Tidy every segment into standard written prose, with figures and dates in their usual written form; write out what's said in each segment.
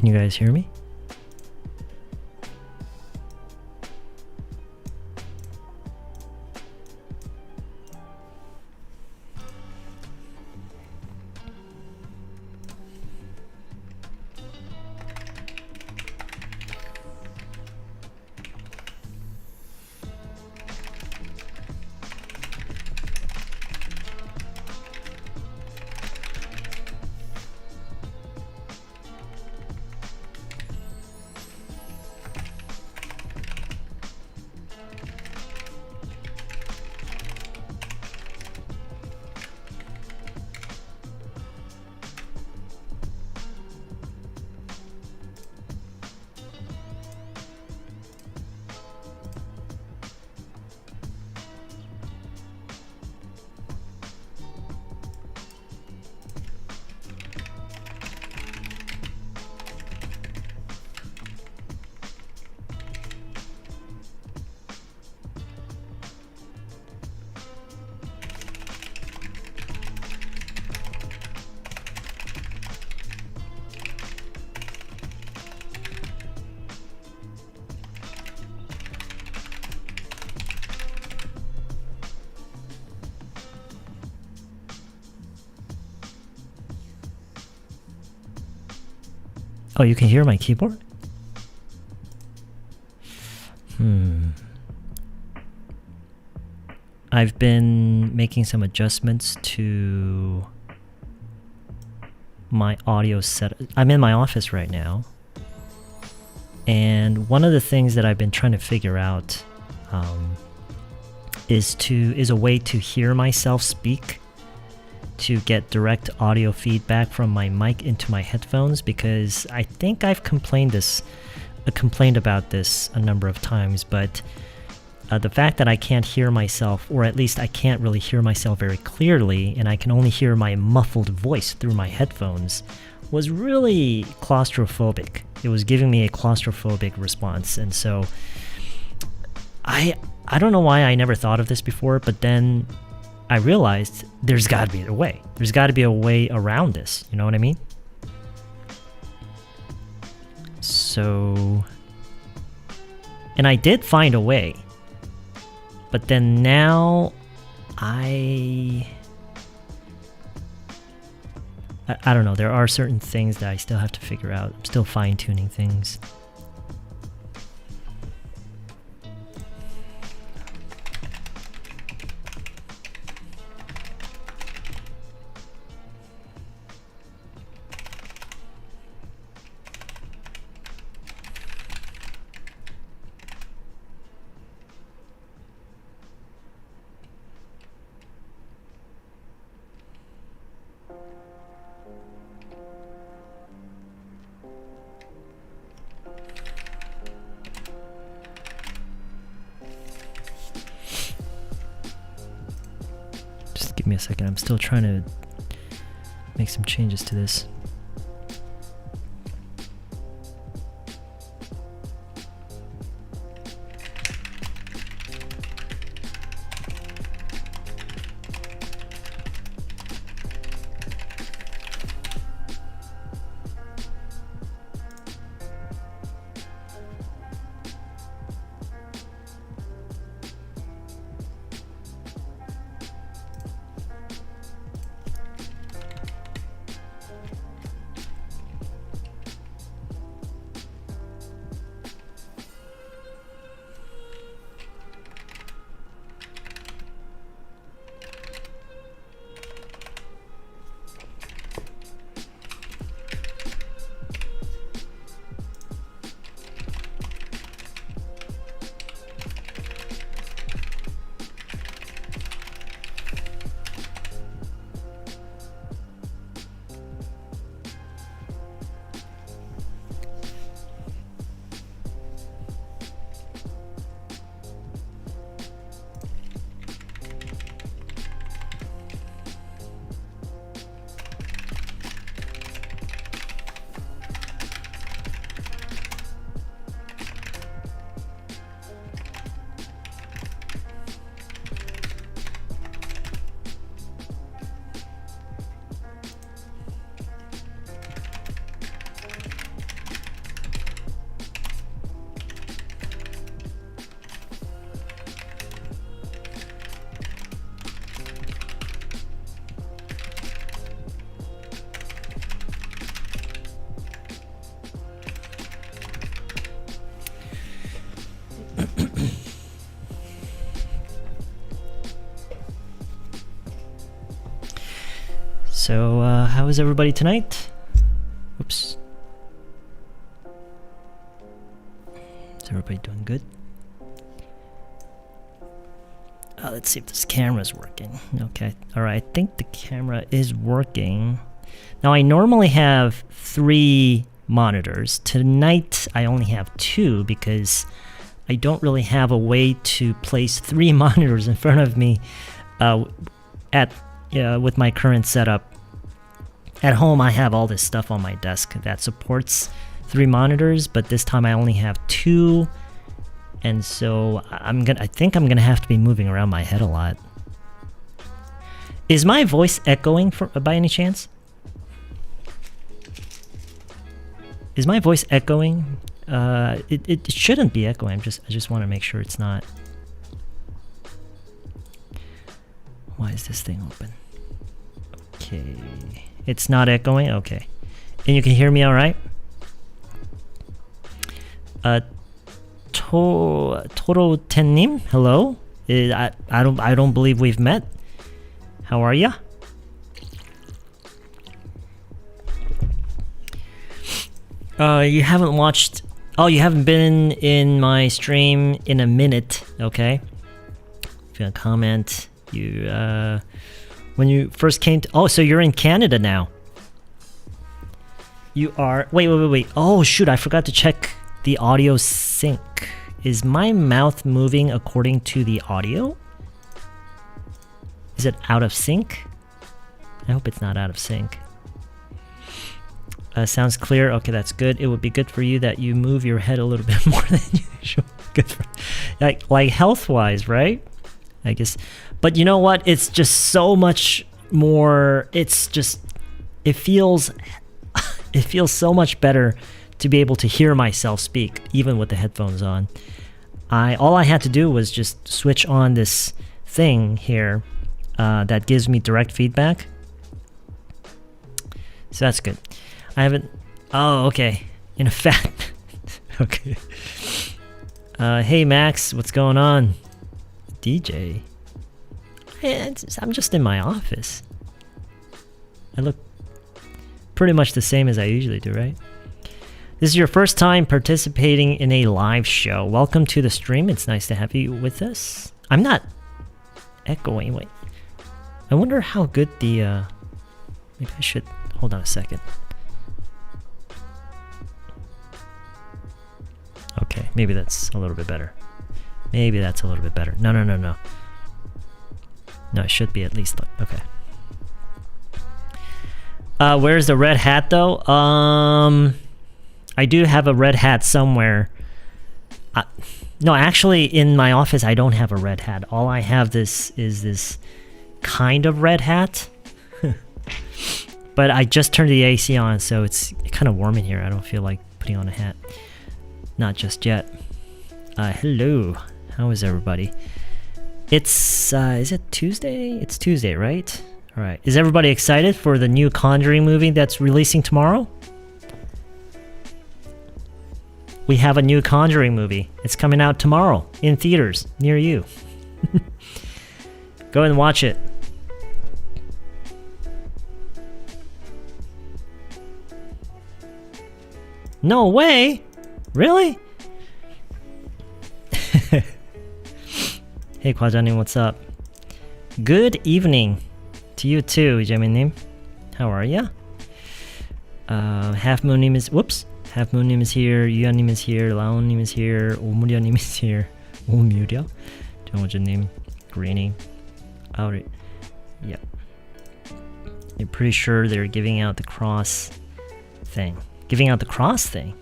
Can you guys hear me? Oh, you can hear my keyboard? I've been making some adjustments to my audio set. I'm in my office right now, and one of the things that I've been trying to figure out is a way to hear myself speak, to get direct audio feedback from my mic into my headphones, because I think I've complained about this a number of times, but the fact that I can't hear myself, or at least I can't really hear myself very clearly, and I can only hear my muffled voice through my headphones, was really claustrophobic. It was giving me a claustrophobic response, and so I don't know why I never thought of this before, but then I realized there's got to be a way. There's got to be a way around this, you know what I mean? So, and I did find a way, but then now I don't know, there are certain things that I still have to figure out. I'm still fine-tuning things. Give me a second, I'm still trying to make some changes to this. So, how is everybody tonight? Oops. Is everybody doing good? Let's see if this camera's working. Okay. Alright, I think the camera is working. Now, I normally have 3 monitors. Tonight, I only have 2 because I don't really have a way to place 3 monitors in front of me with my current setup. At home, I have all this stuff on my desk that supports 3 monitors, but this time I only have 2. And so I think I'm gonna have to be moving around my head a lot. Is my voice echoing by any chance? Is my voice echoing? It shouldn't be echoing. I just want to make sure it's not. Why is this thing open? Okay, it's not echoing. Okay, and you can hear me all right. Toro Tennim, hello. I don't believe we've met. How are ya? You haven't watched. Oh, you haven't been in my stream in a minute. Okay. If you want to comment, when you first came to. Oh, so you're in Canada now. You are. Wait. Oh shoot! I forgot to check the audio sync. Is my mouth moving according to the audio? Is it out of sync? I hope it's not out of sync. Sounds clear. Okay, that's good. It would be good for you that you move your head a little bit more than usual. Good for, like health-wise, right? I guess. But you know what? It's just so much more. It's just. It feels so much better to be able to hear myself speak, even with the headphones on. All I had to do was just switch on this thing here that gives me direct feedback. So that's good. I haven't. Oh, okay. In fact, okay. Hey Max, what's going on? DJ. I'm just in my office. I look pretty much the same as I usually do, right? This is your first time participating in a live show. Welcome to the stream. It's nice to have you with us. I'm not echoing. Wait. I wonder how good the... Maybe I should... Hold on a second. Okay, maybe that's a little bit better. Maybe that's a little bit better. No. No, it should be at least like... Okay. Where's the red hat, though? I do have a red hat somewhere. No, actually, in my office, I don't have a red hat. All I have is this kind of red hat. But I just turned the AC on, so it's kind of warm in here. I don't feel like putting on a hat. Not just yet. Hello. How is everybody? It's, is it Tuesday? It's Tuesday, right? All right. Is everybody excited for the new Conjuring movie that's releasing tomorrow? We have a new Conjuring movie. It's coming out tomorrow in theaters near you. Go and watch it. No way! Really? Hey Kwajanin, what's up? Good evening to you too, Jaminim. How are ya? Half Moonim is... Whoops! Half Moonim is here, Yuanim is here, Laonim is here, Omuryanim is here. Omurya? Jojanim. Greeny. Alright. Yep. You're pretty sure they're giving out the cross thing. Giving out the cross thing?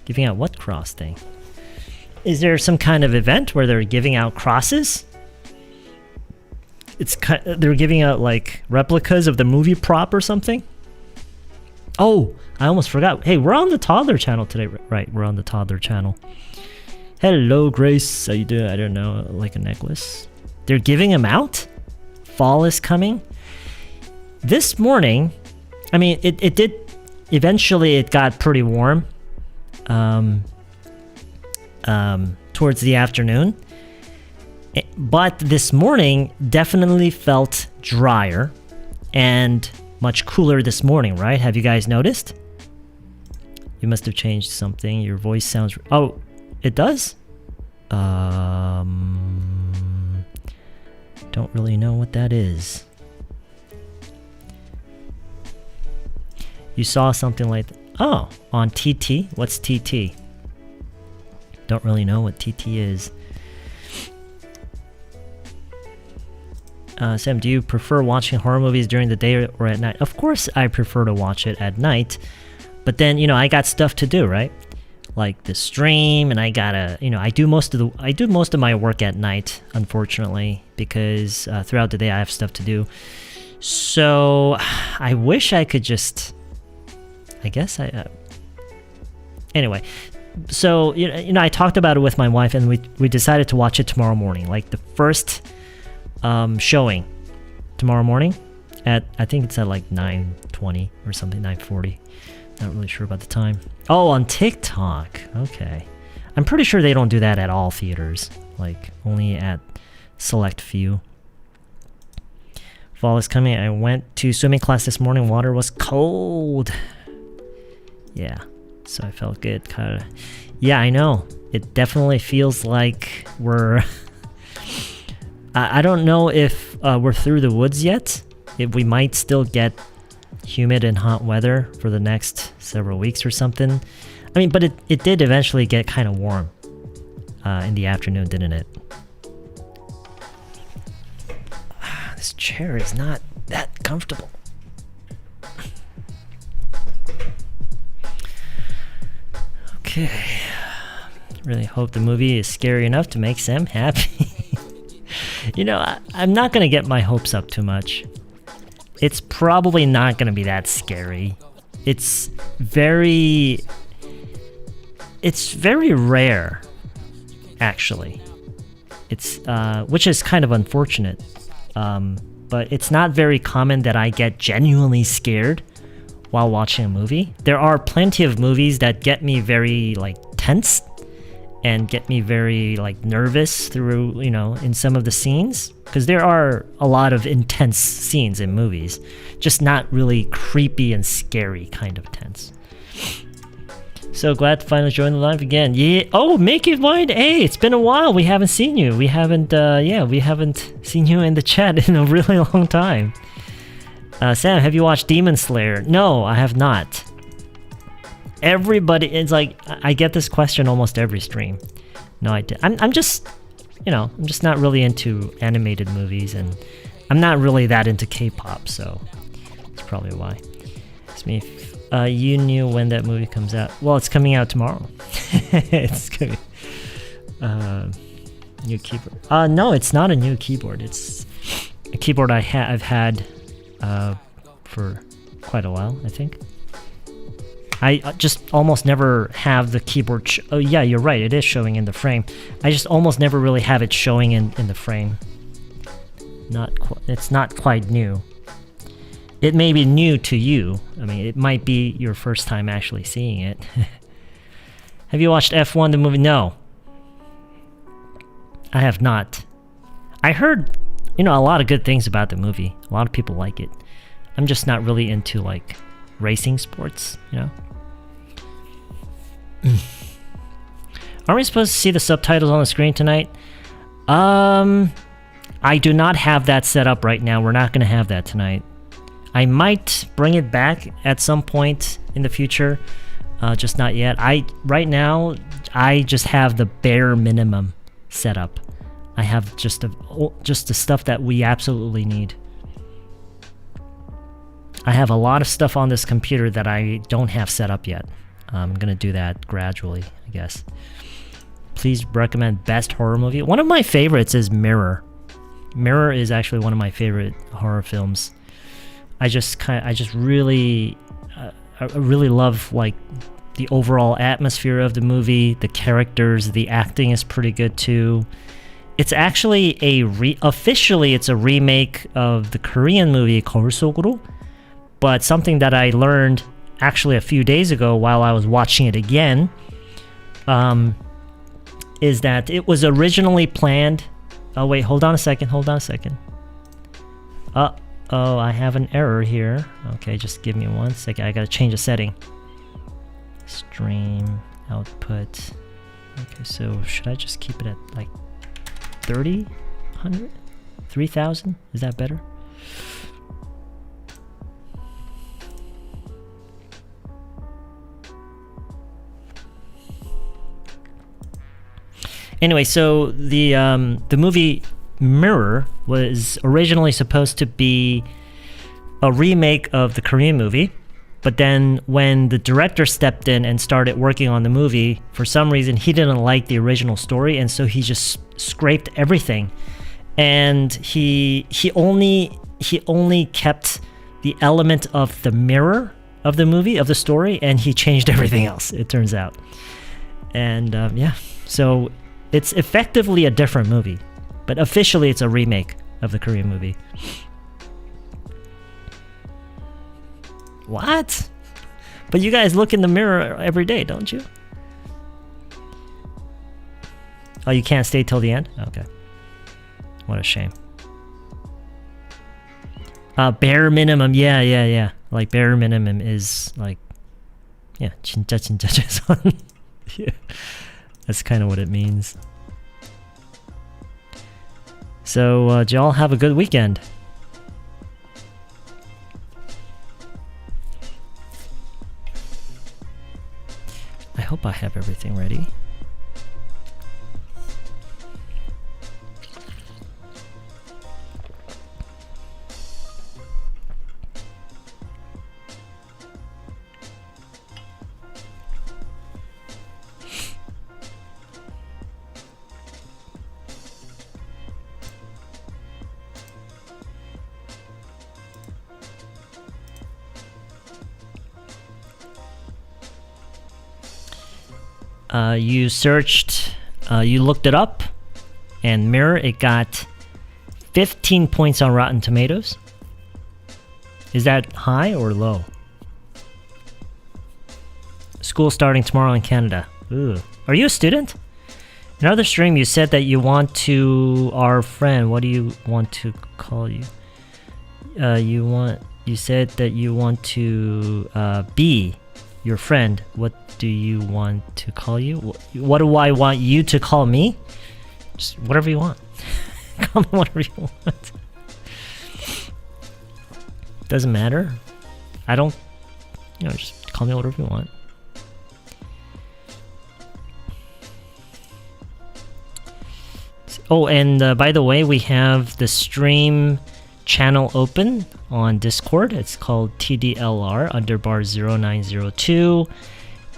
Giving out what cross thing? Is there some kind of event where they're giving out crosses? They're giving out like replicas of the movie prop or something? Oh, I almost forgot. Hey, we're on the toddler channel today. Right, we're on the toddler channel. Hello, Grace. How you doing? I don't know, like a necklace. They're giving them out? Fall is coming? This morning, I mean, it did... Eventually, it got pretty warm. Towards the afternoon. But this morning definitely felt drier. And much cooler this morning, right? Have you guys noticed? You must have changed something. Your voice sounds... Oh, it does? Don't really know what that is. You saw something like... Oh, on TT? What's TT? Don't really know what TT is. Sam, do you prefer watching horror movies during the day or at night? Of course I prefer to watch it at night. But then, you know, I got stuff to do, right? Like the stream, and I gotta, you know, I do most of my work at night, unfortunately, because throughout the day I have stuff to do. So I wish I could just, I guess anyway, so you know, I talked about it with my wife, and we decided to watch it tomorrow morning, like the first showing tomorrow morning at, I think it's at like 9:20 or something, 9:40. Not really sure about the time. Oh, on TikTok. Okay. I'm pretty sure they don't do that at all theaters. Like, only at select few. Fall is coming. I went to swimming class this morning. Water was cold. Yeah. So I felt good. Kinda. Yeah, I know. It definitely feels like we're... I don't know if we're through the woods yet. If we might still get humid and hot weather for the next several weeks or something. I mean, but it did eventually get kind of warm in the afternoon, didn't it? This chair is not that comfortable. Okay. Really hope the movie is scary enough to make Sam happy. You know, I'm not going to get my hopes up too much. It's probably not going to be that scary. It's very rare, actually. It's which is kind of unfortunate. But it's not very common that I get genuinely scared while watching a movie. There are plenty of movies that get me very like tense and get me very like nervous through, you know, in some of the scenes, because there are a lot of intense scenes in movies, just not really creepy and scary kind of tense. So glad to finally join the live again. Yeah. Oh, make it wide. Hey, it's been a while. We haven't seen you. We haven't seen you in the chat in a really long time. Sam, have you watched Demon Slayer? No, I have not. Everybody, it's like, I get this question almost every stream. No, I did. I'm just, you know, I'm just not really into animated movies, and I'm not really that into K-pop, so that's probably why. It's me. You knew when that movie comes out. Well, it's coming out tomorrow. It's coming. New keyboard. No, it's not a new keyboard. It's a keyboard I've had for quite a while, I think. I just almost never have the keyboard... oh yeah, you're right, it is showing in the frame. I just almost never really have it showing in the frame. It's not quite new. It may be new to you. I mean, it might be your first time actually seeing it. Have you watched F1, the movie? No. I have not. I heard, you know, a lot of good things about the movie. A lot of people like it. I'm just not really into, like, racing sports, you know? Aren't we supposed to see the subtitles on the screen tonight? I do not have that set up right now. We're not going to have that tonight. I might bring it back at some point in the future, just not yet. Right now, I just have the bare minimum set up. I have just the stuff that we absolutely need. I have a lot of stuff on this computer that I don't have set up yet. I'm gonna do that gradually, I guess. Please recommend best horror movie. One of my favorites is Mirror. Mirror is actually one of my favorite horror films. I really love like the overall atmosphere of the movie, the characters, the acting is pretty good too. It's actually officially it's a remake of the Korean movie 거울속으로, but something that I learned actually a few days ago while I was watching it again is that it was originally planned. Oh wait, hold on a second. Uh-oh, I have an error here. Okay, just give me 1 second. I gotta change the setting. Stream output. Okay, so should I just keep it at like 30? 100? 3000? Is that better? Anyway, so the movie Mirror was originally supposed to be a remake of the Korean movie, but then when the director stepped in and started working on the movie, for some reason he didn't like the original story, and so he just scraped everything, and he only kept the element of the mirror of the movie, of the story, and he changed everything else, it turns out. And yeah, so it's effectively a different movie, but officially it's a remake of the Korean movie. What? But you guys look in the mirror every day, don't you? Oh, you can't stay till the end? Okay. What a shame. Bare minimum, yeah. Like bare minimum is like, yeah, 진짜 최선. Yeah. That's kind of what it means. So, y'all have a good weekend. I hope I have everything ready. You searched, you looked it up, and Mirror, it got 15 points on Rotten Tomatoes. Is that high or low? School starting tomorrow in Canada. Ooh. Are you a student? In another stream, you said that you want to, our friend, what do you want to call you? You said that you want to be your friend. What do you want to call you? What do I want you to call me? Just whatever you want. Call me whatever you want. Doesn't matter. I don't, just call me whatever you want. Oh, and by the way, we have the stream channel open on Discord. It's called TDLR underbar 0902.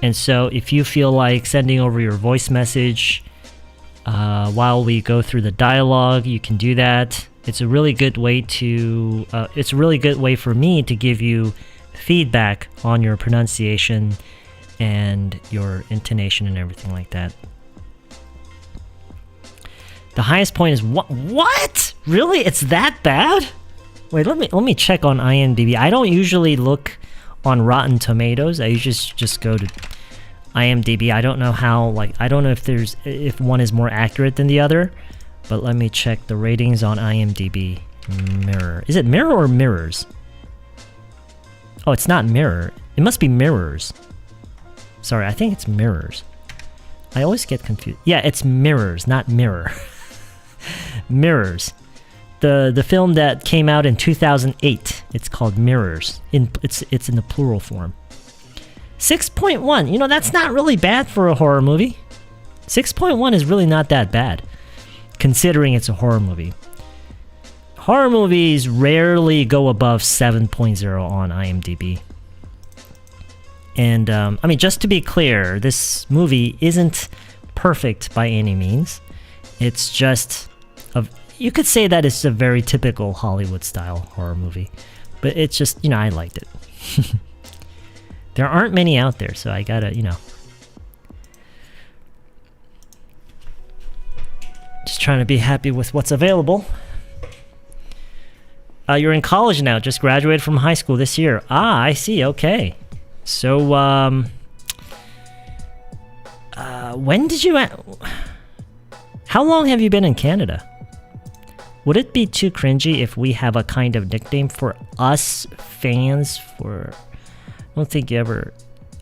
And so if you feel like sending over your voice message while we go through the dialogue, you can do that. It's a really good way to, it's a really good way for me to give you feedback on your pronunciation and your intonation and everything like that. The highest point is what? Really? It's that bad? Wait, let me check on IMDb. I don't usually look on Rotten Tomatoes. I usually just go to IMDb. I don't know how, I don't know if one is more accurate than the other, but let me check the ratings on IMDb. Mirror. Is it Mirror or Mirrors? Oh, it's not Mirror. It must be Mirrors. Sorry, I think it's Mirrors. I always get confused. Yeah, it's Mirrors, not Mirror. Mirrors. The film that came out in 2008. It's called Mirrors. It's in the plural form. 6.1. That's not really bad for a horror movie. 6.1 is really not that bad, considering it's a horror movie. Horror movies rarely go above 7.0 on IMDb. And, just to be clear, this movie isn't perfect by any means. It's just, you could say that it's a very typical Hollywood-style horror movie. But it's just, I liked it. There aren't many out there, so I gotta, just trying to be happy with what's available. You're in college now, just graduated from high school this year. Ah, I see, okay. So, when did you... How long have you been in Canada? Would it be too cringy if we have a kind of nickname for us fans? I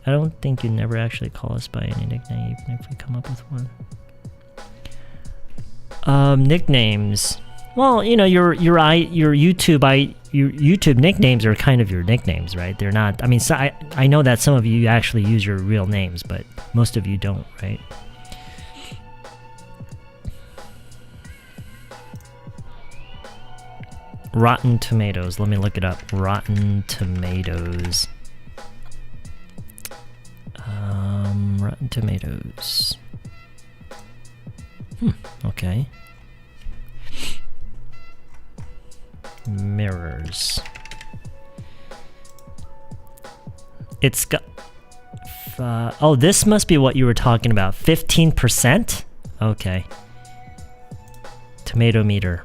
don't think you never actually call us by any nickname, even if we come up with one. Nicknames. Well, you know, your YouTube nicknames are kind of your nicknames, right? They're not. I mean, so I know that some of you actually use your real names, but most of you don't, right? Rotten Tomatoes. Let me look it up. Rotten Tomatoes. Rotten Tomatoes. Okay. Mirrors. It's got... oh, this must be what you were talking about. 15%? Okay. Tomato meter.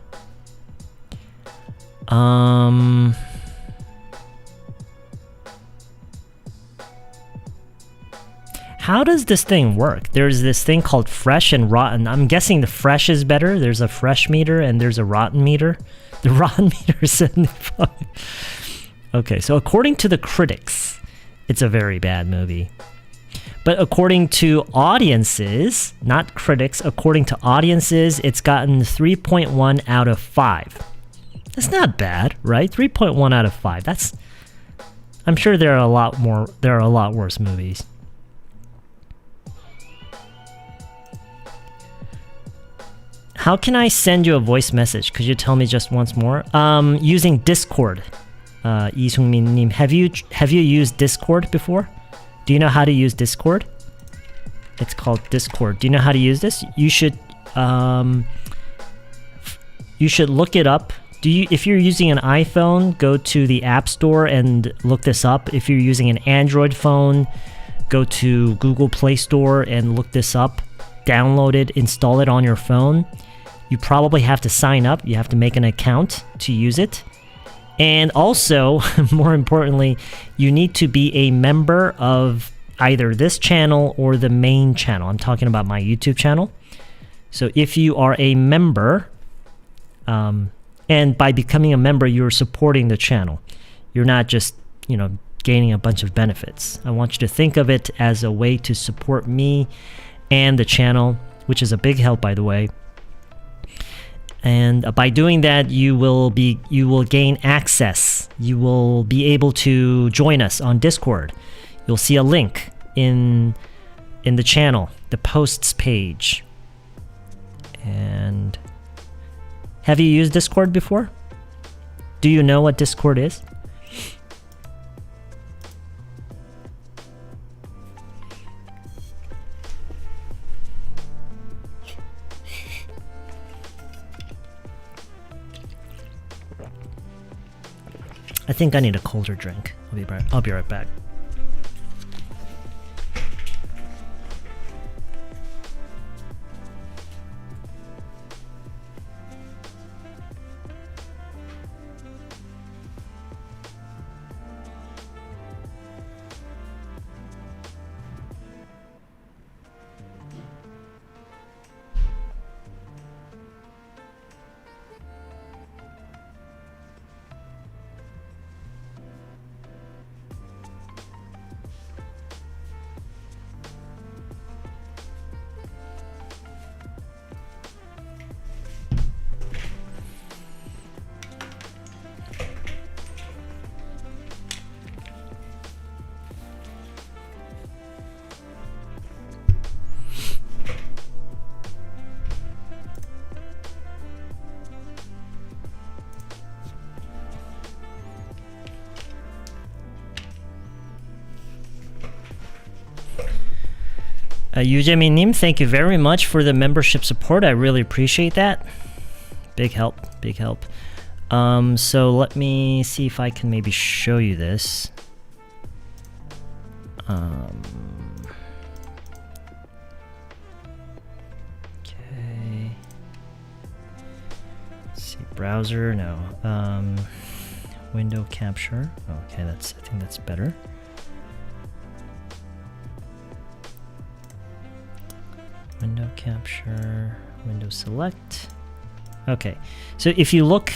How does this thing work? There's this thing called fresh and rotten. I'm guessing the fresh is better. There's a fresh meter and there's a rotten meter. The rotten meter is 75. Okay, so according to the critics, it's a very bad movie. But according to audiences, not critics, according to audiences, it's gotten 3.1 out of 5. That's not bad, right? 3.1 out of 5. That's... I'm sure there are a lot worse movies. How can I send you a voice message? Could you tell me just once more? Using Discord. Lee Sung-min-nim, have you used Discord before? Do you know how to use Discord? It's called Discord. Do you know how to use this? You should look it up. If you're using an iPhone, go to the App Store and look this up. If you're using an Android phone, go to Google Play Store and look this up. Download it, install it on your phone. You probably have to sign up. You have to make an account to use it. And also, more importantly, you need to be a member of either this channel or the main channel. I'm talking about my YouTube channel. So if you are a member, and by becoming a member, you're supporting the channel. You're not just, gaining a bunch of benefits. I want you to think of it as a way to support me and the channel, which is a big help, by the way. And by doing that, you will gain access. You will be able to join us on Discord. You'll see a link in the channel, the posts page. And have you used Discord before? Do you know what Discord is? I think I need a colder drink. I'll be right back. Yujemi-nim, thank you very much for the membership support. I really appreciate that. Big help, big help. So let me see if I can maybe show you this. Okay. Let's see, browser, no. Window capture. Okay, I think that's better. Window capture, window select. Okay, so if you look,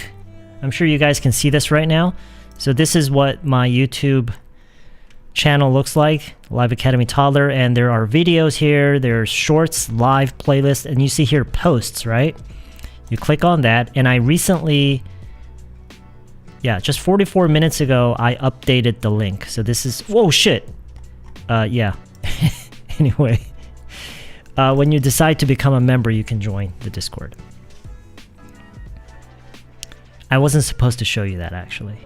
I'm sure you guys can see this right now. So this is what my YouTube channel looks like, Live Academy Toddler, and there are videos here, there's shorts, live playlist, and you see here posts, right? You click on that, and I recently, just 44 minutes ago, I updated the link. So this is, whoa, shit. Yeah. Anyway, when you decide to become a member, you can join the Discord. I wasn't supposed to show you that, actually.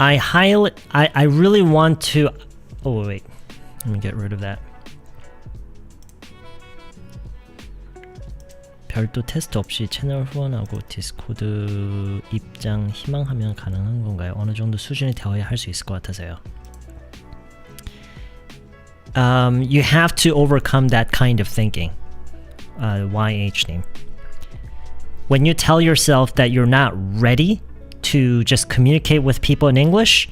I really want to. Oh wait, let me get rid of that. 별도 테스트 없이 채널 후원하고 디스코드 입장 희망하면 가능한 건가요? 어느 정도 수준이 되어야 할 수 있을 것 같아서요. You have to overcome that kind of thinking. YH name. When you tell yourself that you're not ready to just communicate with people in English,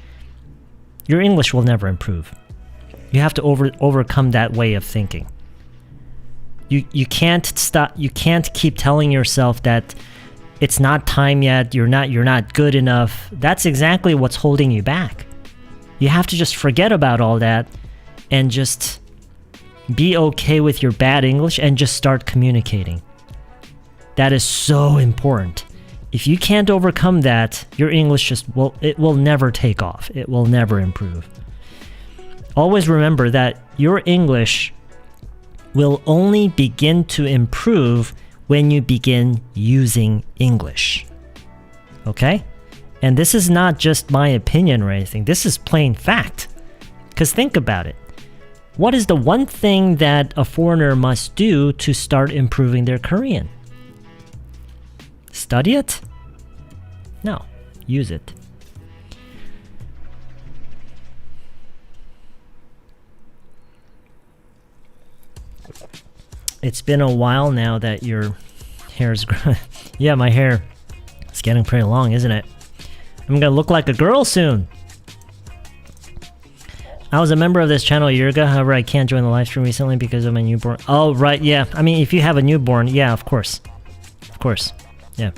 your English will never improve. You have to overcome that way of thinking. You can't stop. You can't keep telling yourself that it's not time yet. You're not good enough. That's exactly what's holding you back. You have to just forget about all that and just be okay with your bad English and just start communicating. That is so important. If you can't overcome that, your English will never take off. It will never improve. Always remember that your English will only begin to improve when you begin using English. Okay? And this is not just my opinion or anything. This is plain fact. Because think about it. What is the one thing that a foreigner must do to start improving their Korean? Study it? No. Use it. It's been a while now that your hair's growing. Yeah, my hair is getting pretty long, isn't it? I'm gonna look like a girl soon. I was a member of this channel a year ago, however I can't join the live stream recently because of my newborn. Oh, right, yeah. I mean, if you have a newborn, yeah, of course. Of course, yeah.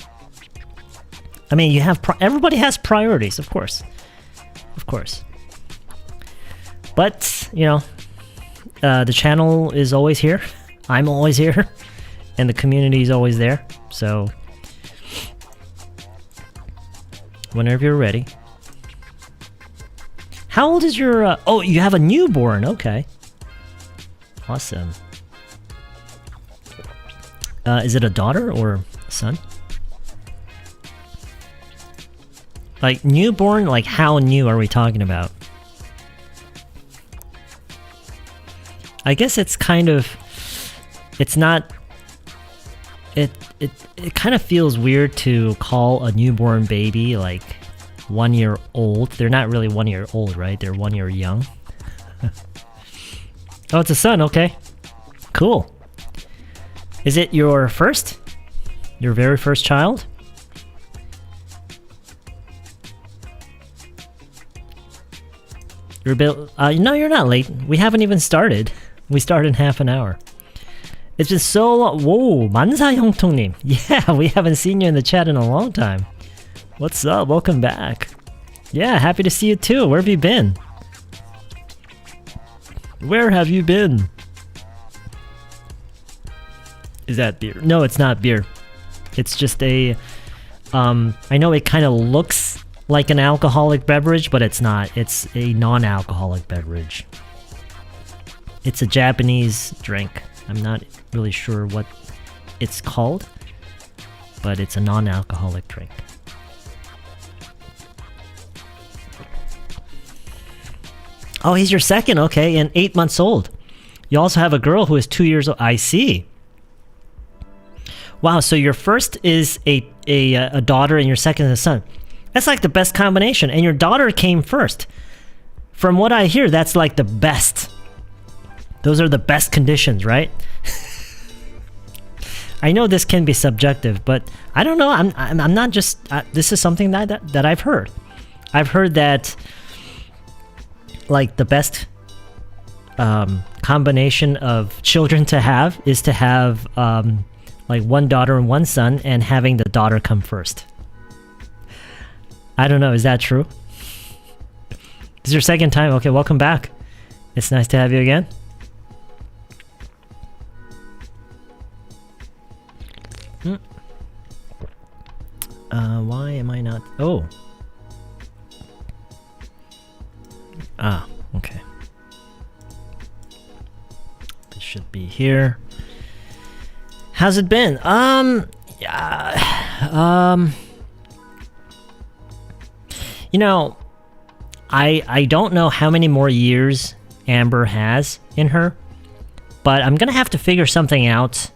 I mean, you have everybody has priorities, of course. Of course. But, you know, the channel is always here. I'm always here. And the community is always there. So, whenever you're ready. How old is your... oh, you have a newborn. Okay. Awesome. Is it a daughter or a son? Like, newborn? Like, how new are we talking about? I guess it's kind of... It's not... It kind of feels weird to call a newborn baby, like, 1 year old. They're not really 1 year old, right? They're 1 year young. Oh, it's a son, okay. Cool. Is it your first? Your very first child? You're a bit... no, you're not late. We haven't even started. We start in half an hour. It's been so long. Whoa, 만사 형통님. Yeah, we haven't seen you in the chat in a long time. What's up? Welcome back. Yeah, happy to see you too. Where have you been? Where have you been? Is that beer? No, it's not beer. It's just a... I know it kind of looks like an alcoholic beverage, but it's not. It's a non-alcoholic beverage. It's a Japanese drink. I'm not really sure what it's called, but it's a non-alcoholic drink. Oh, he's your second, okay, and 8 months old. You also have a girl who is 2 years old. I see. Wow, so your first is a daughter and your second is a son. That's like the best combination. And your daughter came first. From what I hear, that's like the best. Those are the best conditions, right? I know this can be subjective, but I don't know. I'm not just. This is something that I've heard. I've heard that like the best combination of children to have is to have like one daughter and one son, and having the daughter come first. I don't know. Is that true? This is your second time? Okay, welcome back. It's nice to have you again. Why am I not... Oh. Ah, okay. This should be here. How's it been? You know, I don't know how many more years Amber has in her, but I'm gonna have to figure something out.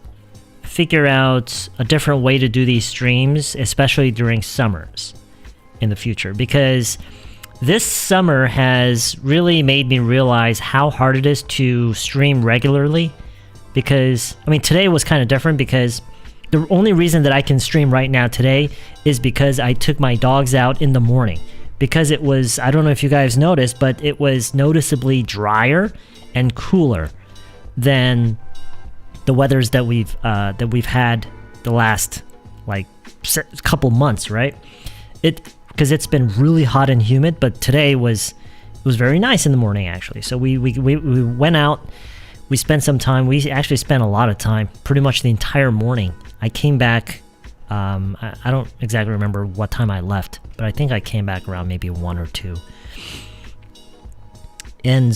Figure out a different way to do these streams, especially during summers in the future, because this summer has really made me realize how hard it is to stream regularly. Because, I mean, today was kind of different because the only reason that I can stream right now today is because I took my dogs out in the morning. Because it was, I don't know if you guys noticed, but it was noticeably drier and cooler than the weathers that we've had the last like couple months, right? Because it's been really hot and humid, but today was very nice in the morning actually. So we went out, we spent some time. We actually spent a lot of time, pretty much the entire morning. I came back. I don't exactly remember what time I left, but I think I came back around maybe 1 or 2. And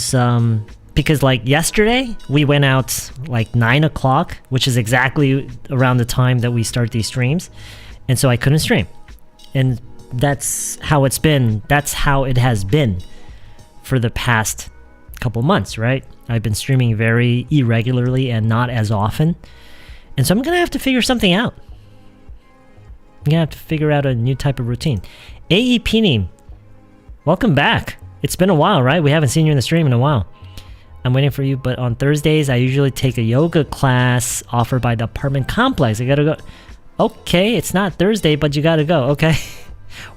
because like yesterday we went out like 9 o'clock, which is exactly around the time that we start these streams, and so I couldn't stream. And that's how it's been. That's how it has been for the past couple months, right? I've been streaming very irregularly and not as often, and so I'm gonna have to figure something out. I'm gonna have to figure out a new type of routine. AEP님, welcome back. It's been a while, right? We haven't seen you in the stream in a while. I'm waiting for you, but on Thursdays, I usually take a yoga class offered by the apartment complex. I gotta go. Okay, it's not Thursday, but you gotta go, okay?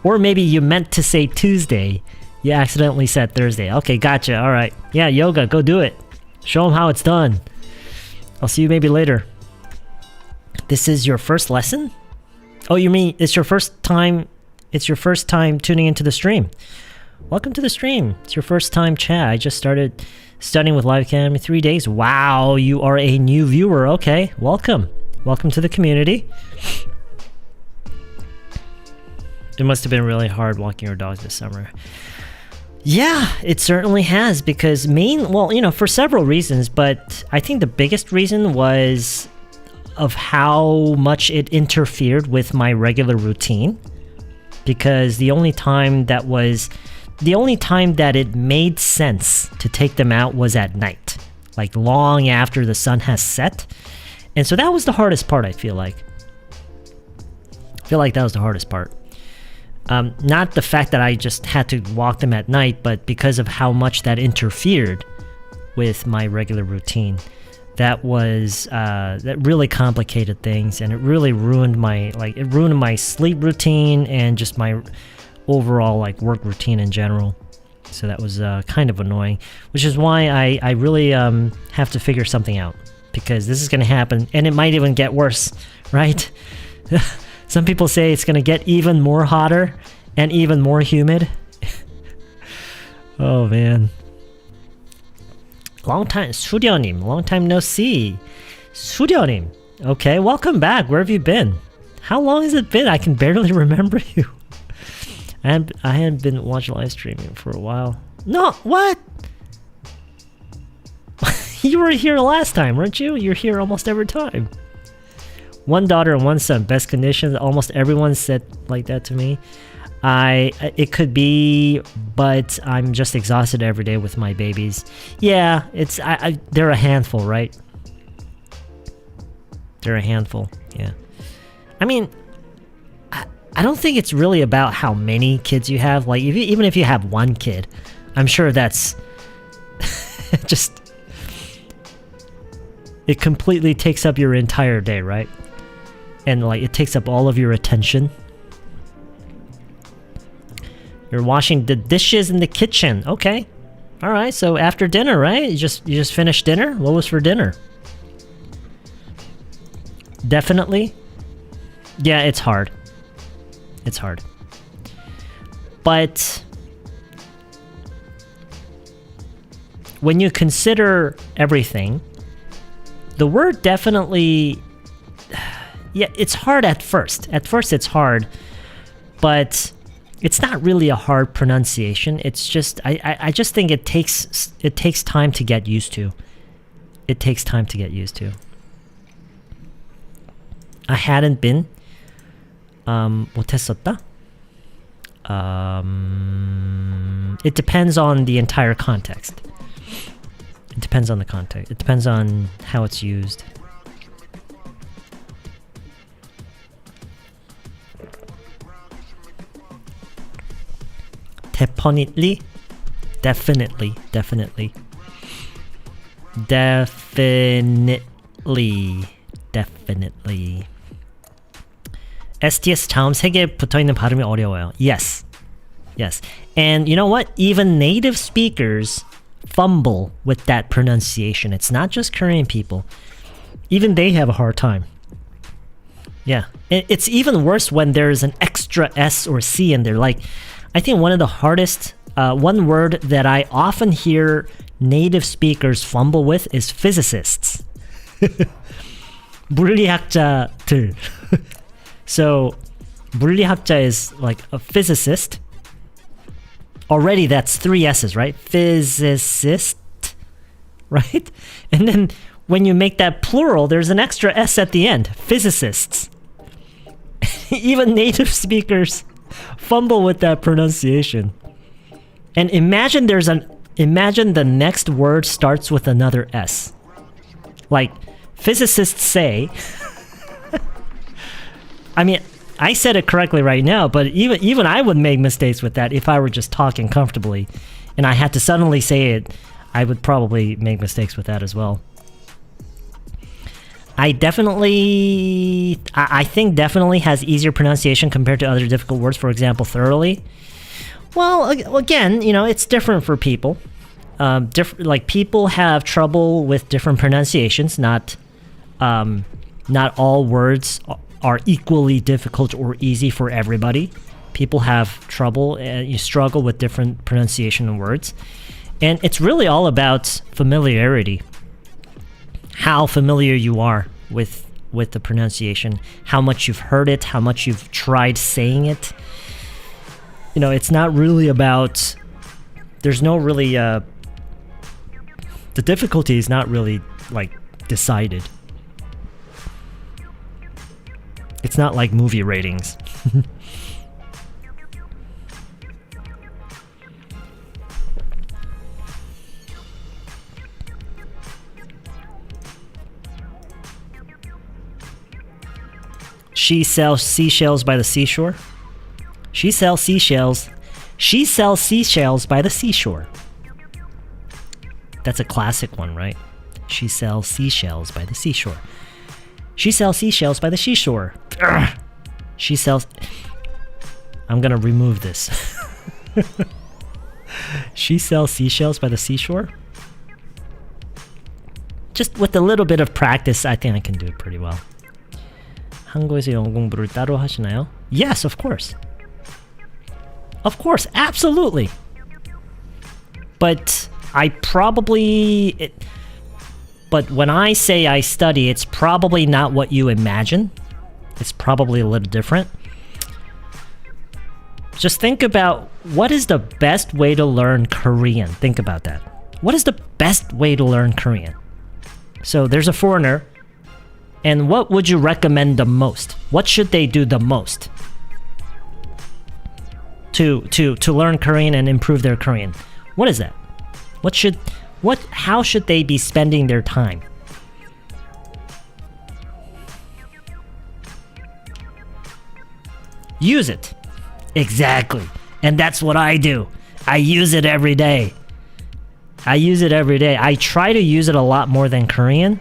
Or maybe you meant to say Tuesday. You accidentally said Thursday. Okay, gotcha, alright. Yeah, yoga, go do it. Show them how it's done. I'll see you maybe later. This is your first lesson? Oh, you mean it's your first time tuning into the stream. Welcome to the stream. It's your first time chat. I just started studying with Live Academy 3 days. Wow, you are a new viewer. Okay, welcome. Welcome to the community. It must have been really hard walking your dogs this summer. Yeah, it certainly has, because for several reasons, but I think the biggest reason was of how much it interfered with my regular routine. Because the only time that it made sense to take them out was at night, like long after the sun has set. And so that was the hardest part, I feel like. That was the hardest part. Not the fact that I just had to walk them at night, but because of how much that interfered with my regular routine. That really complicated things, and it really ruined my sleep routine and just my overall like work routine in general. So that was kind of annoying, which is why I really have to figure something out, because this is going to happen, and it might even get worse, right? Some people say it's going to get even more hotter and even more humid. Oh man. Long time, Suryonim, long time no see. Suryonim, okay, welcome back. Where have you been? How long has it been? I can barely remember you. I hadn't been watching live streaming for a while. No, what? You were here last time, weren't you? You're here almost every time. One daughter and one son, best conditions. Almost everyone said like that to me. It could be, but I'm just exhausted every day with my babies. Yeah, they're a handful, right? They're a handful, yeah. I mean, I don't think it's really about how many kids you have. Like, even if you have one kid, I'm sure that's just... It completely takes up your entire day, right? And like, it takes up all of your attention. You're washing the dishes in the kitchen. Okay. Alright, so after dinner, right? You just finished dinner? What was for dinner? Definitely. Yeah, it's hard. It's hard. But when you consider everything, the word definitely... Yeah, it's hard at first. At first it's hard, but it's not really a hard pronunciation. It's just... I just think it takes time to get used to. It takes time to get used to. I hadn't been 못했었다? It depends on the entire context. It depends on the context. It depends on how it's used. Definitely. Definitely. Definitely. Definitely. Definitely. STS 다음 세 개 붙어있는 발음이 어려워요. Yes. Yes. And you know what? Even native speakers fumble with that pronunciation. It's not just Korean people. Even they have a hard time. Yeah. It's even worse when there's an extra S or C in there. Like, I think one of the hardest, one word that I often hear native speakers fumble with is physicists. 물리학자들. So, 물리학자 is like a physicist. Already that's 3 S's, right? Physicist, right? And then when you make that plural, there's an extra S at the end. Physicists. Even native speakers fumble with that pronunciation. And imagine the next word starts with another S. Like, physicists say... I mean, I said it correctly right now, but even I would make mistakes with that if I were just talking comfortably and I had to suddenly say it. I would probably make mistakes with that as well. I think definitely has easier pronunciation compared to other difficult words. For example, thoroughly. Well, again, you know, it's different for people. Like, people have trouble with different pronunciations. Not all words are equally difficult or easy for everybody. People have trouble and you struggle with different pronunciation of words. And it's really all about familiarity. How familiar you are with the pronunciation, how much you've heard it, how much you've tried saying it. You know, it's not really about... There's no really... the difficulty is not really, like, decided. It's not like movie ratings. She sells seashells by the seashore. She sells seashells. She sells seashells by the seashore. That's a classic one, right? She sells seashells by the seashore. She sells seashells by the seashore. Urgh. She sells... I'm gonna remove this. She sells seashells by the seashore? Just with a little bit of practice, I think I can do it pretty well. 한국에서 영어 공부를 따로 하시나요? Yes, of course. Of course, absolutely. But I probably... But when I say I study, it's probably not what you imagine. It's probably a little different. Just think about what is the best way to learn Korean. Think about that. What is the best way to learn Korean? So there's a foreigner, and what would you recommend the most? What should they do the most to learn Korean and improve their Korean? What is that? How should they be spending their time? Use it. Exactly. And that's what I do. I use it every day. I try to use it a lot more than Korean.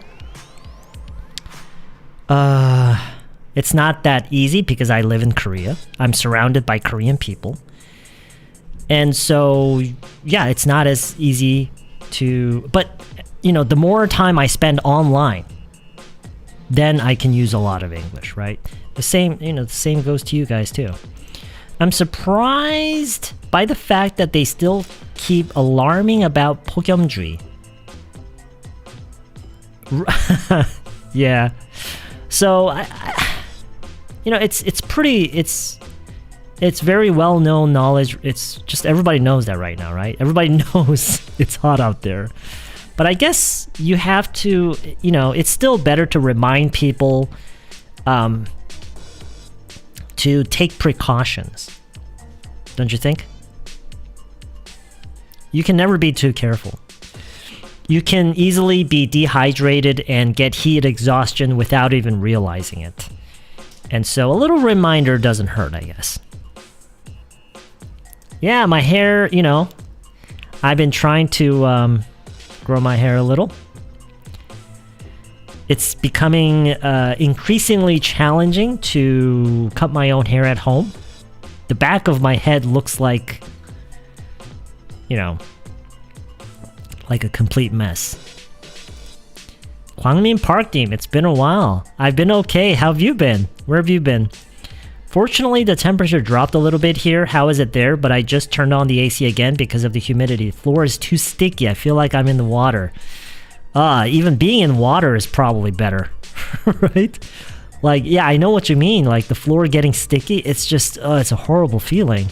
It's not that easy because I live in Korea. I'm surrounded by Korean people. And so, yeah, it's not as easy to... But, you know, the more time I spend online, then I can use a lot of English, right? The same goes to you guys too. I'm surprised by the fact that they still keep alarming about 폭염주의. Yeah. So, it's very well-known knowledge. It's just everybody knows that right now, right? Everybody knows it's hot out there. But I guess you have to, it's still better to remind people to take precautions. Don't you think? You can never be too careful. You can easily be dehydrated and get heat exhaustion without even realizing it. And so a little reminder doesn't hurt, I guess. Yeah, my hair, I've been trying to grow my hair a little. It's becoming increasingly challenging to cut my own hair at home. The back of my head looks like, like a complete mess. Kwangmin Park Team, it's been a while. I've been okay. How have you been? Where have you been? Fortunately, the temperature dropped a little bit here. How is it there? But I just turned on the AC again because of the humidity. The floor is too sticky. I feel like I'm in the water. Even being in water is probably better, right? Like, yeah, I know what you mean. Like, the floor getting sticky, it's just, it's a horrible feeling.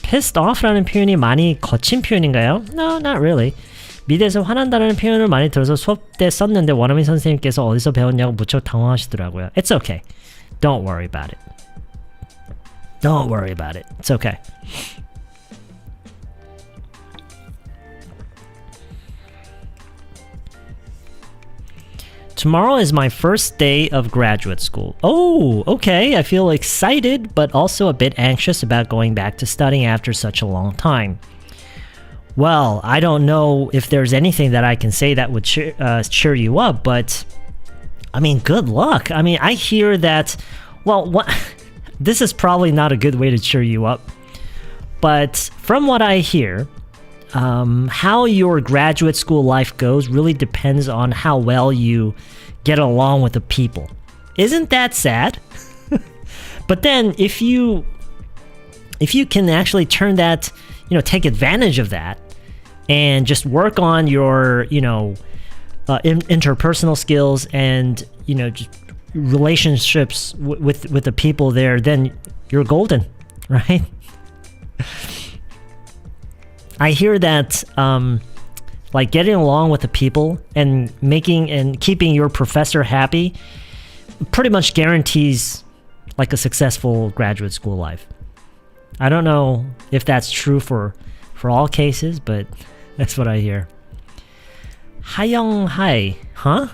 Pissed off라는 표현이 많이 거친 표현인가요? No, not really. 미대에서 화난다는 표현을 많이 들어서 수업 때 썼는데 원어민 선생님께서 어디서 배웠냐고 무척 당황하시더라고요. It's okay. Don't worry about it. Don't worry about it. It's okay. Tomorrow is my first day of graduate school. Oh, okay. I feel excited, but also a bit anxious about going back to studying after such a long time. Well, I don't know if there's anything that I can say that would cheer you up, but I mean, good luck. I mean, I hear that, well, this is probably not a good way to cheer you up, but from what I hear, how your graduate school life goes really depends on how well you get along with the people. Isn't that sad? But then if you can actually turn that, take advantage of that and just work on your, interpersonal skills and, just relationships with the people there, then you're golden, right? I hear that like getting along with the people and making and keeping your professor happy pretty much guarantees like a successful graduate school life. I don't know if that's true for all cases, but that's what I hear. Hayoung Hai, huh?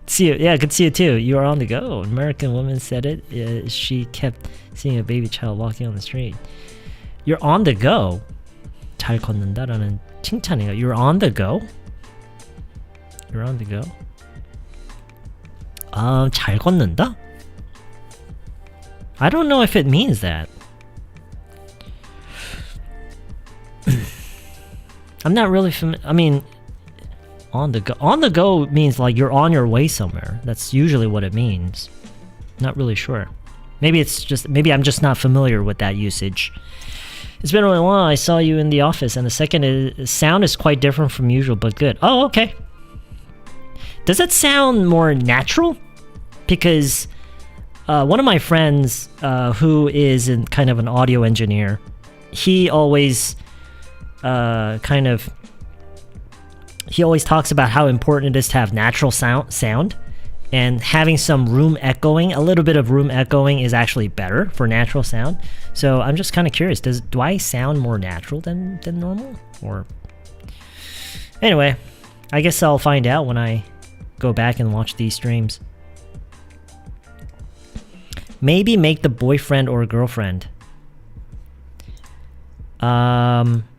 See you. Yeah, good to see you too. You are on the go. American woman said it. She kept seeing a baby child walking on the street. You're on the go. 잘 걷는다라는 칭찬이에요. You're on the go? You're on the go? 잘 걷는다? I don't know if it means that. I'm not really I mean, on the go. On the go means like you're on your way somewhere. That's usually what it means. Not really sure. Maybe I'm just not familiar with that usage. It's been a while. I saw you in the office, and the sound is quite different from usual, but good. Oh, okay. Does that sound more natural? Because one of my friends, who is kind of an audio engineer, he always he always talks about how important it is to have natural sound, and having some room echoing, a little bit of room echoing is actually better for natural sound. So I'm just kind of curious, do I sound more natural than normal? Or anyway, I guess I'll find out when I go back and watch these streams. Maybe make the boyfriend or girlfriend.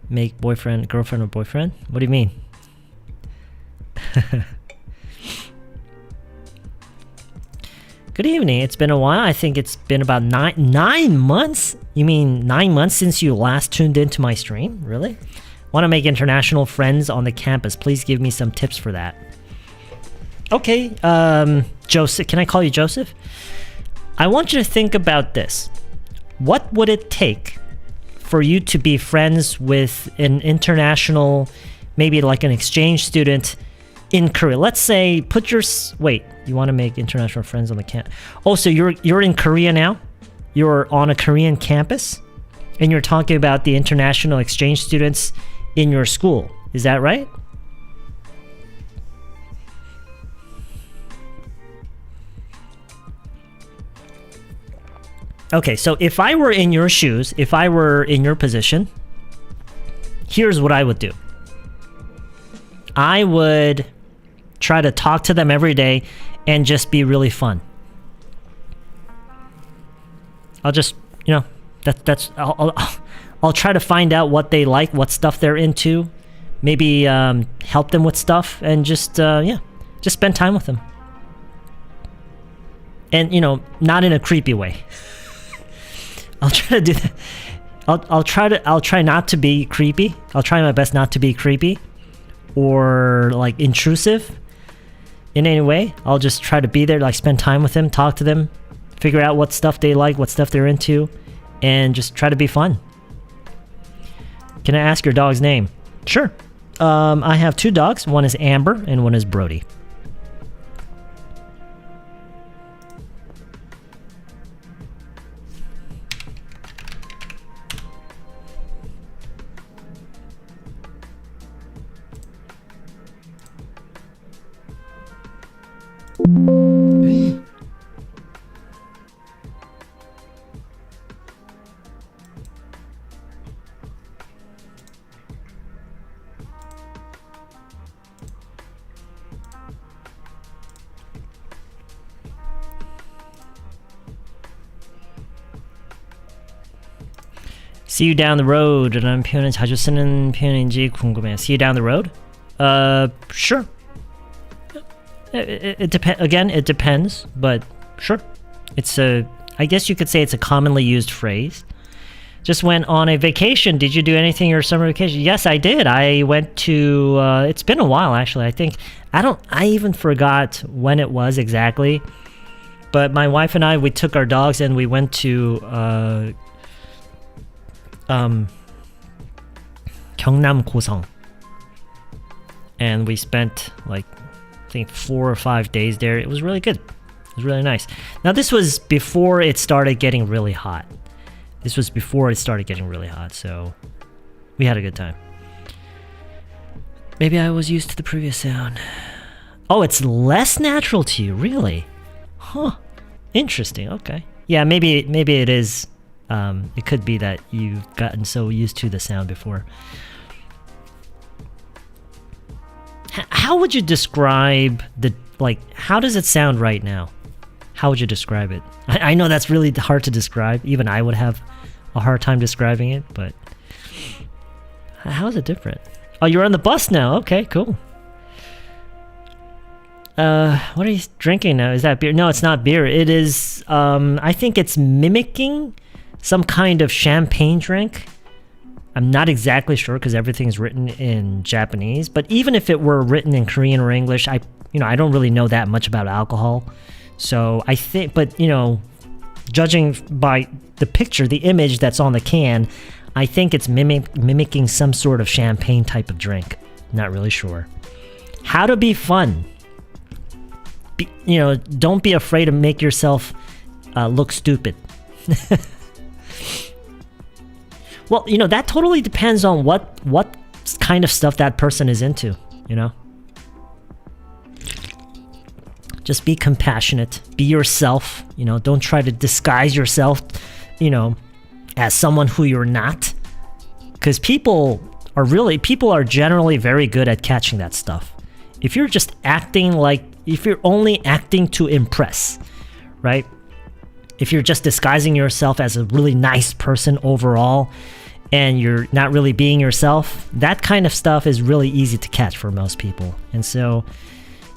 Make boyfriend, girlfriend, or boyfriend? What do you mean? Good evening. It's been a while. I think it's been about nine months. You mean 9 months since you last tuned into my stream? Really? Want to make international friends on the campus? Please give me some tips for that. Okay, Joseph. Can I call you Joseph? I want you to think about this. What would it take for you to be friends with an international, maybe like an exchange student in Korea? Let's say, wait, you want to make international friends on the campus? Oh, so you're in Korea now? You're on a Korean campus? And you're talking about the international exchange students in your school. Is that right? Okay, so if I were in your shoes, if I were in your position, here's what I would do. I would try to talk to them every day and just be really fun. I'll just, I'll try to find out what they like, what stuff they're into, maybe help them with stuff, and just spend time with them. And, not in a creepy way. I'll try to do that. I'll try not to be creepy. I'll try my best not to be creepy or like intrusive in any way. I'll just try to be there, like spend time with them, talk to them, figure out what stuff they like, what stuff they're into, and just try to be fun. Can I ask your dog's name? Sure. I have 2 dogs. One is Amber and one is Brody. See you down the road. 라는 표현은 자주 쓰는 표현인지 궁금해요. See you down the road? Sure. It depends. Again, it depends, but sure. I guess you could say it's a commonly used phrase. Just went on a vacation. Did you do anything your summer vacation? Yes, I did. I went to, it's been a while actually. I even forgot when it was exactly. But my wife and I, we took our dogs and we went to, Gyeongnam Gosong, and we spent like I think 4 or 5 days there. It was really good. It was really nice. Now this was before it started getting really hot. So we had a good time. Maybe I was used to the previous sound. Oh, it's less natural to you, really? Huh. Interesting. Okay. Yeah, maybe it is. It could be that you've gotten so used to the sound before. How would you describe how does it sound right now? How would you describe it? I know that's really hard to describe. Even I would have a hard time describing it, but how is it different? Oh, you're on the bus now. Okay, cool. What are you drinking now? Is that beer? No, it's not beer. It is, I think it's mimicking some kind of champagne drink. I'm not exactly sure because everything's written in Japanese, but even if it were written in Korean or English, I don't really know that much about alcohol. So I think, but judging by the picture, the image that's on the can, I think it's mimicking some sort of champagne type of drink. Not really sure. How to be fun. Don't be afraid to make yourself look stupid. Well, that totally depends on what kind of stuff that person is into, Just be compassionate, be yourself, don't try to disguise yourself, as someone who you're not. Because people are generally very good at catching that stuff. If you're only acting to impress, right? if you're just disguising yourself as a really nice person overall and you're not really being yourself, that kind of stuff is really easy to catch for most people. And so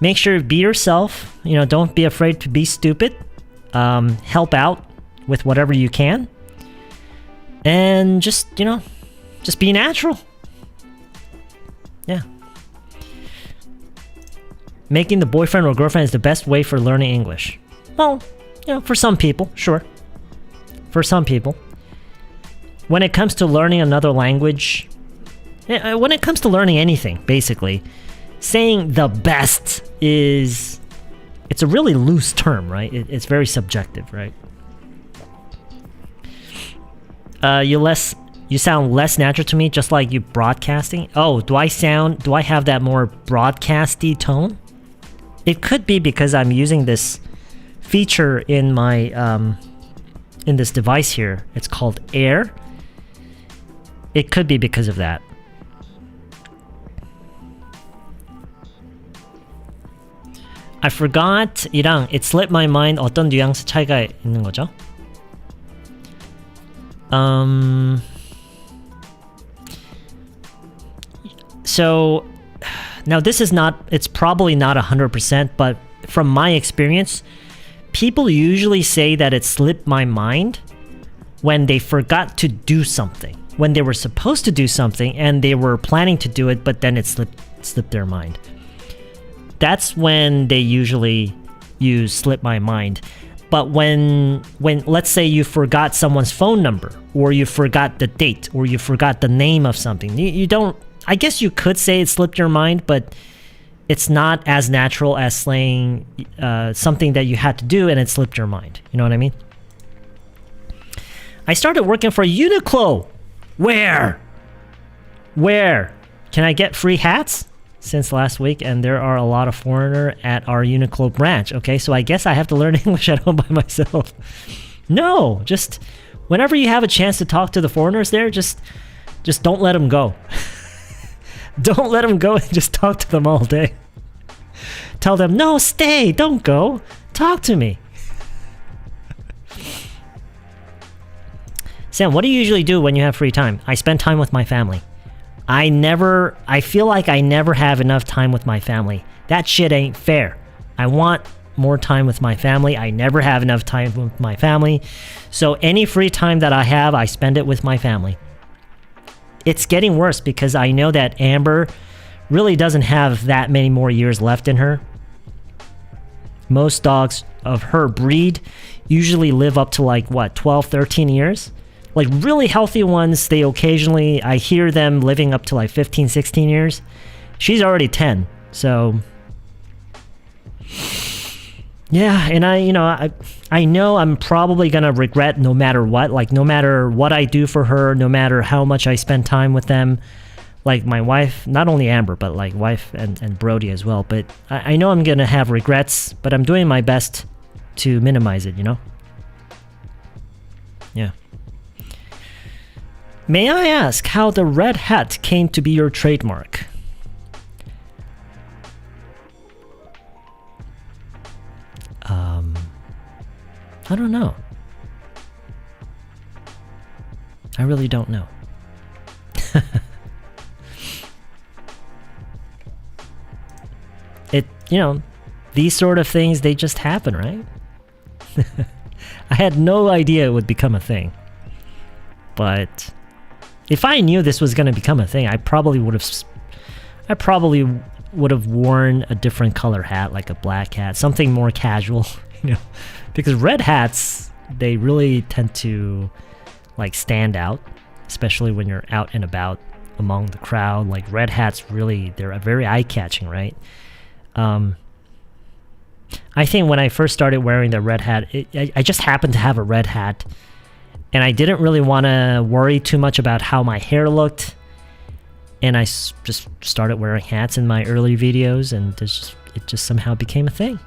make sure to be yourself. Don't be afraid to be stupid. Help out with whatever you can. And just be natural. Yeah. Making the boyfriend or girlfriend is the best way for learning English. Well, for some people, sure. For some people. When it comes to learning another language, when it comes to learning anything, basically, saying the best it's a really loose term, right? It's very subjective, right? You sound less natural to me, just like you broadcasting. Oh, do I have that more broadcasty tone? It could be because I'm using this feature in my in this device here. It's called Air. It could be because of that. I forgot 이랑 it slipped my mind 어떤 뉘앙스 차이가 있는 거죠? So now it's probably not 100%, but from my experience, people usually say that it slipped my mind when they forgot to do something, when they were supposed to do something and they were planning to do it, but then it slipped their mind. That's when they usually use slip my mind. But when let's say you forgot someone's phone number, or you forgot the date, or you forgot the name of something, you don't, I guess you could say it slipped your mind, but it's not as natural as saying something that you had to do and it slipped your mind. You know what I mean? I started working for Uniqlo. Where? Can I get free hats? Since last week, and there are a lot of foreigner at our Uniqlo branch. Okay, so I guess I have to learn English at home by myself. No, just whenever you have a chance to talk to the foreigners there, just don't let them go. Don't let them go and just talk to them all day. Tell them, no, stay, don't go. Talk to me. Sam, what do you usually do when you have free time? I spend time with my family. I feel like I never have enough time with my family. That shit ain't fair. I want more time with my family. I never have enough time with my family. So any free time that I have, I spend it with my family. It's getting worse because I know that Amber really doesn't have that many more years left in her. Most dogs of her breed usually live up to 12, 13 years. Like really healthy ones, I hear them living up to 15, 16 years. She's already 10, so yeah, and I know I'm probably gonna regret no matter what, no matter what I do for her, no matter how much I spend time with them. Like my wife, not only Amber, but wife and Brody as well. But I know I'm gonna have regrets, but I'm doing my best to minimize it, Yeah. May I ask how the red hat came to be your trademark? I don't know. I really don't know. These sort of things, they just happen, right? I had no idea it would become a thing. But if I knew this was going to become a thing, I probably would have worn a different color hat, like a black hat, something more casual, because red hats, they really tend to stand out, especially when you're out and about among the crowd. Red hats really, they're very eye-catching, right? I think when I first started wearing the red hat, I just happened to have a red hat, and I didn't really want to worry too much about how my hair looked, and I just started wearing hats in my early videos, and it just somehow became a thing.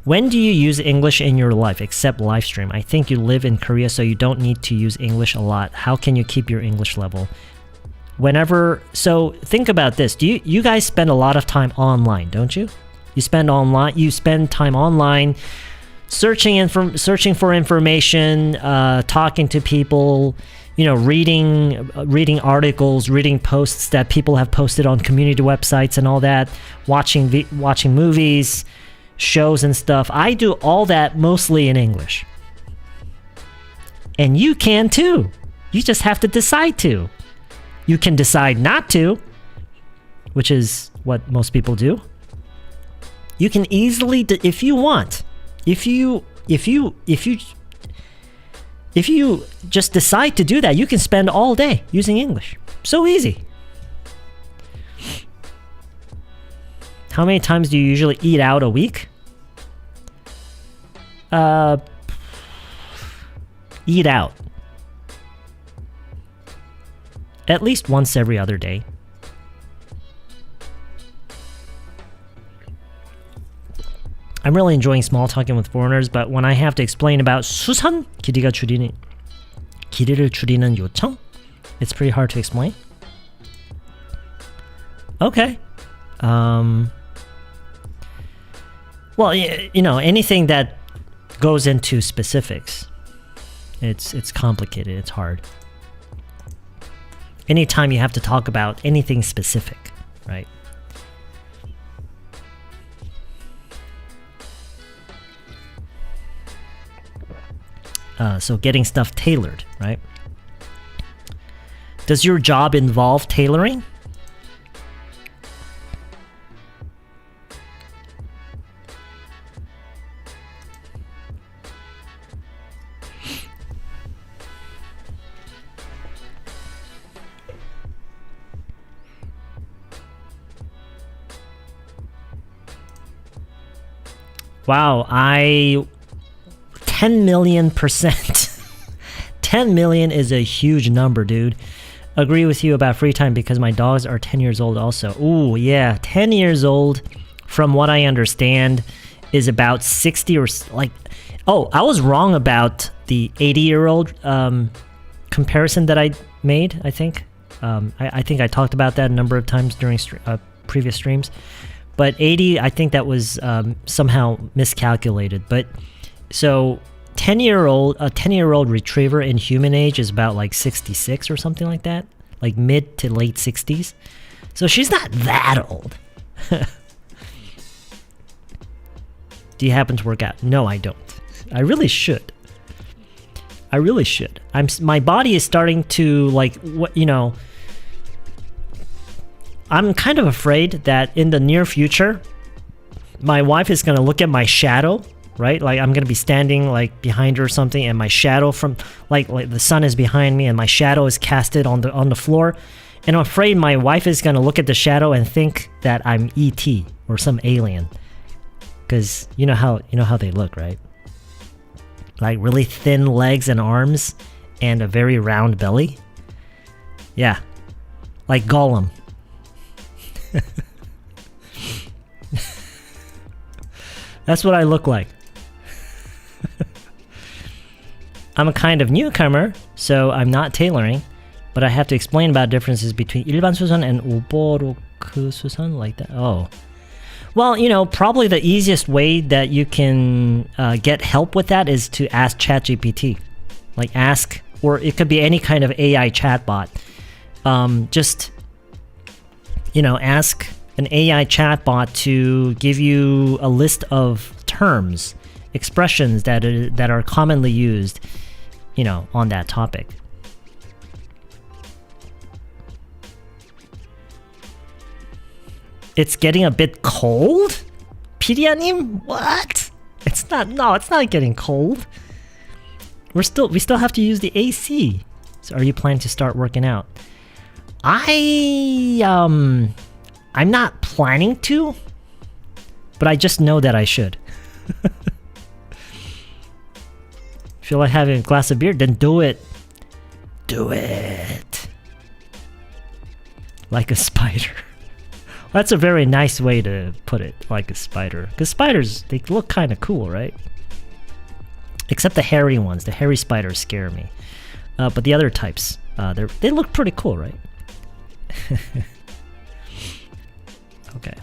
When do you use English in your life, except live stream? I think you live in Korea, so you don't need to use English a lot. How can you keep your English level? So think about this. You guys spend a lot of time online, don't you? You spend time online searching for information, talking to people, reading articles, reading posts that people have posted on community websites and all that, watching movies, shows and stuff. I do all that mostly in English. And you can too. You just have to decide to. You can decide not to, which is what most people do. You can easily, if you want, if you just decide to do that, you can spend all day using English. So easy. How many times do you usually eat out a week? Eat out. At least once every other day. I'm really enjoying small talking with foreigners, but when I have to explain about 수선, 길이를 줄이는 요청, it's pretty hard to explain. Okay. Well, anything that goes into specifics, it's complicated, it's hard. Anytime you have to talk about anything specific, right? So getting stuff tailored, right? Does your job involve tailoring? Wow, 10 million %. 10 million is a huge number, dude. Agree with you about free time because my dogs are 10 years old also. Ooh, yeah, 10 years old, from what I understand, is about 60 or like... Oh, I was wrong about the 80-year-old comparison that I made, I think. I think I talked about that a number of times during previous streams. But 80, I think that was somehow miscalculated. But so... a 10-year-old retriever in human age is about like 66 or something like that, like mid to late 60s. So she's not that old. Do you happen to work out? No, I don't. I really should. My body is starting to I'm kind of afraid that in the near future, my wife is going to look at my shadow. Right? Like I'm going to be standing like behind her or something, and my shadow from like the sun is behind me and my shadow is casted on the floor. And I'm afraid my wife is going to look at the shadow and think that I'm E.T. or some alien. Cuz you know how they look, right? Like really thin legs and arms and a very round belly. Yeah. Like Gollum. That's what I look like. I'm a kind of newcomer, so I'm not tailoring, but I have to explain about differences between 일반 수선 and 오버로크 수선, like that. Oh. Well, probably the easiest way that you can get help with that is to ask ChatGPT. Like ask, or it could be any kind of AI chatbot. Just, ask an AI chatbot to give you a list of terms, expressions that are commonly used, on that topic. It's getting a bit cold? 피디아님? What? It's not getting cold. We still have to use the AC. So are you planning to start working out? I'm not planning to, but I just know that I should. Feel like having a glass of beer? Then do it. Do it. Like a spider. That's a very nice way to put it, like a spider. Because spiders, they look kind of cool, right? Except the hairy ones. The hairy spiders scare me. But the other types, they look pretty cool, right? Okay.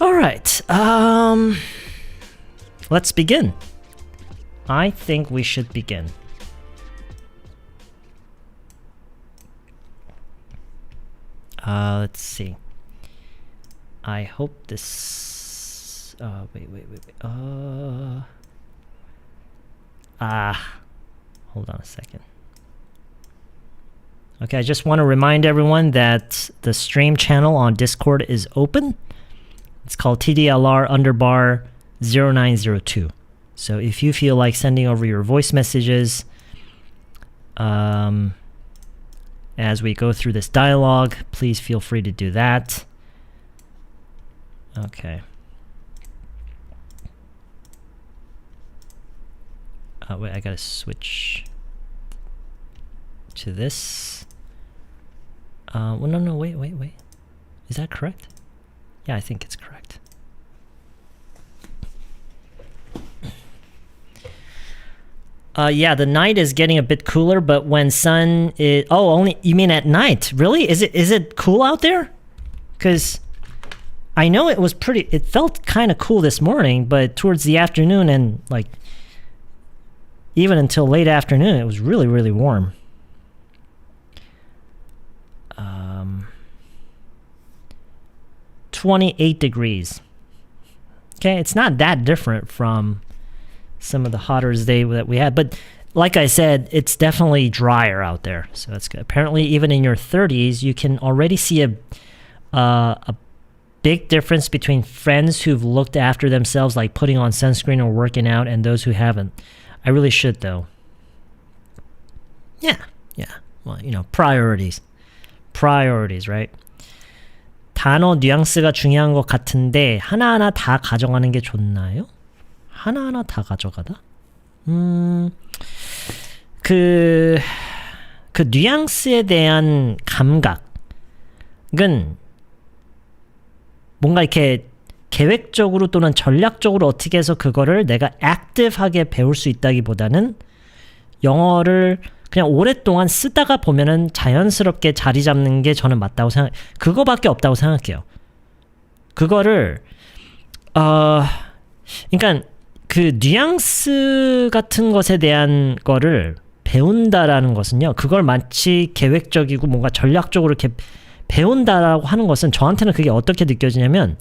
All right. let's begin. I think we should begin. Let's see. I hope this... wait. Hold on a second. Okay, I just want to remind everyone that the stream channel on Discord is open. It's called TDLR_0902. So if you feel like sending over your voice messages as we go through this dialogue, please feel free to do that. Okay. Wait, I gotta switch to this. Well, no, wait. Is that correct? Yeah, I think it's correct. Yeah, the night is getting a bit cooler, but when sun is... Oh, only... You mean at night? Really? Is it cool out there? Because I know it was pretty... It felt kind of cool this morning, but towards the afternoon and, like, even until late afternoon, it was really, really warm. 28 degrees. Okay, it's not that different from some of the hotter day that we had, but like I said, it's definitely drier out there, so that's good. Apparently, even in your 30s, you can already see a big difference between friends who've looked after themselves, like putting on sunscreen or working out, and those who haven't. I really should, though. Yeah. Well, you know, priorities, right? 단어 뉘앙스가 중요한 것 같은데 하나하나 다 가져가는 게 좋나요? 하나하나 다 가져가다? 그 뉘앙스에 대한 감각은 뭔가 이렇게 계획적으로 또는 전략적으로 어떻게 해서 그거를 내가 액티브하게 배울 수 있다기보다는 영어를 그냥 오랫동안 쓰다가 보면은 자연스럽게 자리 잡는 게 저는 맞다고 그거밖에 없다고 생각해요. 그거를 그러니까 그 뉘앙스 같은 것에 대한 거를 배운다라는 것은요, 그걸 마치 계획적이고 뭔가 전략적으로 이렇게 배운다라고 하는 것은 저한테는 그게 어떻게 느껴지냐면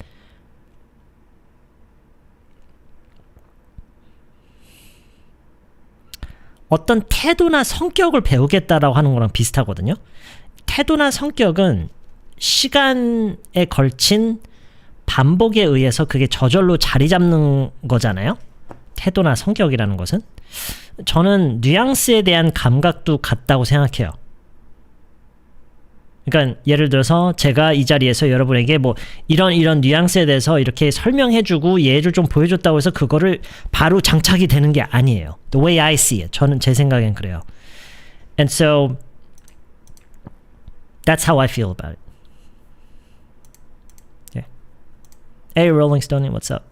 어떤 태도나 성격을 배우겠다라고 하는 거랑 비슷하거든요. 태도나 성격은 시간에 걸친 반복에 의해서 그게 저절로 자리 잡는 거잖아요. 태도나 성격이라는 것은. 저는 뉘앙스에 대한 감각도 같다고 생각해요. 그러니까 예를 들어서 제가 이 자리에서 여러분에게 뭐 이런 뉘앙스에 대해서 이렇게 설명해주고 예를 좀 보여줬다고 해서 그거를 바로 장착이 되는 게 아니에요. The way I see it. 저는 제 생각엔 그래요. And so that's how I feel about it. Yeah. Hey, Rolling Stone, what's up?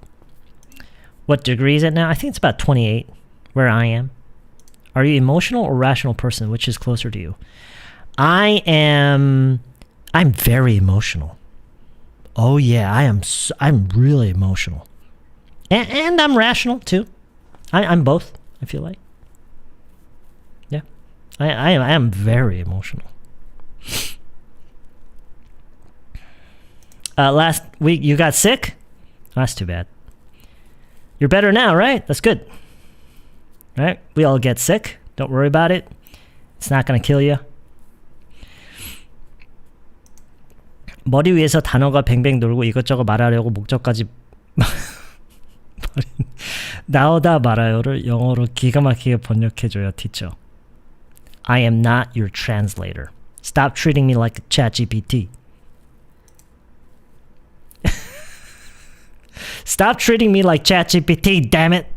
What degree is it now? I think it's about 28, where I am. Are you emotional or rational person? Which is closer to you? I'm very emotional. Oh yeah, I'm really emotional. And I'm rational too. I'm both, I feel like. Yeah. I am very emotional. Last week you got sick? That's too bad. You're better now, right? That's good. Right? We all get sick. Don't worry about it. It's not going to kill you. 머리 위에서 단어가 뱅뱅 돌고 이것저것 말하려고 목적까지 나오다 말아요를 영어로 기가 막히게 번역해줘요, teacher. I am not your translator. Stop treating me like a ChatGPT. Stop treating me like ChatGPT, damn it.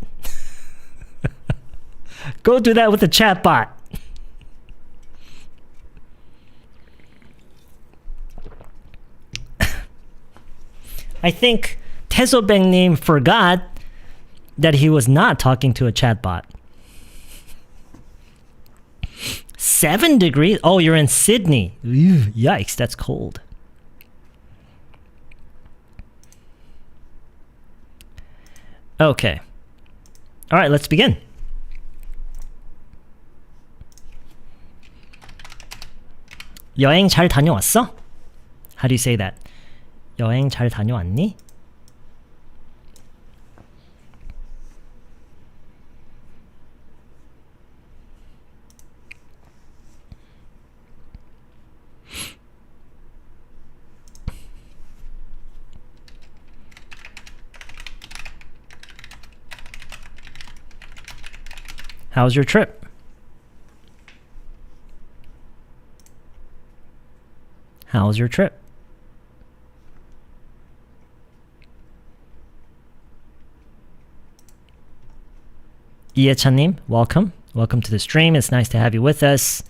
Go do that with the chatbot. I think Tesobeng님 forgot that he was not talking to a chatbot. 7 degrees? Oh, you're in Sydney. Ew, yikes, that's cold. Okay. Alright, let's begin. 여행 잘 다녀왔어? How do you say that? 여행 잘 다녀왔니? How's your trip? How's your trip? 이해찬님, welcome. Welcome to the stream. It's nice to have you with us.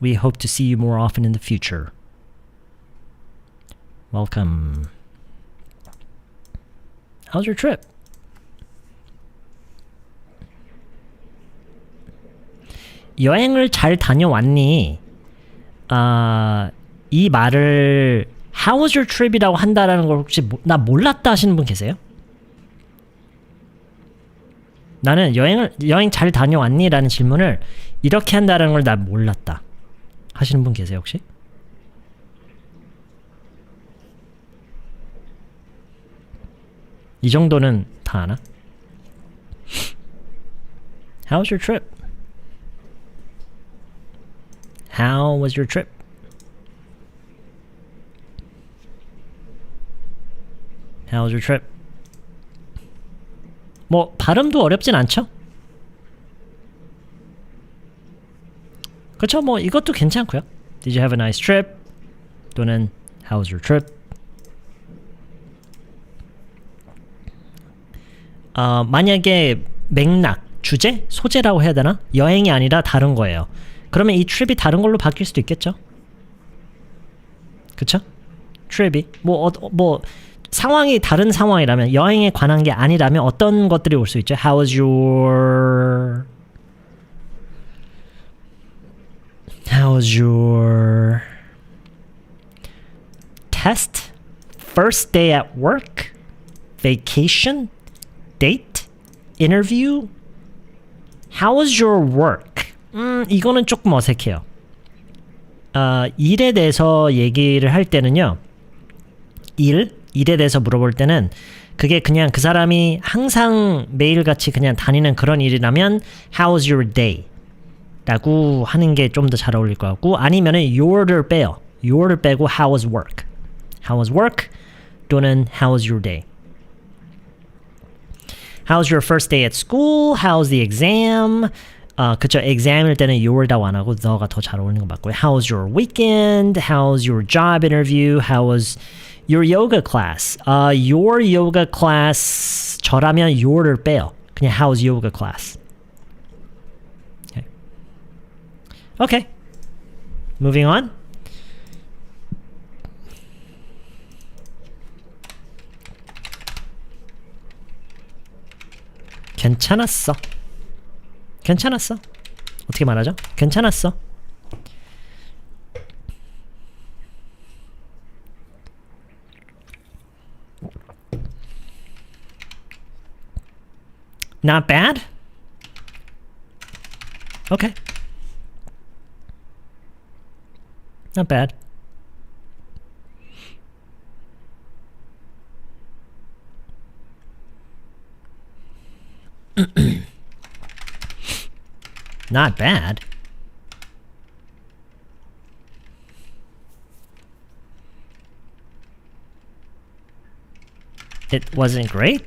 We hope to see you more often in the future. Welcome. How's your trip? 여행을 잘 다녀왔니? 이 말을 How was your trip이라고 한다라는 걸 혹시 나 몰랐다 하시는 분 계세요? 나는 여행 잘 다녀왔니? 라는 질문을 이렇게 한다는 걸 나 몰랐다 하시는 분 계세요 혹시? 이 정도는 다 아나? How was your trip? How was your trip? How was your trip? 뭐 발음도 어렵진 않죠? 그렇죠? 뭐 이것도 괜찮고요. Did you have a nice trip? 또는 How was your trip? 만약에 맥락, 주제, 소재라고 해야 되나? 여행이 아니라 다른 거예요. 그러면 이 트립이 다른 걸로 바뀔 수도 있겠죠? 그쵸? 트립이 뭐 상황이 다른 상황이라면 여행에 관한 게 아니라면 어떤 것들이 올 수 있죠? How was your test? First day at work? Vacation? Date? Interview? How was your work? 이거는 조금 어색해요. 일에 대해서 얘기를 할 때는요. 일에 대해서 물어볼 때는 그게 그냥 그 사람이 항상 매일같이 그냥 다니는 그런 일이라면 How was your day? 라고 하는 게 좀 더 잘 어울릴 것 같고 아니면은 your를 빼요. your를 빼고 How was work? How was work? 또는 How was your day? How was your first day at school? How was the exam? 그쵸. exam일 때는 your다고 안 하고 the가 더 잘 어울리는 것 같고요. How was your weekend? How was your job interview? How was your yoga class? Your yoga class 저라면 your를 빼요. 그냥 how was yoga class? Okay. Moving on. 괜찮았어. 괜찮았어. 어떻게 말하죠? 괜찮았어. Not bad? Okay. Not bad. Not bad. It wasn't great?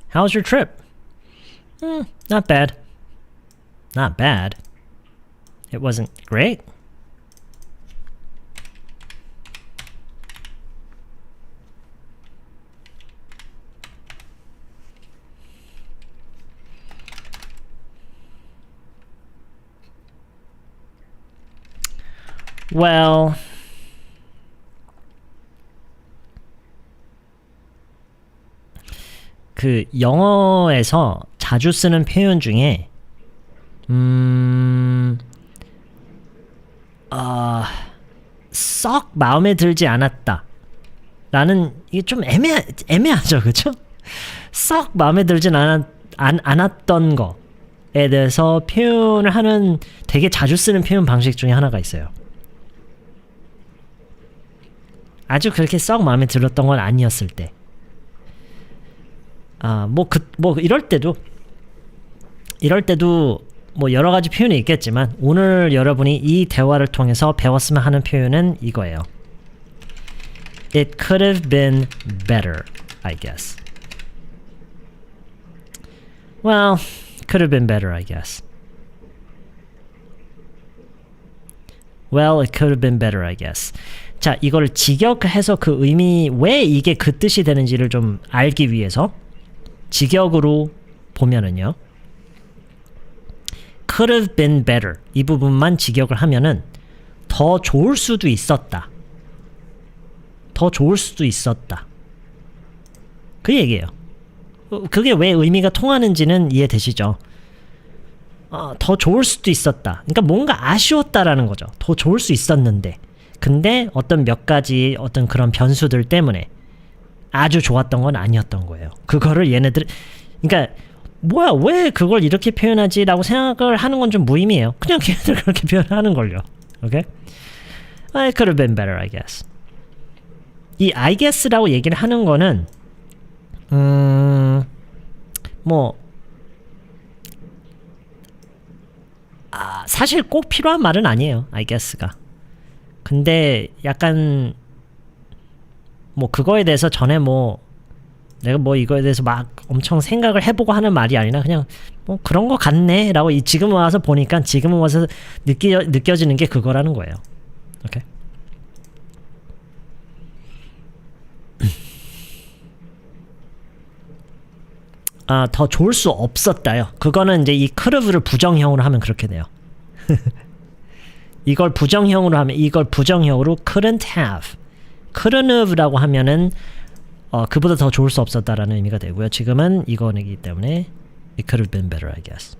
How was your trip? Not bad. Not bad. It wasn't great? Well, 그 영어에서 자주 쓰는 표현 중에 썩 마음에 들지 않았다 라는 이게 좀 애매하죠, 그쵸? 썩 마음에 들진 않았던 거에 대해서 표현을 하는 되게 자주 쓰는 표현 방식 중에 하나가 있어요. 아주 그렇게 썩 마음에 들었던 건 아니었을 때. 이럴 때도 뭐 여러 가지 표현이 있겠지만 오늘 여러분이 이 대화를 통해서 배웠으면 하는 표현은 이거예요. It could have been better, I guess. Well, could have been better, I guess. Well, it could have been better, I guess. 자, 이걸 직역해서 그 의미, 왜 이게 그 뜻이 되는지를 좀 알기 위해서 직역으로 보면은요. could have been better. 이 부분만 직역을 하면은 더 좋을 수도 있었다. 더 좋을 수도 있었다. 그 얘기예요. 그게 왜 의미가 통하는지는 이해되시죠? 더 좋을 수도 있었다. 그러니까 뭔가 아쉬웠다라는 거죠. 더 좋을 수 있었는데. 근데 어떤 몇 가지 어떤 그런 변수들 때문에 아주 좋았던 건 아니었던 거예요. 그거를 얘네들, 그러니까 뭐야 왜 그걸 이렇게 표현하지? 라고 생각을 하는 건 좀 무의미해요. 그냥 걔네들 그렇게 표현하는 걸요. 오케이? It could have been better, I guess. 이 I guess라고 얘기를 하는 거는 사실 꼭 필요한 말은 아니에요. I guess가. 근데 약간 뭐 그거에 대해서 전에 내가 이거에 대해서 막 엄청 생각을 해보고 하는 말이 아니라 그냥 뭐 그런 거 같네 라고 지금 와서 보니까 지금 와서 느껴지는 게 그거라는 거예요. 오케이? 더 좋을 수 없었다요. 그거는 이제 이 could've를 부정형으로 하면 그렇게 돼요. 이걸 부정형으로 하면 이걸 부정형으로 couldn't have, couldn't have라고 하면은 그보다 더 좋을 수 없었다라는 의미가 되고요. 지금은 이거이기 때문에 it could have been better, I guess.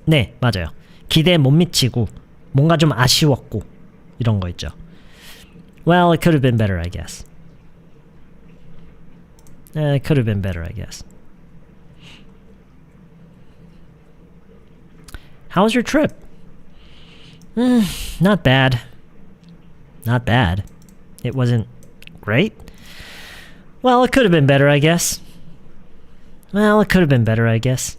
네, 맞아요. 기대에 못 미치고 뭔가 좀 아쉬웠고 이런 거 있죠. Well, it could have been better, I guess. It could have been better, I guess. How was your trip? Not bad. Not bad. It wasn't great. Well, it could have been better, I guess. Well, it could have been better, I guess.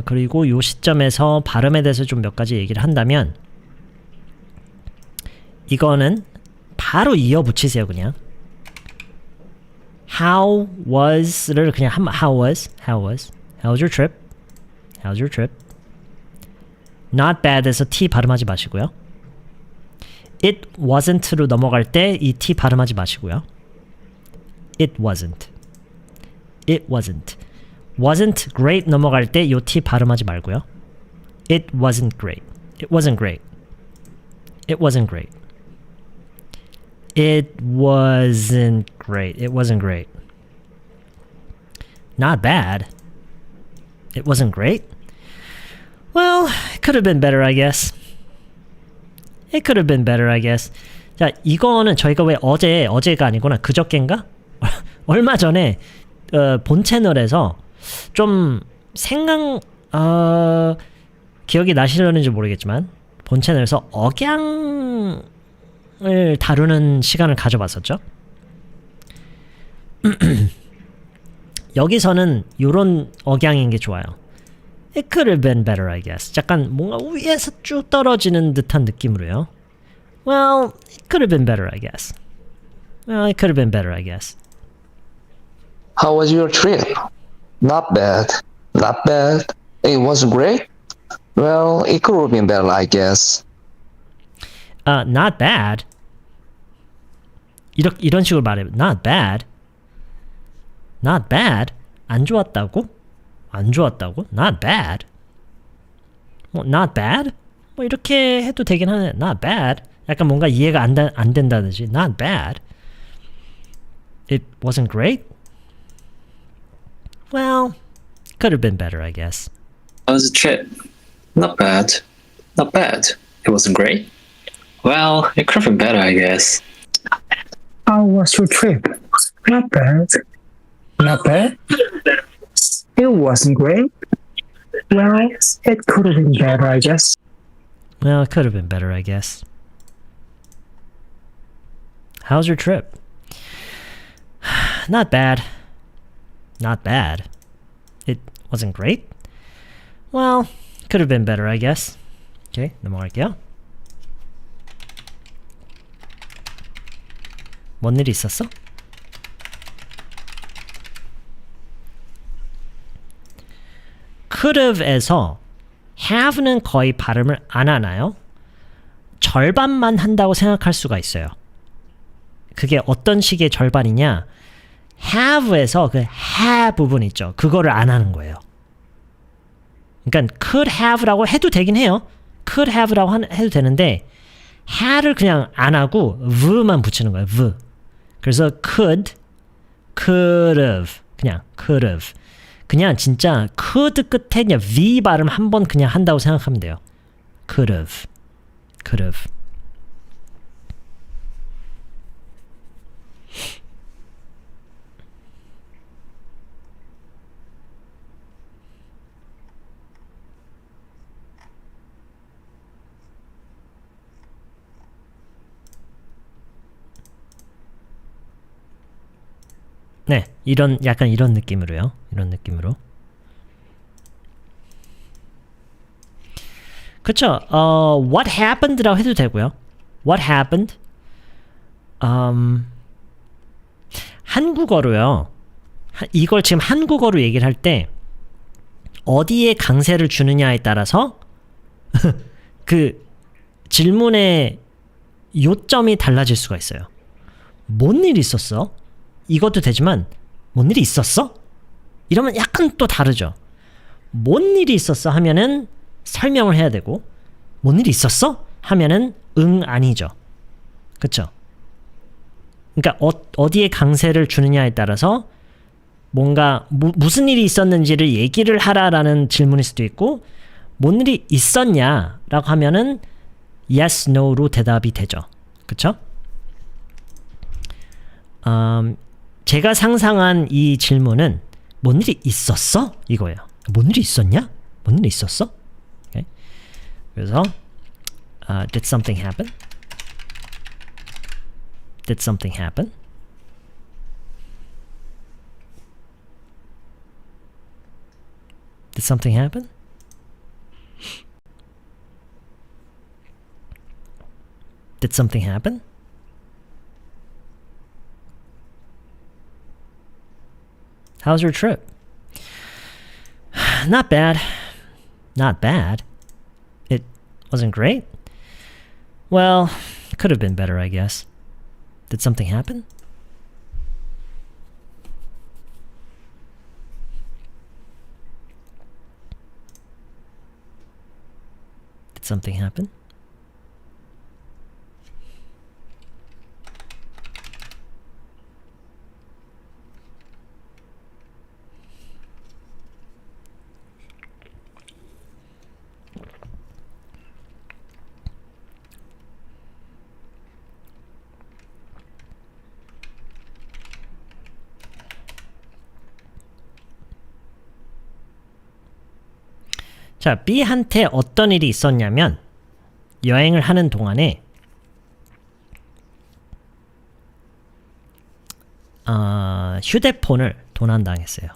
그리고 요 시점에서 발음에 대해서 좀 몇 가지 얘기를 한다면 이거는 바로 이어 붙이세요, 그냥. How was를 그냥 how was. How was your trip? How's your trip? Not bad에서 t 발음하지 마시고요. It wasn't로 넘어갈 때 이 t 발음하지 마시고요. It wasn't. It wasn't. Wasn't great 넘어갈 때 요 t 발음하지 말고요. It wasn't great. It wasn't great. It wasn't great. It wasn't great. It wasn't great. Not bad. It wasn't great. Well, it could have been better, I guess. It could have been better, I guess. 자, 이거는 저희가 왜 어제가 아니구나. 그저껜가? 얼마 전에 본 채널에서 좀 기억이 나시려는지 모르겠지만 본 채널에서 억양을 다루는 시간을 가져봤었죠. 여기서는 요런 억양인 게 좋아요. It could have been better, I guess. 약간 뭔가 위에서 쭉 떨어지는 듯한 느낌으로요. Well, it could have been better, I guess. Well, it could have been better, I guess. How was your trip? Not bad. Not bad. It wasn't great? Well, it could have been better, I guess. Not bad. 이런 식으로 말해요. Not bad. Not bad. 안 좋았다고? 안 좋았다고? Not bad. not bad? 이렇게 해도 되긴 하네. Not bad. 약간 뭔가 이해가 안 된다든지. Not bad. It wasn't great? Well, could have been better, I guess. How was the trip? Not bad. Not bad. It wasn't great. Well, it could have been better, I guess. How was your trip? Not bad. Not bad? It wasn't great. Well, it could have been better, I guess. Well, it could have been better, I guess. How's your trip? Not bad. Not bad. It wasn't great? Well, could have been better, I guess. Okay, 넘어갈게요. 뭔 일 있었어? could've에서 have는 거의 발음을 안 하나요? 절반만 한다고 생각할 수가 있어요. 그게 어떤 식의 절반이냐? have에서 그 have 부분 있죠. 그거를 안 하는 거예요. 그러니까 could have라고 해도 되긴 해요. could have라고 해도 되는데 had를 그냥 안 하고 v만 붙이는 거예요. v. 그래서 could have 그냥 could have 그냥 진짜 could 끝에 그냥 v 발음 한 번 그냥 한다고 생각하면 돼요. could have 네, 약간 이런 느낌으로요. 이런 느낌으로. 그쵸? What happened라고 해도 되고요. What happened? 한국어로요. 이걸 지금 한국어로 얘기를 할 때 어디에 강세를 주느냐에 따라서 그 질문의 요점이 달라질 수가 있어요. 뭔 일 있었어? 이것도 되지만 뭔 일이 있었어? 이러면 약간 또 다르죠. 뭔 일이 있었어 하면은 설명을 해야 되고 뭔 일이 있었어? 하면은 응 아니죠. 그쵸? 그러니까 어디에 강세를 주느냐에 따라서 뭔가 무슨 일이 있었는지를 얘기를 하라라는 질문일 수도 있고 뭔 일이 있었냐라고 하면은 yes, no로 대답이 되죠. 그쵸? 제가 상상한 이 질문은 뭔 일이 있었어? 이거예요. 뭔 일이 있었냐? 뭔 일이 있었어? Okay. 그래서 did something happen? Did something happen? Did something happen? Did something happen? How's your trip? Not bad. Not bad. It wasn't great? Well, could have been better, I guess. Did something happen? Did something happen? 자, B한테 어떤 일이 있었냐면 여행을 하는 동안에 휴대폰을 도난당했어요.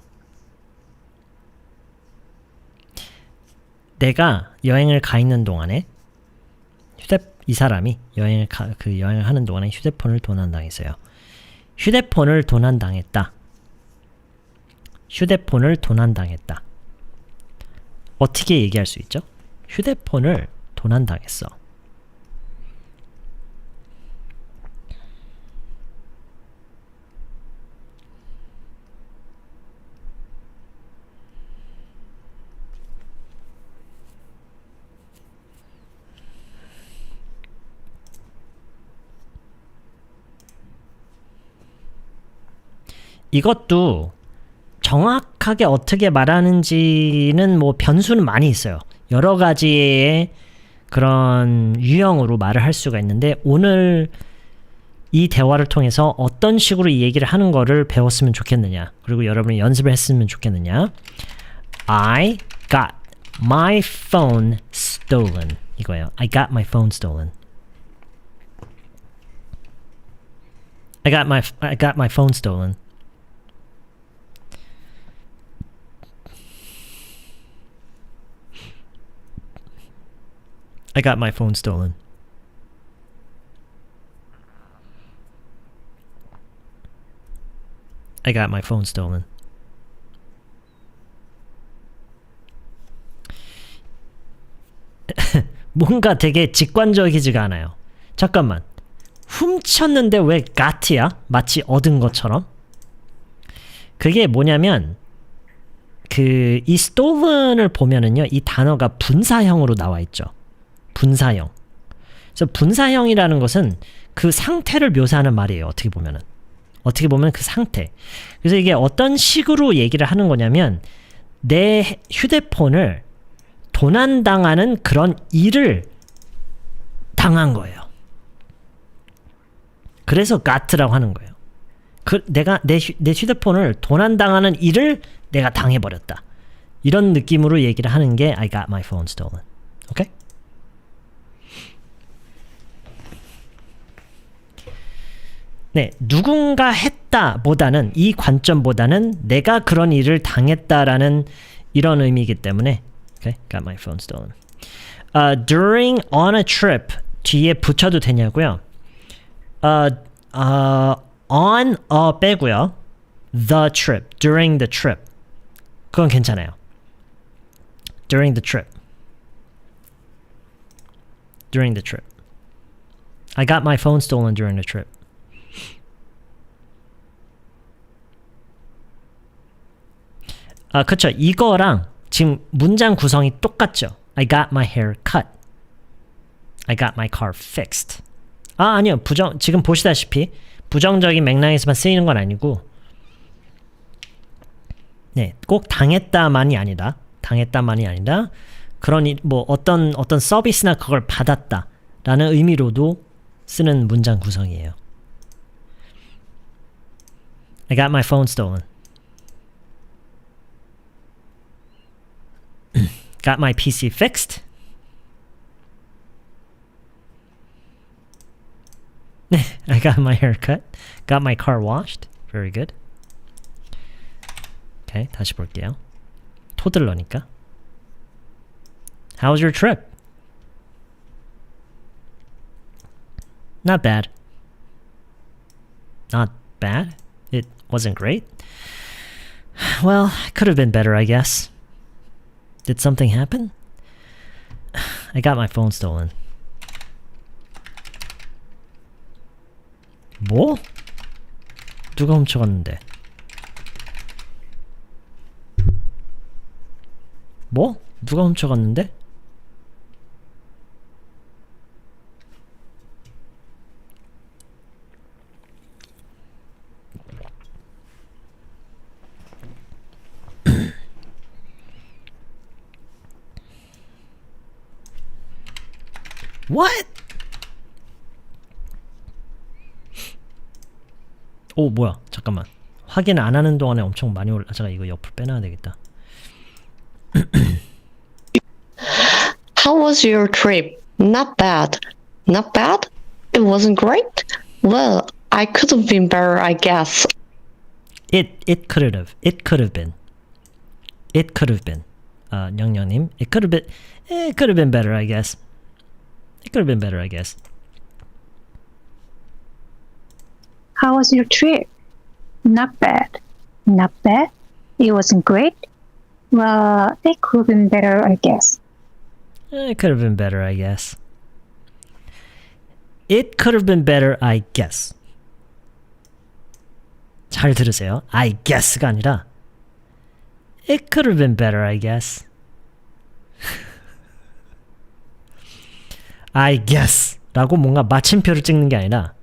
내가 여행을 가 있는 동안에 이 사람이 여행을 하는 동안에 휴대폰을 도난당했어요. 휴대폰을 도난당했다. 휴대폰을 도난당했다. 어떻게 얘기할 수 있죠? 휴대폰을 도난당했어. 이것도 정확하게 어떻게 말하는지는 뭐 변수는 많이 있어요. 여러 가지의 그런 유형으로 말을 할 수가 있는데 오늘 이 대화를 통해서 어떤 식으로 이 얘기를 하는 거를 배웠으면 좋겠느냐 그리고 여러분이 연습을 했으면 좋겠느냐 I got my phone stolen 이거예요. I got my phone stolen. I got my phone stolen. I got my phone stolen. I got my phone stolen. 뭔가 되게 직관적이지가 않아요. 잠깐만. 훔쳤는데 왜 got야? 마치 얻은 것처럼? 그게 뭐냐면 이 stolen을 보면은요. 이 단어가 분사형으로 나와 있죠. 분사형. 그래서 분사형이라는 것은 그 상태를 묘사하는 말이에요. 어떻게 보면 그 상태. 그래서 이게 어떤 식으로 얘기를 하는 거냐면 내 휴대폰을 도난당하는 그런 일을 당한 거예요. 그래서 got라고 하는 거예요. 내가 내 휴대폰을 도난당하는 일을 내가 당해버렸다. 이런 느낌으로 얘기를 하는 게 I got my phone stolen. 오케이? 네, 누군가 했다 보다는 이 관점보다는 내가 그런 일을 당했다라는 이런 의미이기 때문에 okay, got my phone stolen. During on a trip 뒤에 붙여도 되냐고요? On a 빼고요. The trip, during the trip. 그건 괜찮아요. During the trip. During the trip. I got my phone stolen during the trip. 그쵸. 이거랑 지금 문장 구성이 똑같죠. I got my hair cut. I got my car fixed. 아니요. 지금 보시다시피 부정적인 맥락에서만 쓰이는 건 아니고 네, 꼭 당했다만이 아니라 그런 뭐 어떤 서비스나 그걸 받았다라는 의미로도 쓰는 문장 구성이에요. I got my phone stolen. Got my PC fixed. I got my hair cut. Got my car washed. Very good. Okay, 다시 볼게요. 토들러니까. How was your trip? Not bad. Not bad? It wasn't great? Well, it could have been better, I guess. Did something happen? I got my phone stolen. 뭐? 누가 훔쳐갔는데? 뭐? 누가 훔쳐갔는데? What? 오 뭐야 잠깐만 확인 안 하는 동안에 엄청 많이 제가 이거 옆으로 빼놔야 되겠다. How was your trip? Not bad. Not bad? It wasn't great? Well, I could have been better, I guess. It could have been. It could have been. 냥냥님. It could have been better, I guess. It could have been better, I guess. How was your trip? Not bad. Not bad? It wasn't great? Well, it could have been better, I guess. It could have been better, I guess. It could have been better, I guess. 잘 들으세요. I guess가 아니라 It could have been better, I guess. I guess 라고 뭔가 마침표를 찍는 게 아니라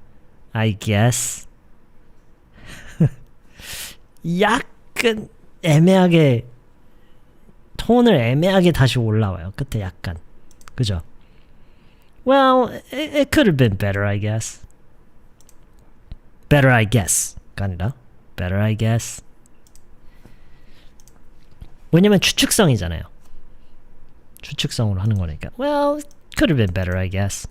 I guess 약간 애매하게 톤을 애매하게 다시 올라와요. 끝에 약간. 그죠? Well, it could have been better, I guess. Better, I guess가 아니라 better, I guess. 왜냐면 추측성이잖아요. 추측성으로 하는 거니까. Well, it could have been better, I guess.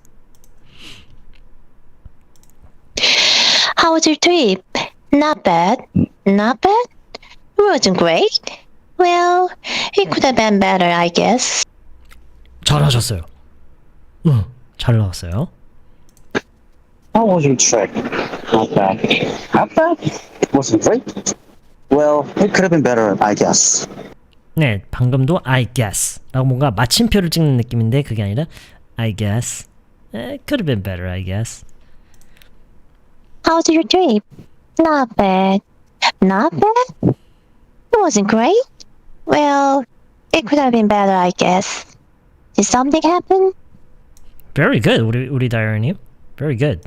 How was your trip? Not bad. Not bad? It wasn't great. Well, it could have been better, I guess. 잘하셨어요. 잘 나왔어요. How was your trip? Not bad. Not bad? Wasn't great? Well, it could have been better, I guess. 네, 방금도 I guess 라고 뭔가 마침표를 찍는 느낌인데 그게 아니라 I guess. It could have been better, I guess. How was your trip? Not bad. Not bad? It wasn't great. Well, it could have been better, I guess. Did something happen? Very good, 우리 다이어님. Very good.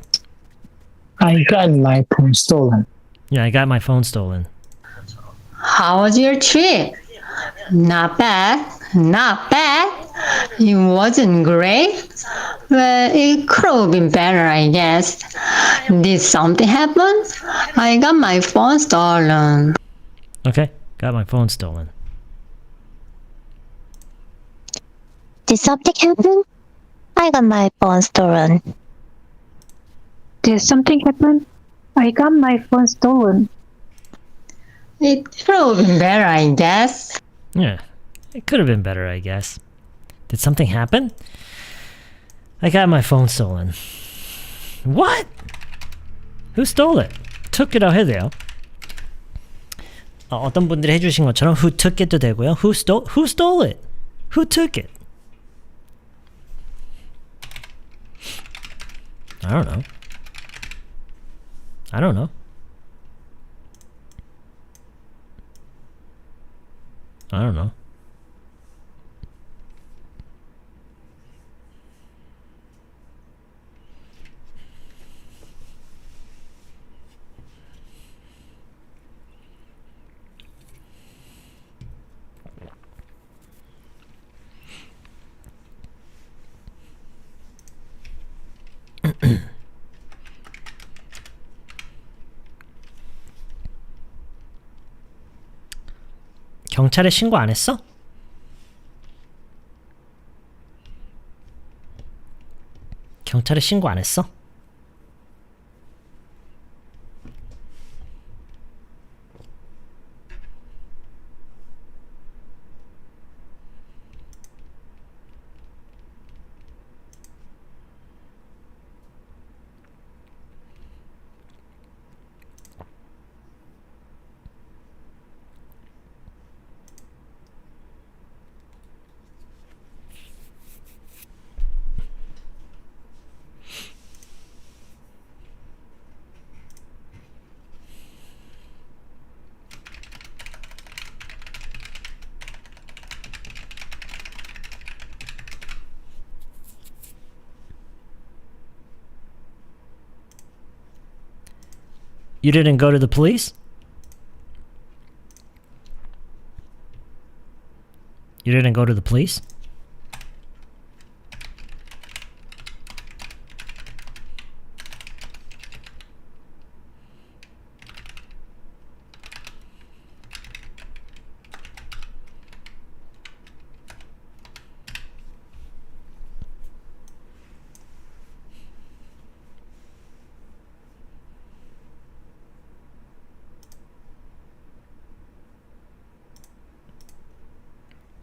I got my phone stolen. Yeah, I got my phone stolen. How was your trip? Not bad. Not bad. It wasn't great. Well, it could have been better, I guess. Did something happen? I got my phone stolen. Okay, got my phone stolen. Did something happen? I got my phone stolen. Did something happen? I got my phone stolen. It could have been better, I guess. Yeah, it could have been better, I guess. Did something happen? I got my phone stolen. What? Who stole it? took it라고 해도 돼요. 어떤 분들이 해주신 것처럼 who took it도 되고요. Who stole it? Who took it? I don't know. I don't know. I don't know. 경찰에 신고 안 했어? 경찰에 신고 안 했어? You didn't go to the police? You didn't go to the police?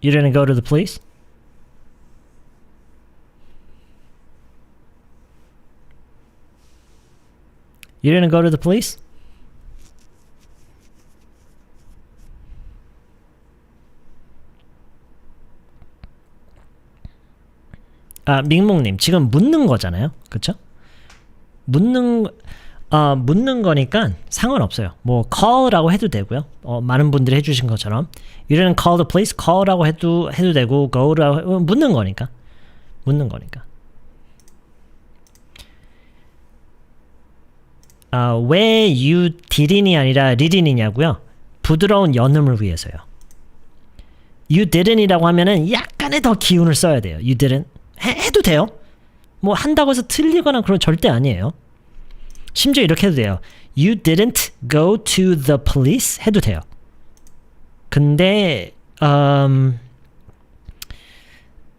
You didn't go to the police? You didn't go to the police? 밍몽님, 지금 묻는 거잖아요. 그쵸? 묻는 거니까 상관없어요. 뭐 call라고 해도 되고요. 많은 분들이 해주신 것처럼 You didn't call the police? call라고 해도 되고 go라고 묻는 거니까. 왜 you didnt이 아니라 didn't이냐고요? 부드러운 연음을 위해서요. You didn't이라고 하면은 약간의 더 기운을 써야 돼요. You didn't. 해도 돼요. 뭐 한다고 해서 틀리거나 그런 절대 아니에요. 심지어 이렇게 해도 돼요. You didn't go to the police 해도 돼요. 근데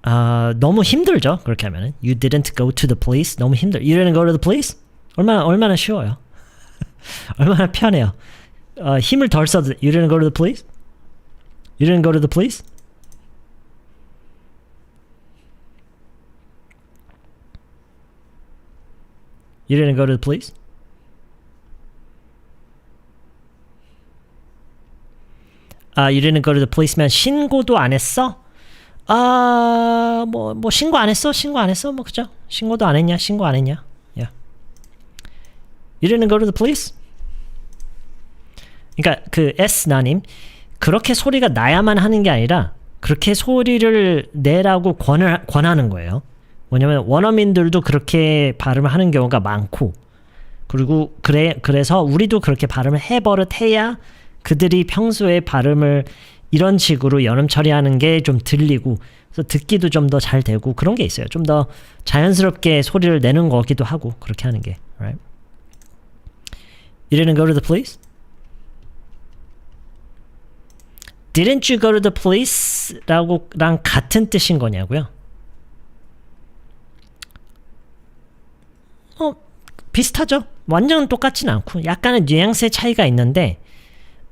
너무 힘들죠. 그렇게 하면은 You didn't go to the police 너무 힘들. You didn't go to the police? 얼마나 쉬워요. 얼마나 편해요. 힘을 덜 써도 You didn't go to the police? You didn't go to the police? You didn't go to the police? You didn't go to the police면 신고도 안 했어? 뭐 신고 안 했어? 신고 안 했어? 뭐 그죠? 신고도 안 했냐? 신고 안 했냐? Yeah. You didn't go to the police? 그러니까 그 S나님 그렇게 소리가 나야만 하는 게 아니라 그렇게 소리를 내라고 권하는 거예요. 뭐냐면 원어민들도 그렇게 발음을 하는 경우가 많고 그리고 그래서 우리도 그렇게 발음을 해버릇해야 그들이 평소에 발음을 이런 식으로 연음 처리하는 게 좀 들리고 그래서 듣기도 좀 더 잘 되고 그런 게 있어요. 좀 더 자연스럽게 소리를 내는 거기도 하고 그렇게 하는 게. Right? You didn't go to the police? Didn't you go to the police? 랑 같은 뜻인 거냐고요? 비슷하죠. 완전 똑같진 않고 약간의 뉘앙스의 차이가 있는데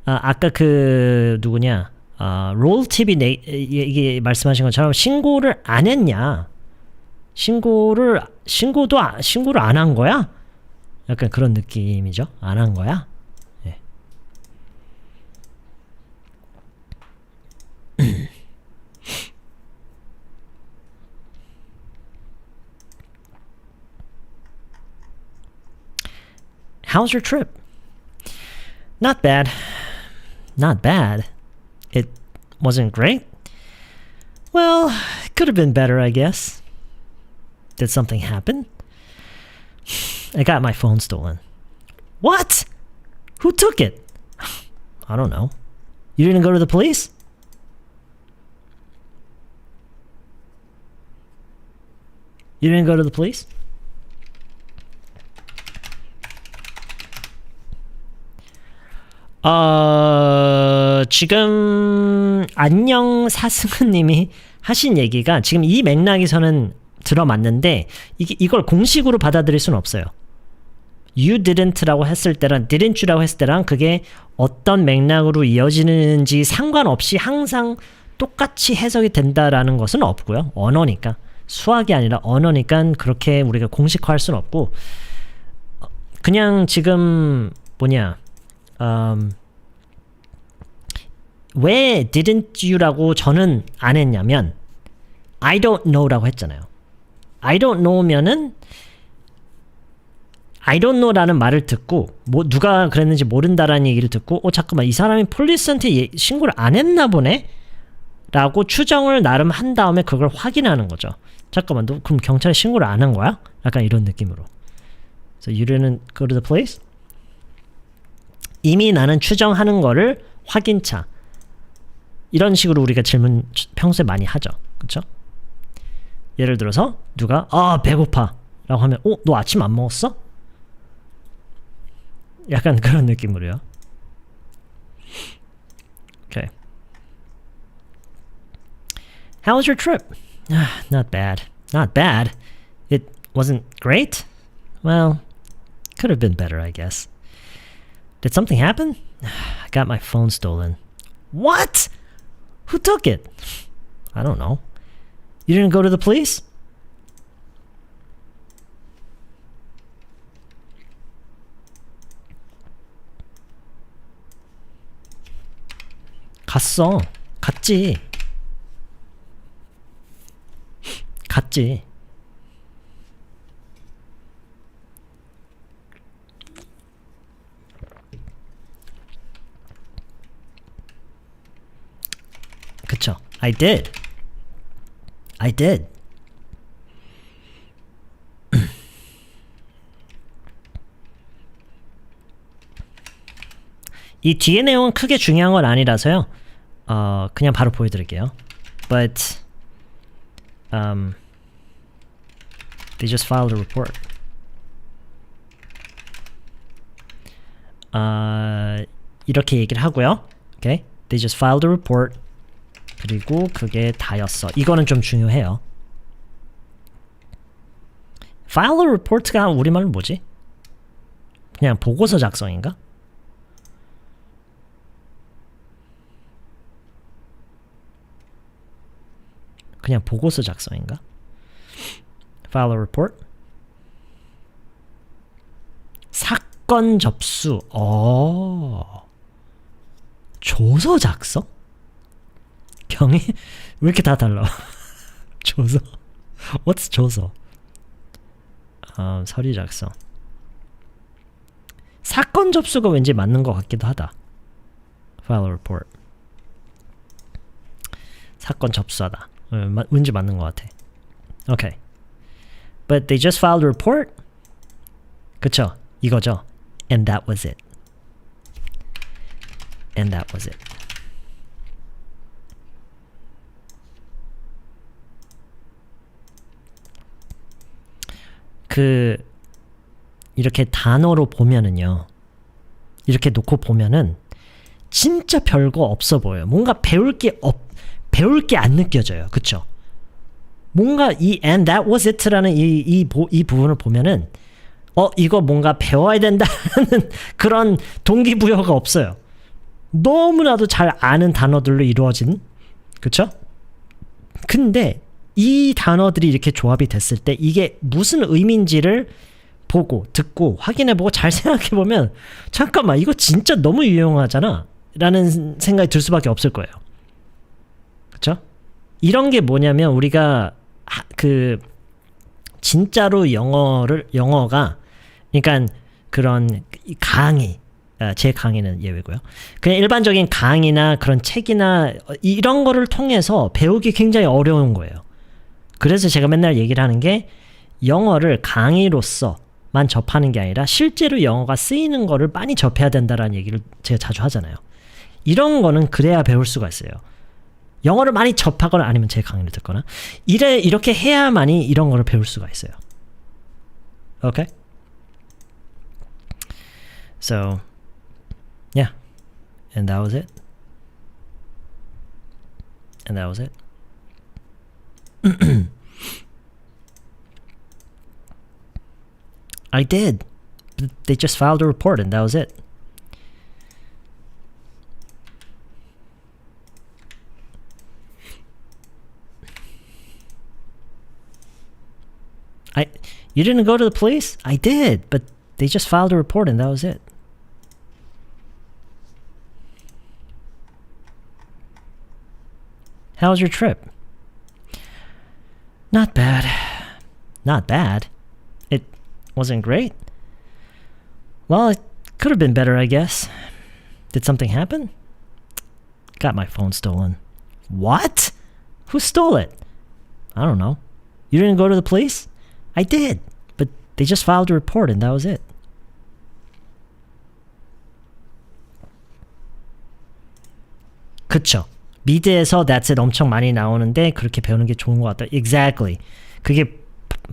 아까 그 누구냐 롤팁이 이게 말씀하신 것처럼 신고를 안 했냐 신고를 안 한 거야? 약간 그런 느낌이죠. 안 한 거야? 예. How's your trip? Not bad. Not bad. It wasn't great. Well, it could have been better, I guess. Did something happen? I got my phone stolen. What? Who took it? I don't know. You didn't go to the police? You didn't go to the police? 지금 안녕 사승은님이 하신 얘기가 지금 이 맥락에서는 들어맞는데 이걸 공식으로 받아들일 수는 없어요. You didn't라고 했을 때랑 didn't you라고 했을 때랑 그게 어떤 맥락으로 이어지는지 상관없이 항상 똑같이 해석이 된다라는 것은 없고요. 언어니까. 수학이 아니라 언어니까 그렇게 우리가 공식화할 수는 없고 그냥 지금 왜 didn't you라고 저는 안 했냐면 I don't know라고 했잖아요. I don't know면은 I don't know라는 말을 듣고 누가 그랬는지 모른다라는 얘기를 듣고 잠깐만 이 사람이 폴리스한테 신고를 안 했나 보네? 라고 추정을 나름 한 다음에 그걸 확인하는 거죠. 잠깐만 너 그럼 경찰에 신고를 안 한 거야? 약간 이런 느낌으로. So you didn't go to the police? 이미 나는 추정하는 거를 확인차. 이런 식으로 우리가 질문 평소에 많이 하죠. 그쵸? 예를 들어서 누가 배고파 라고 하면 너 아침 안 먹었어? 약간 그런 느낌으로요. Okay. How was your trip? Not bad. Not bad. It wasn't great? Well, could have been better, I guess. Did something happen? I got my phone stolen. What? Who took it? I don't know. You didn't go to the police? 갔어. 갔지. 갔지. 그쵸. I did. I did. 이 뒤에 내용은 크게 중요한 건 아니라서요. 그냥 바로 보여드릴게요. But they just filed a report. 이렇게 얘기를 하고요. Okay? They just filed a report. 그리고 그게 다였어. 이거는 좀 중요해요. File a report가 우리말로 뭐지? 그냥 보고서 작성인가? 그냥 보고서 작성인가? File a report. 사건 접수. 조서 작성? 경위? 왜 이렇게 다 달라? 조서? What's 조서? 서류 작성. 사건 접수가 왠지 맞는 것 같기도 하다. File a report. 사건 접수하다. 왠지 맞는 것 같아. Okay. But they just filed a report? 그쵸? 이거죠? And that was it. And that was it. 이렇게 단어로 보면은요. 이렇게 놓고 보면은 진짜 별거 없어 보여요. 뭔가 배울 게 안 느껴져요. 그쵸? 뭔가 이 and that was it라는 이 부분을 보면은 이거 뭔가 배워야 된다는 그런 동기부여가 없어요. 너무나도 잘 아는 단어들로 이루어진, 그쵸? 근데 이 단어들이 이렇게 조합이 됐을 때 이게 무슨 의미인지를 보고 듣고 확인해보고 잘 생각해보면 잠깐만 이거 진짜 너무 유용하잖아 라는 생각이 들 수밖에 없을 거예요. 그쵸? 이런 게 뭐냐면 우리가 진짜로 영어가 그러니까 그런 강의, 제 강의는 예외고요. 그냥 일반적인 강의나 그런 책이나 이런 거를 통해서 배우기 굉장히 어려운 거예요. 그래서 제가 맨날 얘기를 하는 게 영어를 강의로서만 접하는 게 아니라 실제로 영어가 쓰이는 거를 많이 접해야 된다라는 얘기를 제가 자주 하잖아요. 이런 거는 그래야 배울 수가 있어요. 영어를 많이 접하거나 아니면 제 강의를 듣거나 이렇게 해야만이 이런 거를 배울 수가 있어요. Okay? So, yeah. And that was it. And that was it. I did. They just filed a report and that was it. You didn't go to the police? I did, but they just filed a report and that was it. How was your trip? Not bad. Not bad. It wasn't great. Well, it could have been better, I guess. Did something happen? Got my phone stolen. What? Who stole it? I don't know. You didn't go to the police? I did, but they just filed a report and that was it. 그쵸? 미드에서 that's it 엄청 많이 나오는데 그렇게 배우는 게 좋은 것 같다. Exactly. 그게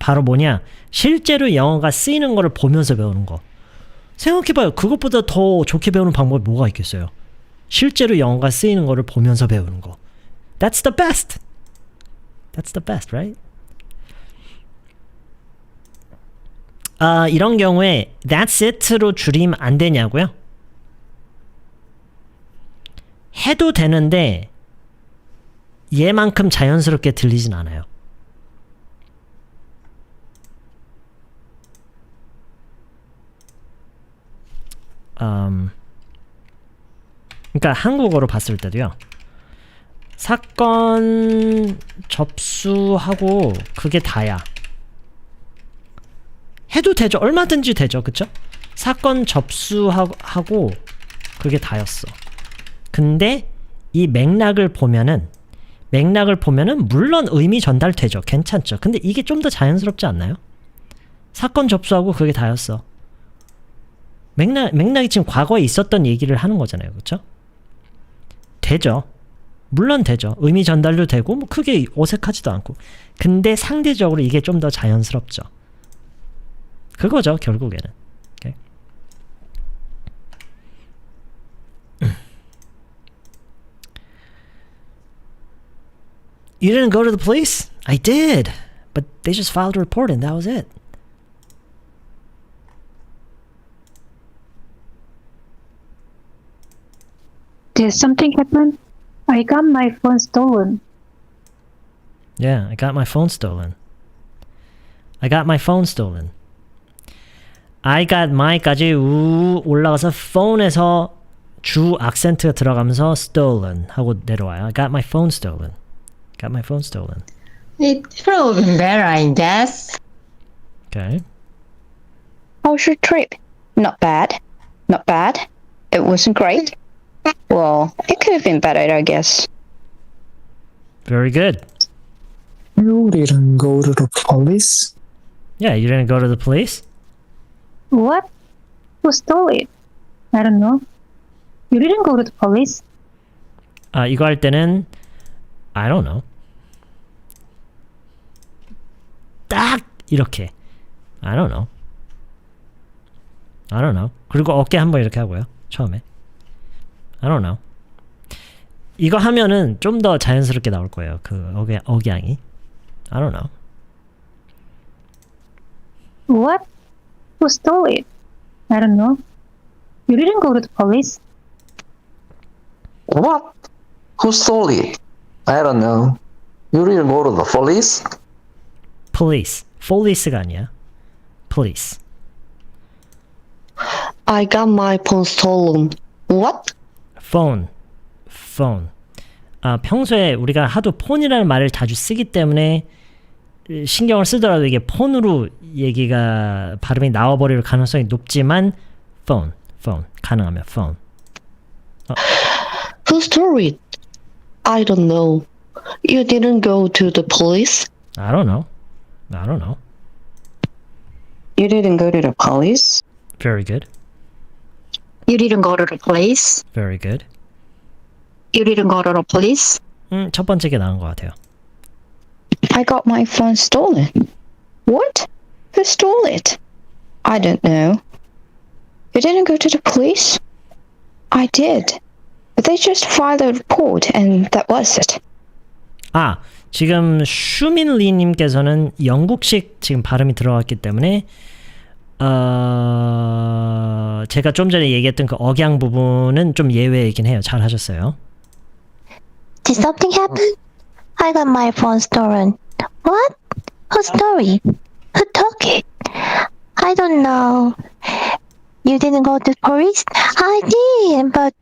바로 뭐냐? 실제로 영어가 쓰이는 거를 보면서 배우는 거. 생각해봐요. 그것보다 더 좋게 배우는 방법이 뭐가 있겠어요? 실제로 영어가 쓰이는 거를 보면서 배우는 거. That's the best. That's the best, right? 이런 경우에 that's it로 줄이면 안 되냐고요? 해도 되는데 얘만큼 자연스럽게 들리진 않아요. 그러니까 한국어로 봤을 때도요. 사건 접수하고 그게 다야. 해도 되죠. 얼마든지 되죠. 그쵸? 사건 접수하고 그게 다였어. 근데 이 맥락을 보면은 물론 의미 전달되죠. 괜찮죠. 근데 이게 좀 더 자연스럽지 않나요? 사건 접수하고 그게 다였어. 맥락이 지금 과거에 있었던 얘기를 하는 거잖아요. 그쵸? 되죠. 물론 되죠. 의미 전달도 되고 뭐 크게 어색하지도 않고. 근데 상대적으로 이게 좀 더 자연스럽죠. 그거죠, 결국에는. Okay. You didn't go to the police? I did. But they just filed a report and that was it. Did something happen? I got my phone stolen. Yeah, I got my phone stolen. I got my phone stolen. I got my까지 우 올라가서 phone에서 주 악센트가 들어가면서 stolen 하고 내려와요. I got my phone stolen. Got my phone stolen. It could have been better, I guess. Okay. How was your trip? Not bad. Not bad. It wasn't great. Well, it could have been better, I guess. Very good. You didn't go to the police? Yeah, you didn't go to the police? What? Who stole it? I don't know. You didn't go to the police? 이거 할 때는 I don't know. 딱 이렇게. I don't know. I don't know. 그리고 어깨 한번 이렇게 하고요. 처음에. I don't know. 이거 하면은 좀 더 자연스럽게 나올 거예요. 그 억양이. I don't know. What? Who stole it? I don't know. You didn't go to the police? What? Who stole it? I don't know. You didn't go to the police? Police. Police가 아니야. Police. I got my phone stolen. What? Phone. Phone. 평소에 우리가 하도 폰이라는 말을 자주 쓰기 때문에 신경을 쓰더라도 이게 폰으로 얘기가 발음이 나와버릴 가능성이 높지만 phone. phone. 가능하면 phone. Who stole it? I don't know. You didn't go to the police? I don't know. I don't know. You didn't go to the police? Very good. You didn't go to the police? Very good. You didn't go to the police? 첫 번째 게 나은 것 같아요. I got my phone stolen. What? Who stole it? I don't know. You didn't go to the police? I did. But they just filed a report and that was it. 지금 슈민리님께서는 영국식 지금 발음이 들어갔기 때문에 제가 좀 전에 얘기했던 그 억양 부분은 좀 예외이긴 해요. 잘 하셨어요. Did something happen? I got my phone stolen. What? Who stole it? Who took it? I don't know. You didn't go to the police? I did, but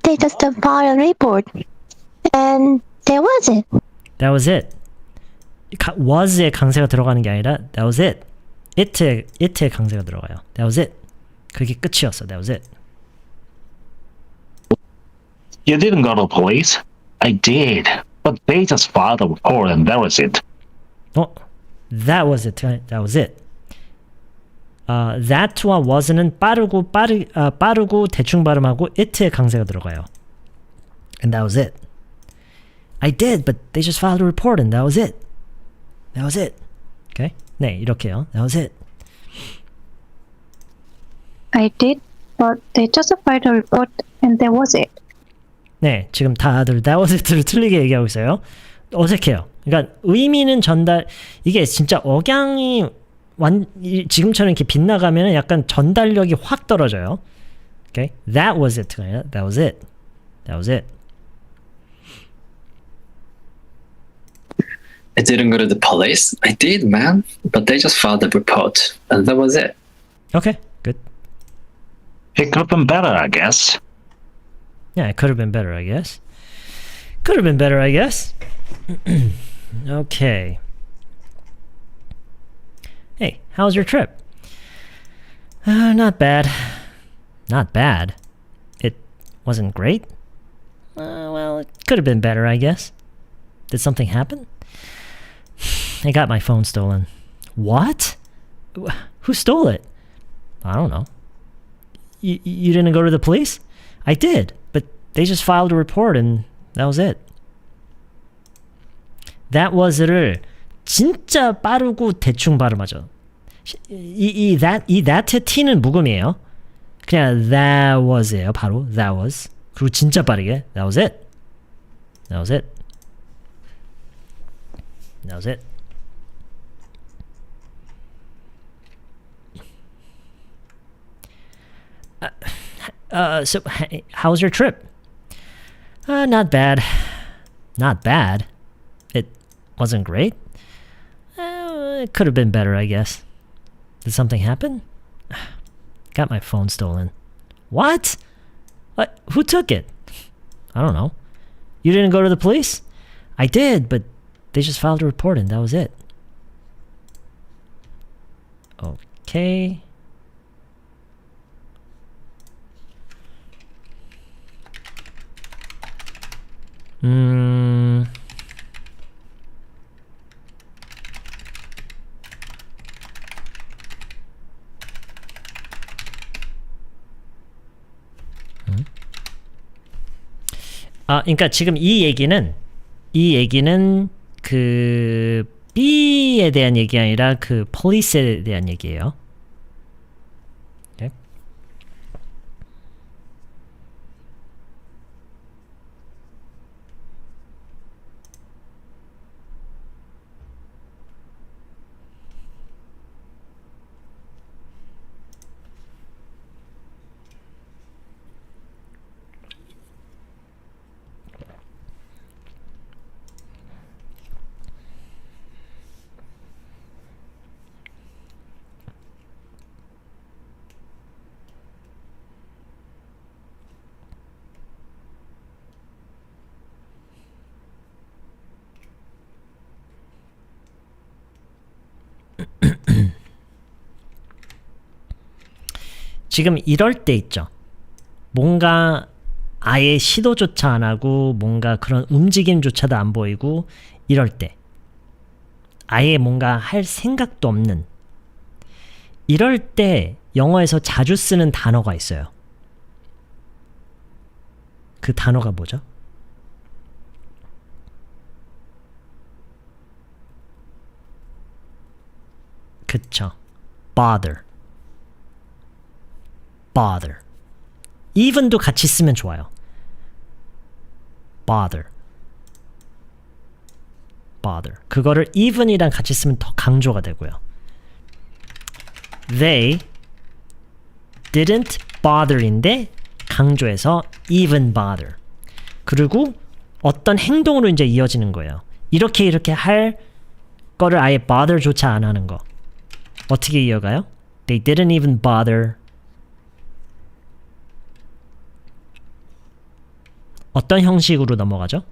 they just filed a report. And that was it. That was it. was에 강세가 들어가는 게 아니라 that was it. it에 강세가 들어가요. That was it. 그게 끝이었어. That was it. You didn't go to the police? I did. But they just filed a report and that was it. That was it. That was it. that와 was는 빠르고 대충 발음하고 it에 강세가 들어가요. And that was it. I did, but they just filed a report and that was it. That was it. Okay? 네, 이렇게요. That was it. I did, but they just filed a report and that was it. 네, 지금 다들 that was it를 틀리게 얘기하고 있어요. 어색해요. 그러니까 의미는 이게 진짜 억양이 지금처럼 이렇게 빗나가면 약간 전달력이 확 떨어져요. Okay? That was it. That was it. That was it. I didn't go to the police. I did, man. But they just filed a report. And that was it. Okay, good. It could have been better, I guess. Yeah, it could have been better, I guess. Could have been better, I guess. Okay. Hey, how was your trip? Not bad. Not bad. It wasn't great? Well, it could have been better, I guess. Did something happen? I got my phone stolen. What? Who stole it? I don't know. You didn't go to the police? I did, but they just filed a report and that was it. that was를 진짜 빠르고 대충 발음하죠. that t는 묵음이에요. 그냥 that was예요. 바로 that was. 그리고 진짜 빠르게 that was it. That was it. That was it. So how was your trip? Not bad. Not bad. It wasn't great. It could have been better, I guess. Did something happen? Got my phone stolen. What? What? Who took it? I don't know. You didn't go to the police? I did, but they just filed a report and that was it. Okay. 그러니까 지금 이 얘기는 그 B에 대한 얘기 아니라 그 police에 대한 얘기예요. Okay? 지금 이럴 때 있죠. 뭔가 아예 시도조차 안 하고 뭔가 그런 움직임조차도 안 보이고 이럴 때 아예 뭔가 할 생각도 없는 이럴 때 영어에서 자주 쓰는 단어가 있어요. 그 단어가 뭐죠? 그쵸. bother. bother. even도 같이 쓰면 좋아요. bother. bother. 그거를 even이랑 같이 쓰면 더 강조가 되고요. They didn't bother인데 강조해서 even bother. 그리고 어떤 행동으로 이제 이어지는 거예요. 이렇게 할 거를 아예 bother조차 안 하는 거. 어떻게 이어가요? They didn't even bother. 어떤 형식으로 넘어가죠?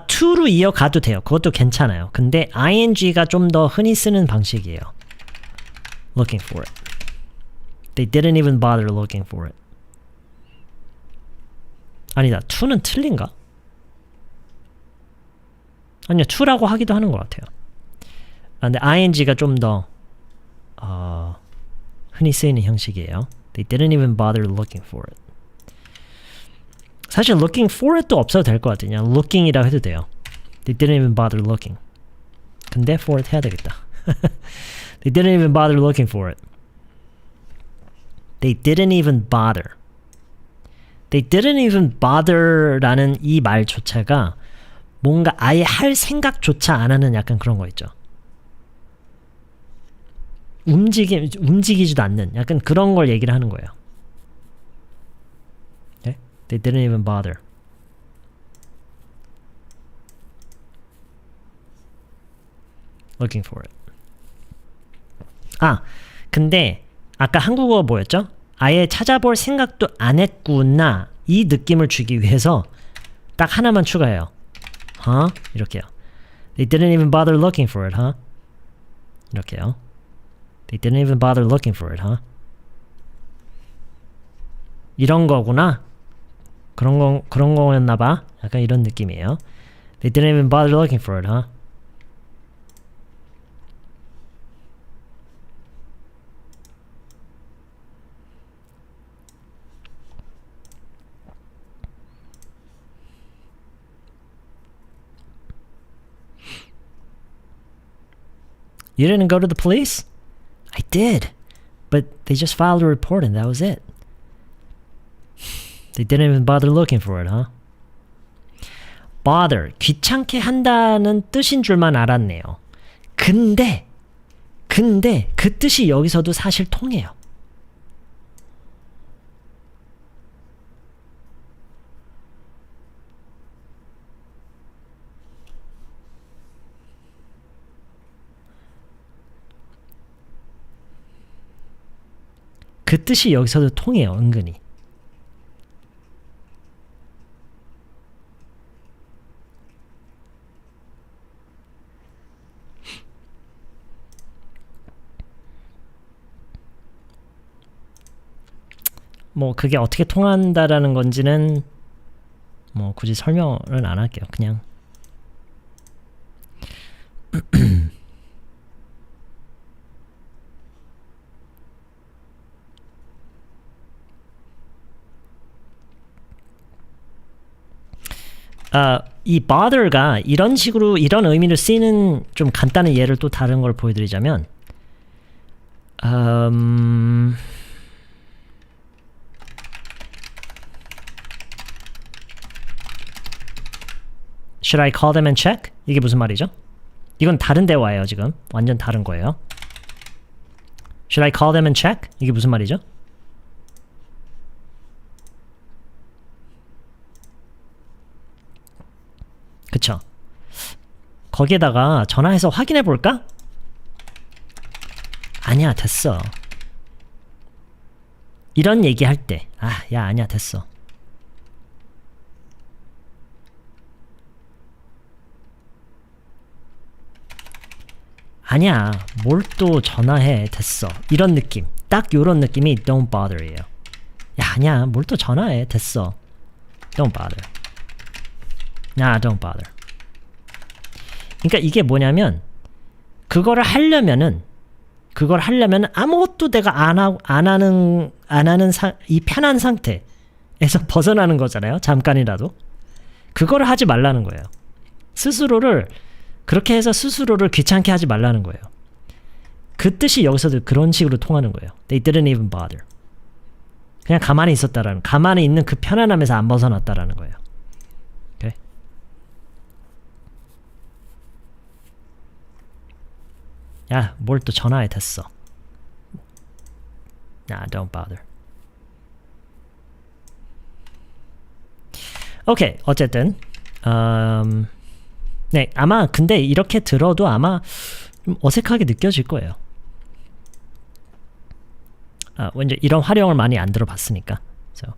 to로 이어가도 돼요. 그것도 괜찮아요. 근데 ing가 좀 더 흔히 쓰는 방식이에요. Looking for it. They didn't even bother looking for it. 아니다. to는 틀린가? 아니요. to라고 하기도 하는 것 같아요. 근데 ing가 좀 더 흔히 쓰이는 형식이에요. They didn't even bother looking for it. 사실 looking for it도 없어도 될 것 같아요. 그냥 looking이라고 해도 돼요. They didn't even bother looking. 근데 for it 해야 되겠다. They didn't even bother looking for it. They didn't even bother. They didn't even bother라는 이 말조차가 뭔가 아예 할 생각조차 안 하는 약간 그런 거 있죠. 움직이지도 않는 약간 그런 걸 얘기를 하는 거예요. Okay? They didn't even bother. Looking for it. 근데 아까 한국어 뭐였죠? 아예 찾아볼 생각도 안 했구나 이 느낌을 주기 위해서 딱 하나만 추가해요. 이렇게요. They didn't even bother looking for it, huh? 이렇게요. They didn't even bother looking for it, huh? 이런 거구나. 그런 거였나 봐. 약간 이런 느낌이에요. They didn't even bother looking for it, huh? You didn't go to the police? I did. But they just filed a report and that was it. They didn't even bother looking for it, huh? bother, 귀찮게 한다는 뜻인 줄만 알았네요. 근데 그 뜻이 여기서도 사실 통해요. 그 뜻이 여기서도 통해요, 은근히. 뭐 그게 어떻게 통한다라는 건지는 뭐 굳이 설명을 안 할게요. 그냥 이 bother가 이런 식으로 이런 의미로 쓰이는 좀 간단한 예를 또 다른 걸 보여드리자면 Should I call them and check? 이게 무슨 말이죠? 이건 다른 대화예요, 지금. 완전 다른 거예요. Should I call them and check? 이게 무슨 말이죠? 그쵸? 거기에다가 전화해서 확인해 볼까? 아니야, 됐어. 이런 얘기할 때, 야, 아니야, 됐어. 아니야, 뭘 또 전화해, 됐어. 이런 느낌, 딱 요런 느낌이 don't bother예요. 야, 아니야, 뭘 또 전화해, 됐어. Don't bother. don't bother. 그러니까 이게 뭐냐면 그거를 하려면은 아무것도 내가 안 하는 이 편한 상태에서 벗어나는 거잖아요. 잠깐이라도. 그거를 하지 말라는 거예요. 그렇게 해서 스스로를 귀찮게 하지 말라는 거예요. 그 뜻이 여기서도 그런 식으로 통하는 거예요. They didn't even bother. 그냥 가만히 있는 그 편안함에서 안 벗어났다라는 거예요. 오케이? 야, 뭘 또 전화해, 됐어. don't bother. 오케이, 어쨌든 네, 아마 근데 이렇게 들어도 아마 좀 어색하게 느껴질 거예요. 왠지 이런 활용을 많이 안 들어봤으니까. So,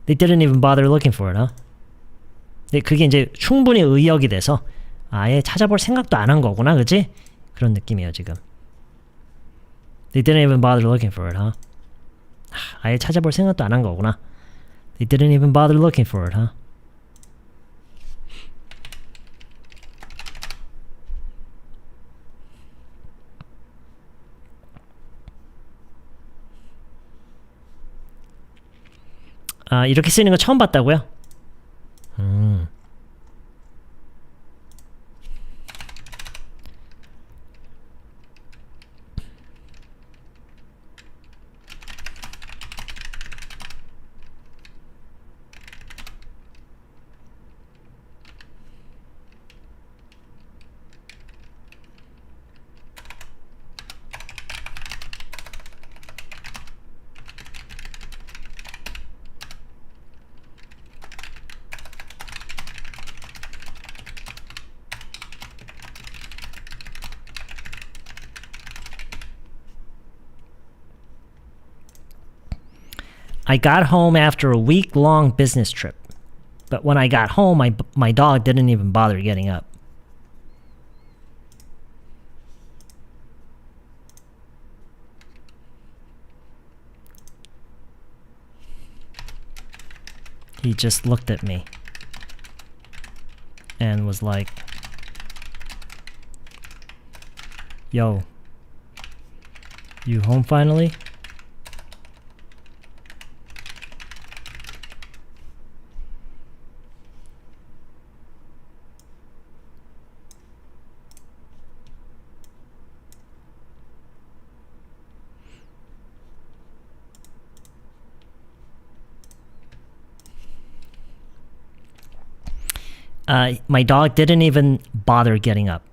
they didn't even bother looking for it, huh? 근데 그게 이제 충분히 의역이 돼서 아예 찾아볼 생각도 안 한 거구나, 그치? 그런 느낌이에요, 지금. They didn't even bother looking for it, huh? 아예 찾아볼 생각도 안 한 거구나. They didn't even bother looking for it, huh? 이렇게 쓰이는 거 처음 봤다고요? I got home after a week-long business trip. But when I got home, my dog didn't even bother getting up. He just looked at me and was like, Yo, you home finally? My dog didn't even bother getting up.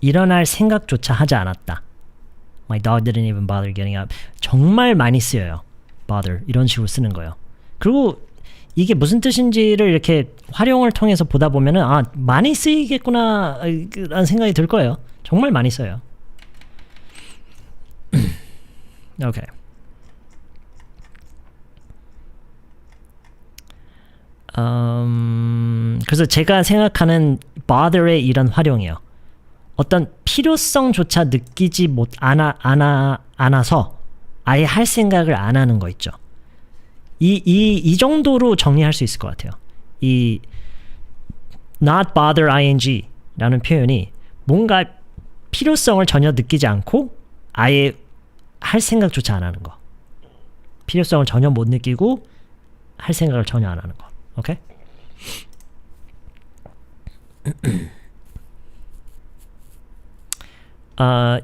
일어날 생각조차 하지 않았다. My dog didn't even bother getting up. 정말 많이 쓰여요. bother 이런 식으로 쓰는 거예요. 그리고 이게 무슨 뜻인지를 이렇게 활용을 통해서 보다 보면은 아 많이 쓰이겠구나 라는 생각이 들 거예요. 정말 많이 써요. 오케이. 그래서 제가 생각하는 bother의 이런 활용이에요. 어떤 필요성조차 느끼지 않아서 아예 할 생각을 안 하는 거 있죠. 이 정도로 정리할 수 있을 것 같아요. 이 not bother ing 라는 표현이 뭔가 필요성을 전혀 느끼지 않고 아예 할 생각조차 안 하는 거. 필요성을 전혀 못 느끼고 할 생각을 전혀 안 하는 거. 오케이?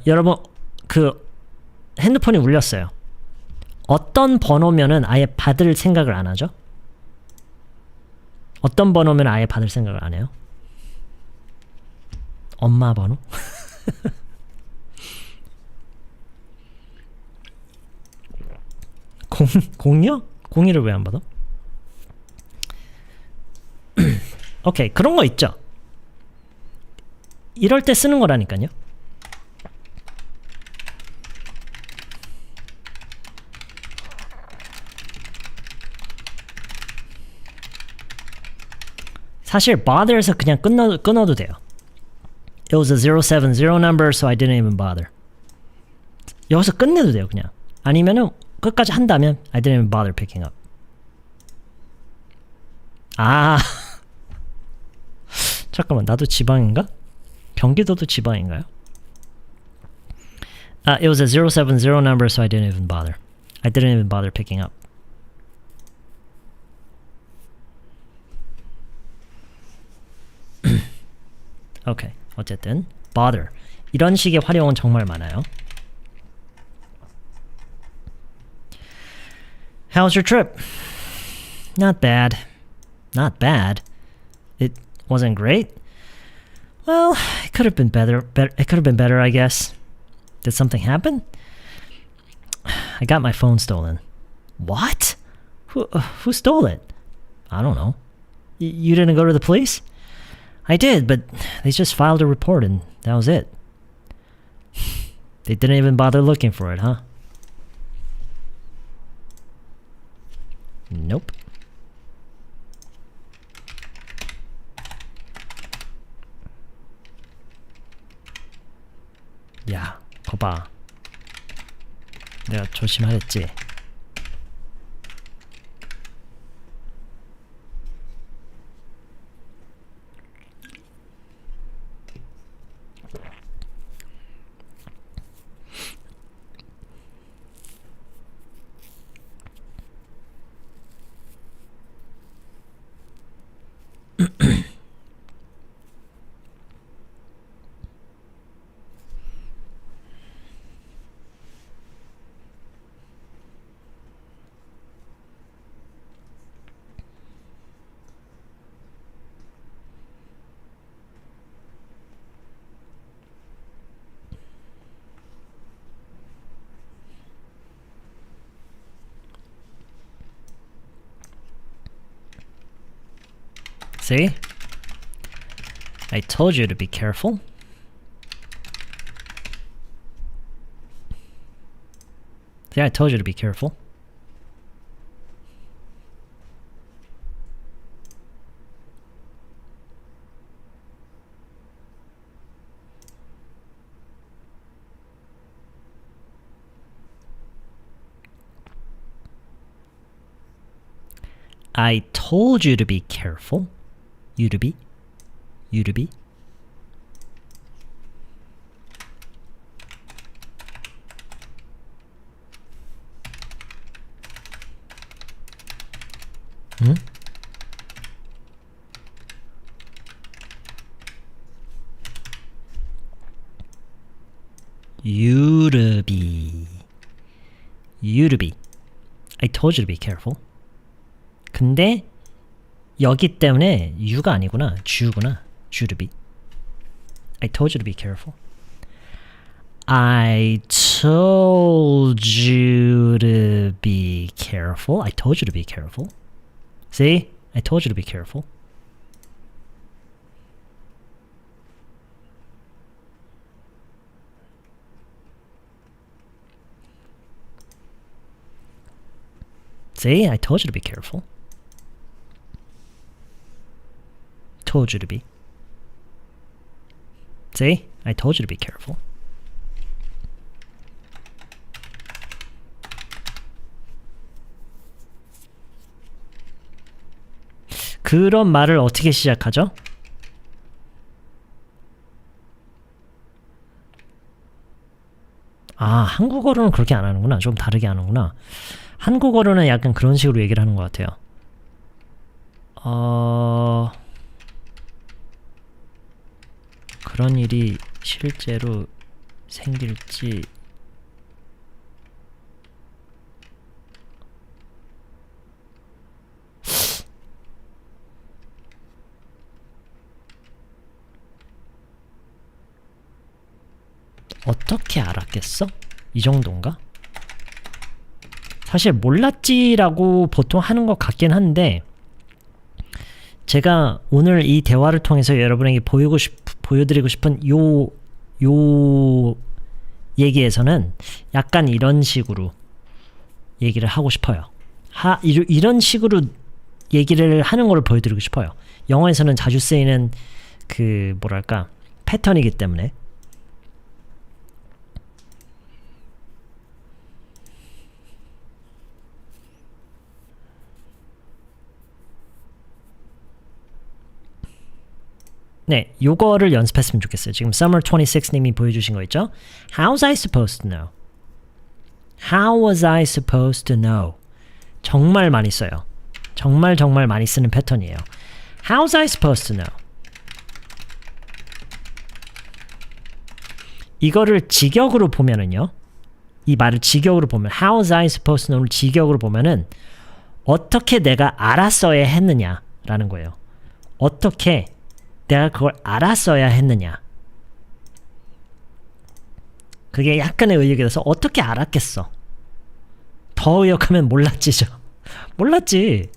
여러분 그 핸드폰이 울렸어요. 어떤 번호면은 아예 받을 생각을 안 하죠? 어떤 번호면 아예 받을 생각을 안 해요? 엄마 번호? 공이요? 02를 왜 안 받아? 오케이, 그런 거 있죠. 이럴 때 쓰는 거라니까요. 사실 bother에서 그냥 끊어도 돼요. It was a 070 number, so I didn't even bother. 여기서 끝내도 돼요, 그냥. 아니면은 끝까지 한다면 I didn't even bother picking up. 아, 잠깐만, 나도 지방인가? 경기도도 지방인가요? It was a 070 number, so I didn't even bother. I didn't even bother picking up. 오케이, 어쨌든 bother 이런 식의 활용은 정말 많아요. How's your trip? Not bad. Not bad. It wasn't great. Well, it could have been better. It could have been better, I guess. Did something happen? I got my phone stolen. What? Who stole it? I don't know. You didn't go to the police? I did, but they just filed a report and that was it. They didn't even bother looking for it, huh? Nope. 야, 거봐. 내가 조심하랬지. See? I told you to be careful. See, I told you to be careful. I told you to be careful. You to be. You to be. Hmm? You to be. You to be. I told you to be careful. 근데 여기 때문에 you가 아니구나. 주구나. you to be. I told you to be careful. I told you to be careful. I told you to be careful. See? I told you to be careful. See? I told you to be careful. Told you to be. See? I told you to be careful. 그런 말을 어떻게 시작하죠? 아, 한국어로는 그렇게 안 하는구나. 좀 다르게 하는구나. 한국어로는 약간 그런 식으로 얘기를 하는 것 같아요. 그런 일이 실제로 생길지 어떻게 알았겠어? 이 정도인가? 사실 몰랐지라고 보통 하는 것 같긴 한데 제가 오늘 이 대화를 통해서 여러분에게 보여드리고 싶은 요 얘기에서는 약간 이런 식으로 얘기를 하고 싶어요. 이런 식으로 얘기를 하는 걸 보여드리고 싶어요. 영어에서는 자주 쓰이는 그 뭐랄까 패턴이기 때문에. 네, 요거를 연습했으면 좋겠어요. 지금 Summer26님이 보여주신 거 있죠? How was I supposed to know? How was I supposed to know? 정말 많이 써요. 정말 많이 쓰는 패턴이에요. How was I supposed to know? 이거를 직역으로 보면은요. 이 말을 직역으로 보면 How was I supposed to know를 직역으로 보면은 어떻게 내가 알았어야 했느냐라는 거예요. 어떻게 내가 그걸 알았어야 했느냐. 그게 약간의 의역이라서 어떻게 알았겠어. 더 의역하면 몰랐지죠. 몰랐지.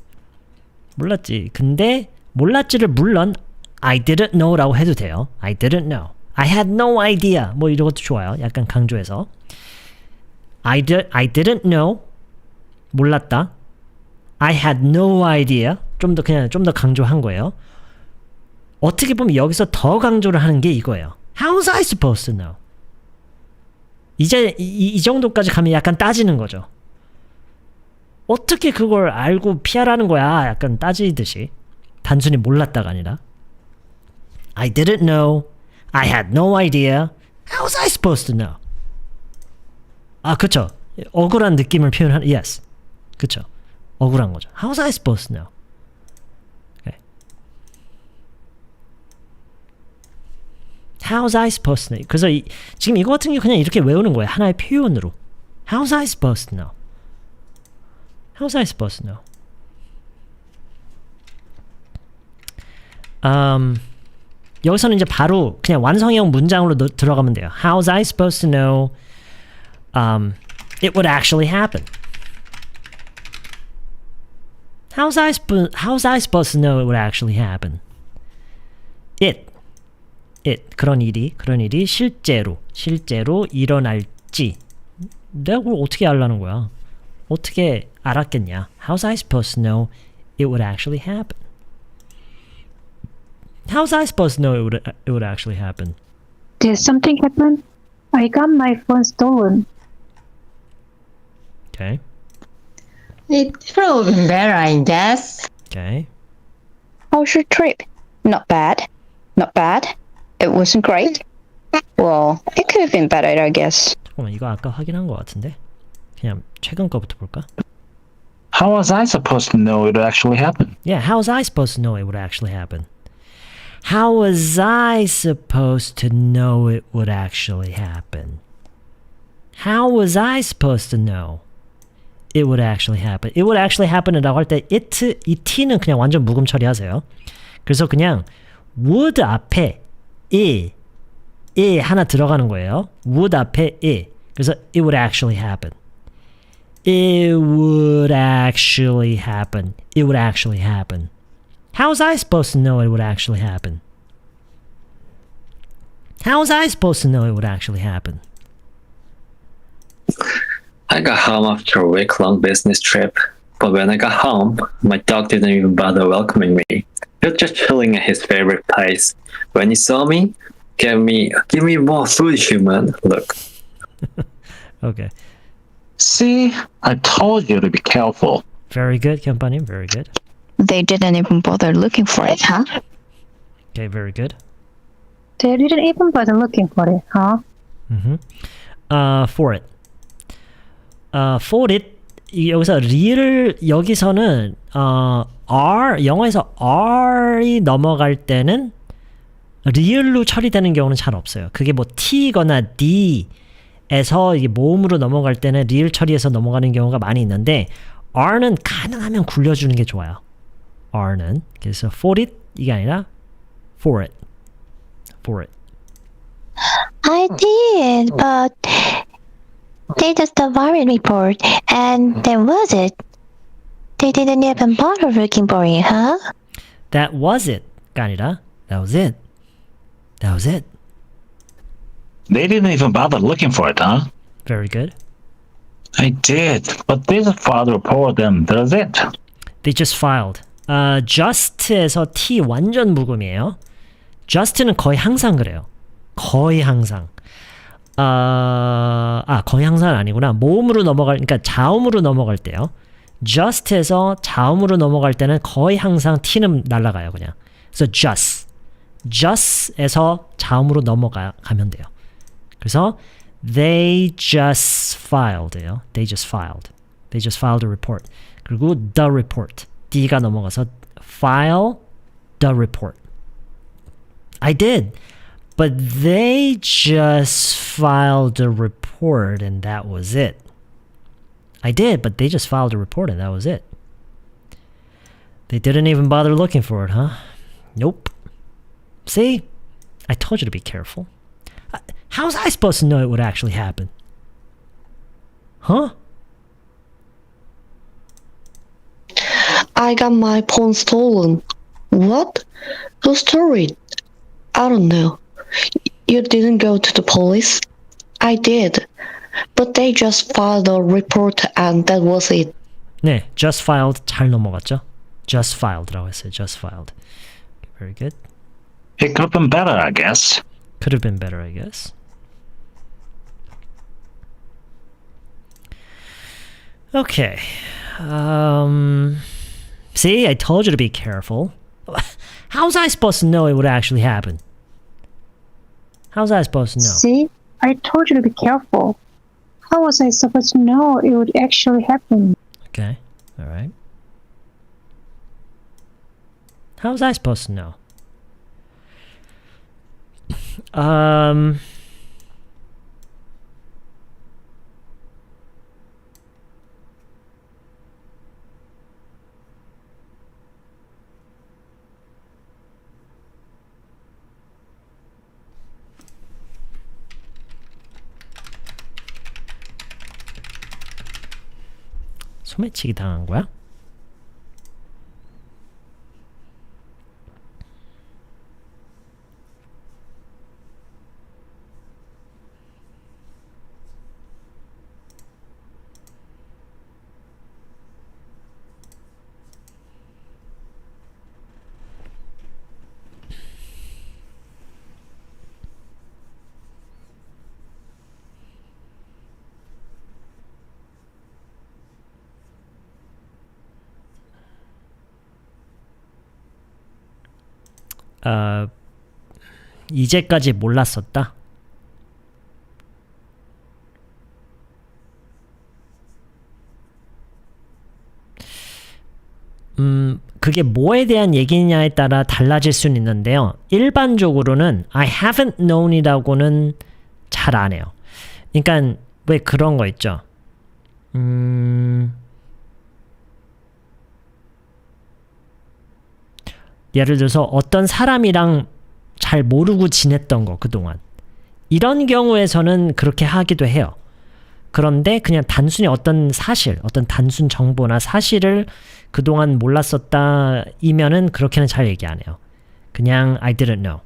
근데 몰랐지를 물론 I didn't know라고 해도 돼요. I didn't know. I had no idea. 뭐 이런 것도 좋아요. 약간 강조해서. I didn't know. 몰랐다. I had no idea. 좀 더 강조한 거예요. 어떻게 보면 여기서 더 강조를 하는 게 이거예요. How was I supposed to know? 이제 이 정도까지 가면 약간 따지는 거죠. 어떻게 그걸 알고 피하라는 거야? 약간 따지듯이. 단순히 몰랐다가 아니라. I didn't know. I had no idea. How was I supposed to know? 아, 그쵸. 억울한 느낌을 표현하는, yes. 그쵸. 억울한 거죠. How was I supposed to know? How was I supposed to know? 그래서 지금 이거 같은 게 그냥 이렇게 외우는 거예요. 하나의 표현으로. How was I supposed to know? How was I supposed to know? 여기서는 이제 바로 그냥 완성형 문장으로 들어가면 돼요. How was I supposed to know it would actually happen? How was I supposed to know it would actually happen? 그런 일이 실제로 일어날지 내가 그걸 어떻게 알라는 거야? 어떻게 알았겠냐? How was I supposed to know it would actually happen? How was I supposed to know it would actually happen? Did something happen? I got my phone stolen. Okay. It could have been better, I guess. Okay. How was your trip? Not bad. It wasn't great. Well, it could have been better, I guess. 잠깐만, 이거 아까 확인한 것 같은데? 그냥 최근 거부터 볼까? How was I supposed to know it would actually happen? Yeah, how was I supposed to know it would actually happen? How was I supposed to know it would actually happen? How was I supposed to know It would actually happen. It would actually happen이라고 할 때 it, 이 t는 그냥 완전 묵음 처리하세요. 그래서 그냥 would 앞에 이 하나 들어가는 거예요. would 앞에 이. 그래서 it would actually happen. It would actually happen. It would actually happen. How was I supposed to know it would actually happen? How was I supposed to know it would actually happen? I got home after a week-long business trip, but when I got home, my dog didn't even bother welcoming me. He was just chilling at his favorite place. When he saw me, give me more food, human. Look. Okay. See, I told you to be careful. Very good, Kyeonpa님. Very good. They didn't even bother looking for it, huh? Okay, very good. They didn't even bother looking for it, huh? For it. For it. 여기서 real 여기서는 R 영어에서 R이 넘어갈 때는 real로 처리되는 경우는 잘 없어요. 그게 뭐 T거나 D에서 이게 모음으로 넘어갈 때는 real 처리해서 넘어가는 경우가 많이 있는데 R는 가능하면 굴려주는 게 좋아요. R는 그래서 for it 이게 아니라 for it. For it. I did, but they just a worried report, and then was it? They didn't even bother looking for it, huh? That was it가 아니라 that was it. That was it. They didn't even bother looking for it, huh? Very good. I did, but they just filed a report and that's it. They just filed. just에서 T 완전 묵음이에요. just는 거의 항상 그래요. 거의 항상. 거의 항상은 아니구나. 모음으로 넘어갈, 그러니까 자음으로 넘어갈 때요. just에서 자음으로 넘어갈 때는 거의 항상 T는 날아가요, 그냥. 그래서 just에서 자음으로 넘어가면 돼요. 그래서 they just filed예요. They just filed. They just filed a report. 그리고 the report. D가 넘어가서 file the report. I did. But they just filed a report and that was it. I did, but they just filed a report and that was it. They didn't even bother looking for it, huh? Nope. See? I told you to be careful. How was I supposed to know it would actually happen? Huh? I got my phone stolen. What? Who stole it? I don't know. You didn't go to the police? I did. But they just filed a report and that was it. 네, just filed 잘 넘어갔죠? Just filed라고 했어요. Just filed. Very good. It could have been better, I guess. Could have been better, I guess. Okay. See, I told you to be careful. How was I supposed to know it would actually happen? How was I supposed to know? See, I told you to be careful. How was I supposed to know it would actually happen? Okay, all right. How was I supposed to know? 소매치기 당한 거야? 이제까지 몰랐었다. 그게 뭐에 대한 얘기냐에 따라 달라질 수는 있는데요. 일반적으로는 I haven't known이라고는 잘 안 해요. 그러니까 왜 그런 거 있죠. 예를 들어서 어떤 사람이랑 잘 모르고 지냈던 거 그동안. 이런 경우에서는 그렇게 하기도 해요. 그런데 그냥 단순히 어떤 사실, 어떤 단순 정보나 사실을 그동안 몰랐었다 이면은 그렇게는 잘 얘기 안 해요. 그냥 I didn't know.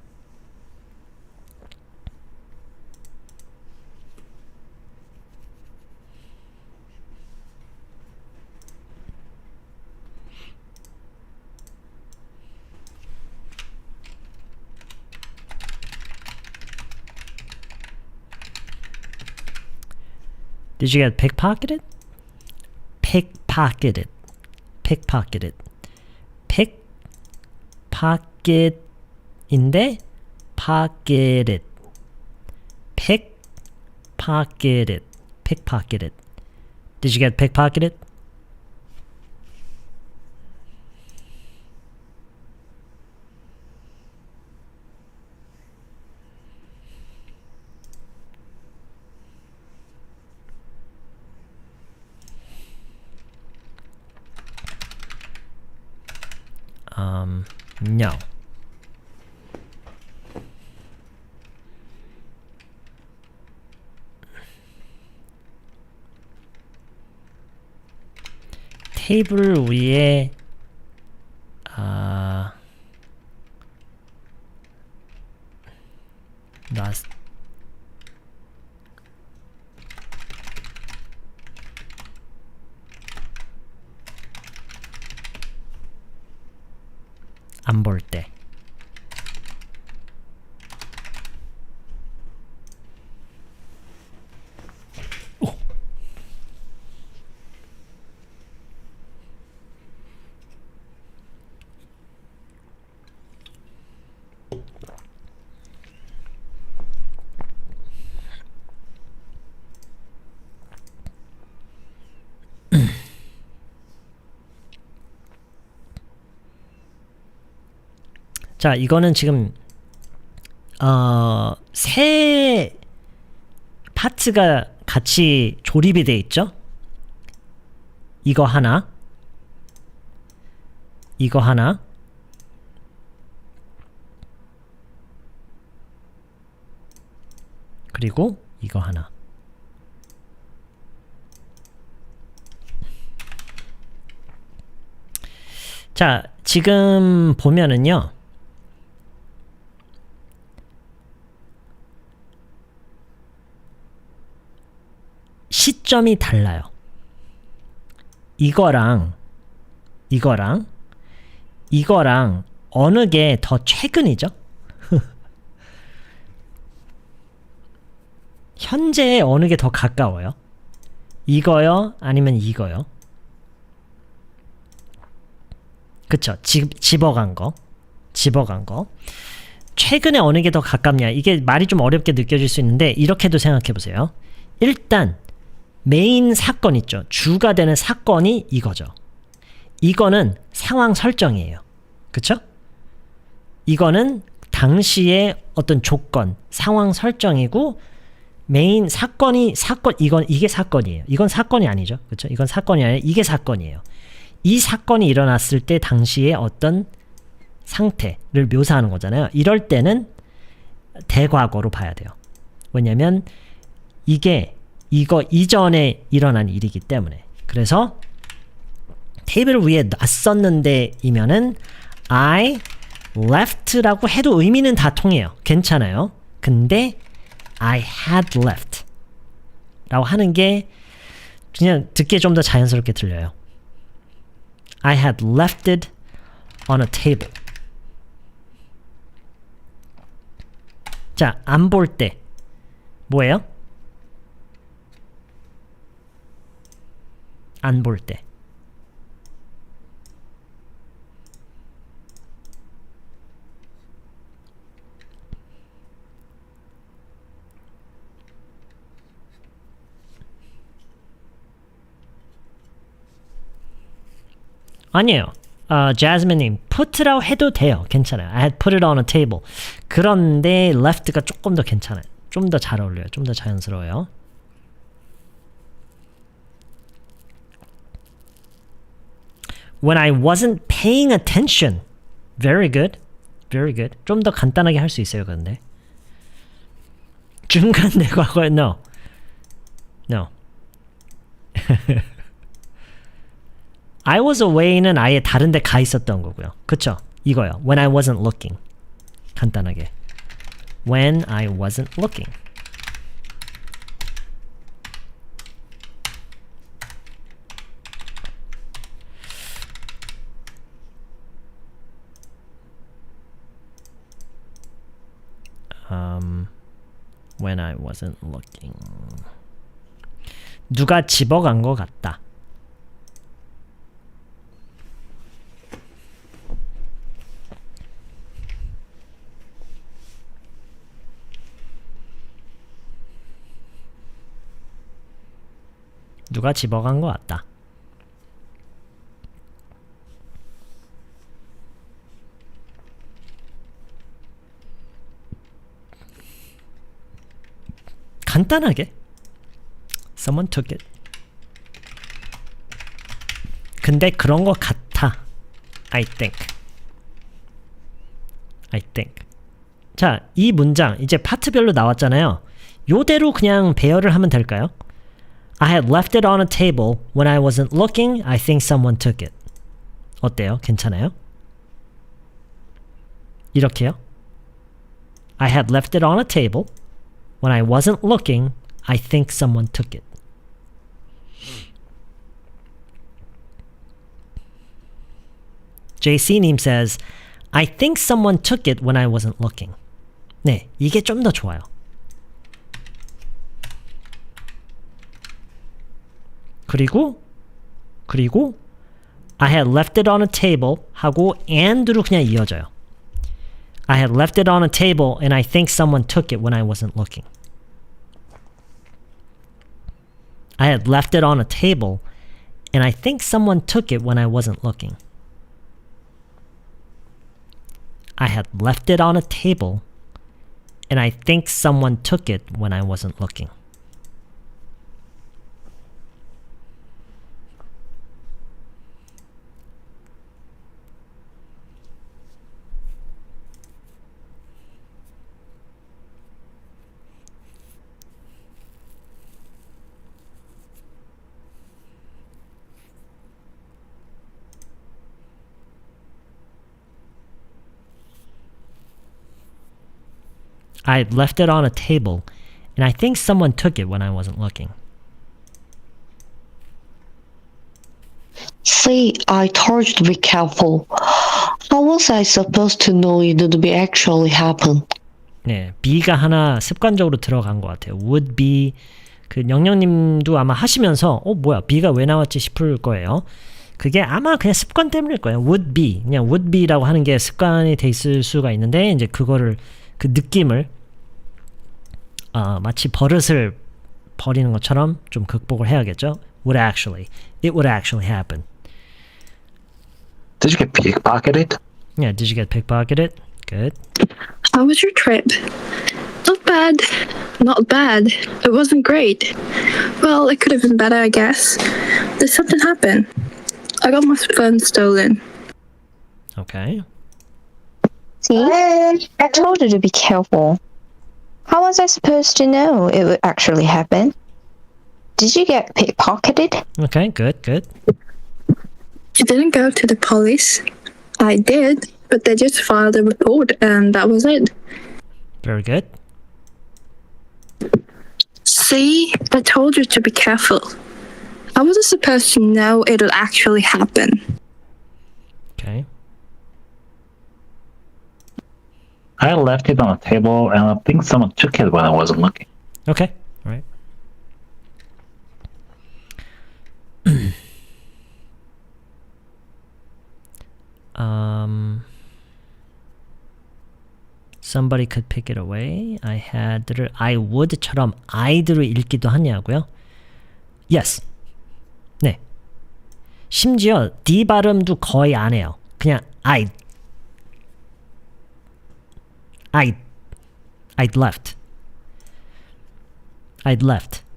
Did you get pickpocketed? Pickpocketed. Pickpocketed. pickpocket인데 pocketed. pickpocketed. pickpocketed. Did you get pickpocketed? No. 테이블 위에 안 볼 때. 자, 이거는 지금 세 파트가 같이 조립이 돼 있죠? 이거 하나, 이거 하나, 그리고 이거 하나. 자, 지금 보면은요. 시점이 달라요. 이거랑 어느 게 더 최근이죠? 현재에 어느 게 더 가까워요? 이거요? 아니면 이거요? 그쵸? 집어간 거. 최근에 어느 게 더 가깝냐? 이게 말이 좀 어렵게 느껴질 수 있는데 이렇게도 생각해 보세요. 일단 메인 사건 있죠. 주가 되는 사건이 이거죠. 이거는 상황 설정이에요. 그쵸? 이거는 당시의 어떤 조건, 상황 설정이고 메인 이게 사건이에요. 이건 사건이 아니죠. 그쵸? 이건 사건이 아니라 이게 사건이에요. 이 사건이 일어났을 때 당시의 어떤 상태를 묘사하는 거잖아요. 이럴 때는 대과거로 봐야 돼요. 왜냐면 이거 이전에 일어난 일이기 때문에. 그래서 테이블 위에 놨었는데 이면은 I left라고 해도 의미는 다 통해요. 괜찮아요. 근데 I had left 라고 하는 게 그냥 듣기에 좀 더 자연스럽게 들려요. I had left it on a table. 자, 안 볼 때 뭐예요? 안 볼 때. 아니에요. 자스민님, put라고 해도 돼요. 괜찮아요. I had put it on a table. 그런데 left가 조금 더 괜찮아요. 좀 더 잘 어울려요. 좀 더 자연스러워요. When I wasn't paying attention Very good. Very good. 좀 더 간단하게 할 수 있어요, 근데. 중간 내 과거에 no. No. I was away는 아예 다른 데 가 있었던 거고요. 그쵸? 이거요. When I wasn't looking. 간단하게. When I wasn't looking. When I wasn't looking. 누가 집어간 것 같다. 누가 집어간 것 같다. 간단하게 Someone took it. 근데 그런 것 같아. I think. 자, 이 문장 이제 파트별로 나왔잖아요. 요대로 그냥 배열을 하면 될까요? I had left it on a table when I wasn't looking. I think someone took it. 어때요? 괜찮아요? 이렇게요? I had left it on a table when I wasn't looking. I think someone took it. JC님 says, I think someone took it when I wasn't looking. 네, 이게 좀 더 좋아요. 그리고 I had left it on a table 하고 and로 그냥 이어져요. I had left it on a table and I think someone took it when I wasn't looking. I had left it on a table and I think someone took it when I wasn't looking. I had left it on a table and I think someone took it when I wasn't looking. I had left it on a table, and I think someone took it when I wasn't looking. See, I told you to be careful. How was I supposed to know it would be actually happen? 네, be가 하나 습관적으로 들어간 것 같아요. would be, 그 영영님도 아마 하시면서 뭐야, be가 왜 나왔지 싶을 거예요. 그게 아마 그냥 습관 때문일 거예요. would be, 그냥 would be라고 하는 게 습관이 돼 있을 수가 있는데 이제 그거를 그 느낌을 마치 버릇을 버리는 것처럼 좀 극복을 해야겠죠. Would actually. It would actually happen. Did you get pickpocketed? Yeah, did you get pickpocketed? Good. How was your trip? Not bad. Not bad. It wasn't great. Well, it could have been better, I guess. Did something happen? I got my phone stolen. Okay. See? I told you to be careful. How was I supposed to know it would actually happen? Did you get pickpocketed? Okay, good. You didn't go to the police. I did, but they just filed a report and that was it. Very good. See, I told you to be careful. I wasn't supposed to know it would actually happen. Okay. I left it on a table and I think someone took it when I wasn't looking. Okay. All right. Somebody could pick it away. I had를 I would처럼 I'd로 읽기도 하냐고요? Yes. 네. 심지어 D 발음도 거의 안 해요. 그냥 I'd left.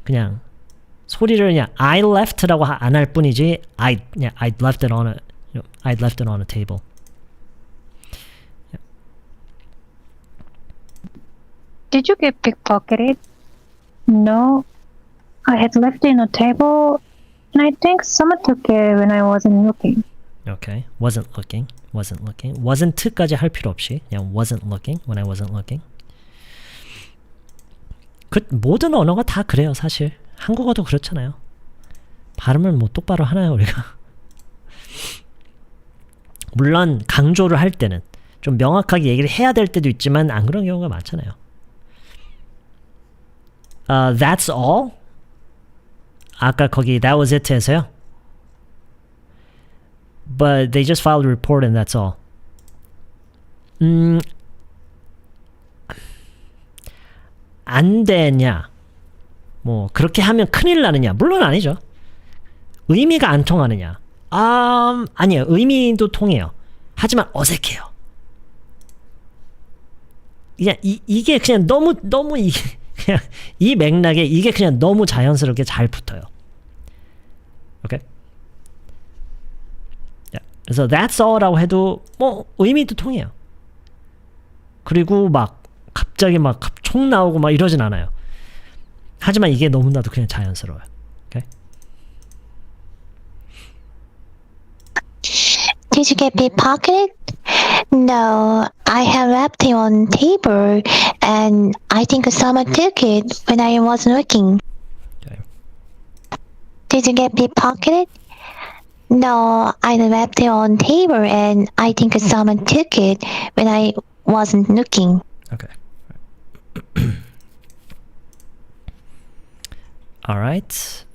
그냥 소리를 그냥 I left라고 안 할 뿐이지 I'd left it on a table. Did you get pickpocketed? No. I had left it on a table, and I think someone took it when I wasn't looking. Okay. wasn't looking. wasn't까지 할 필요 없이 그냥 wasn't looking when I wasn't looking. 모든 언어가 다 그래요, 사실. 한국어도 그렇잖아요. 발음을 뭐 똑바로 하나요, 우리가? 물론 강조를 할 때는 좀 명확하게 얘기를 해야 될 때도 있지만 안 그런 경우가 많잖아요. That's all? 아까 거기 that was it 해서요. But they just filed a report and that's all. 안 되냐? 뭐 그렇게 하면 큰일 나느냐? 물론 아니죠. 의미가 안 통하느냐? 아니요. 의미도 통해요. 하지만 어색해요. 그냥 이게 그냥 너무 이게 그냥 이 맥락에 이게 그냥 너무 자연스럽게 잘 붙어요. 오케이? 그래서 that's all라고 해도 뭐 의미도 통해요. 그리고 막 갑자기 막 총 나오고 막 이러진 않아요. 하지만 이게 너무나도 그냥 자연스러워요. 오케이? Did you get pickpocketed? No, I have left it on table, and I think someone took it when I wasn't looking. Okay. Did you get pickpocketed? No, I left it on table, and I think someone took it when I wasn't looking. Okay. All right.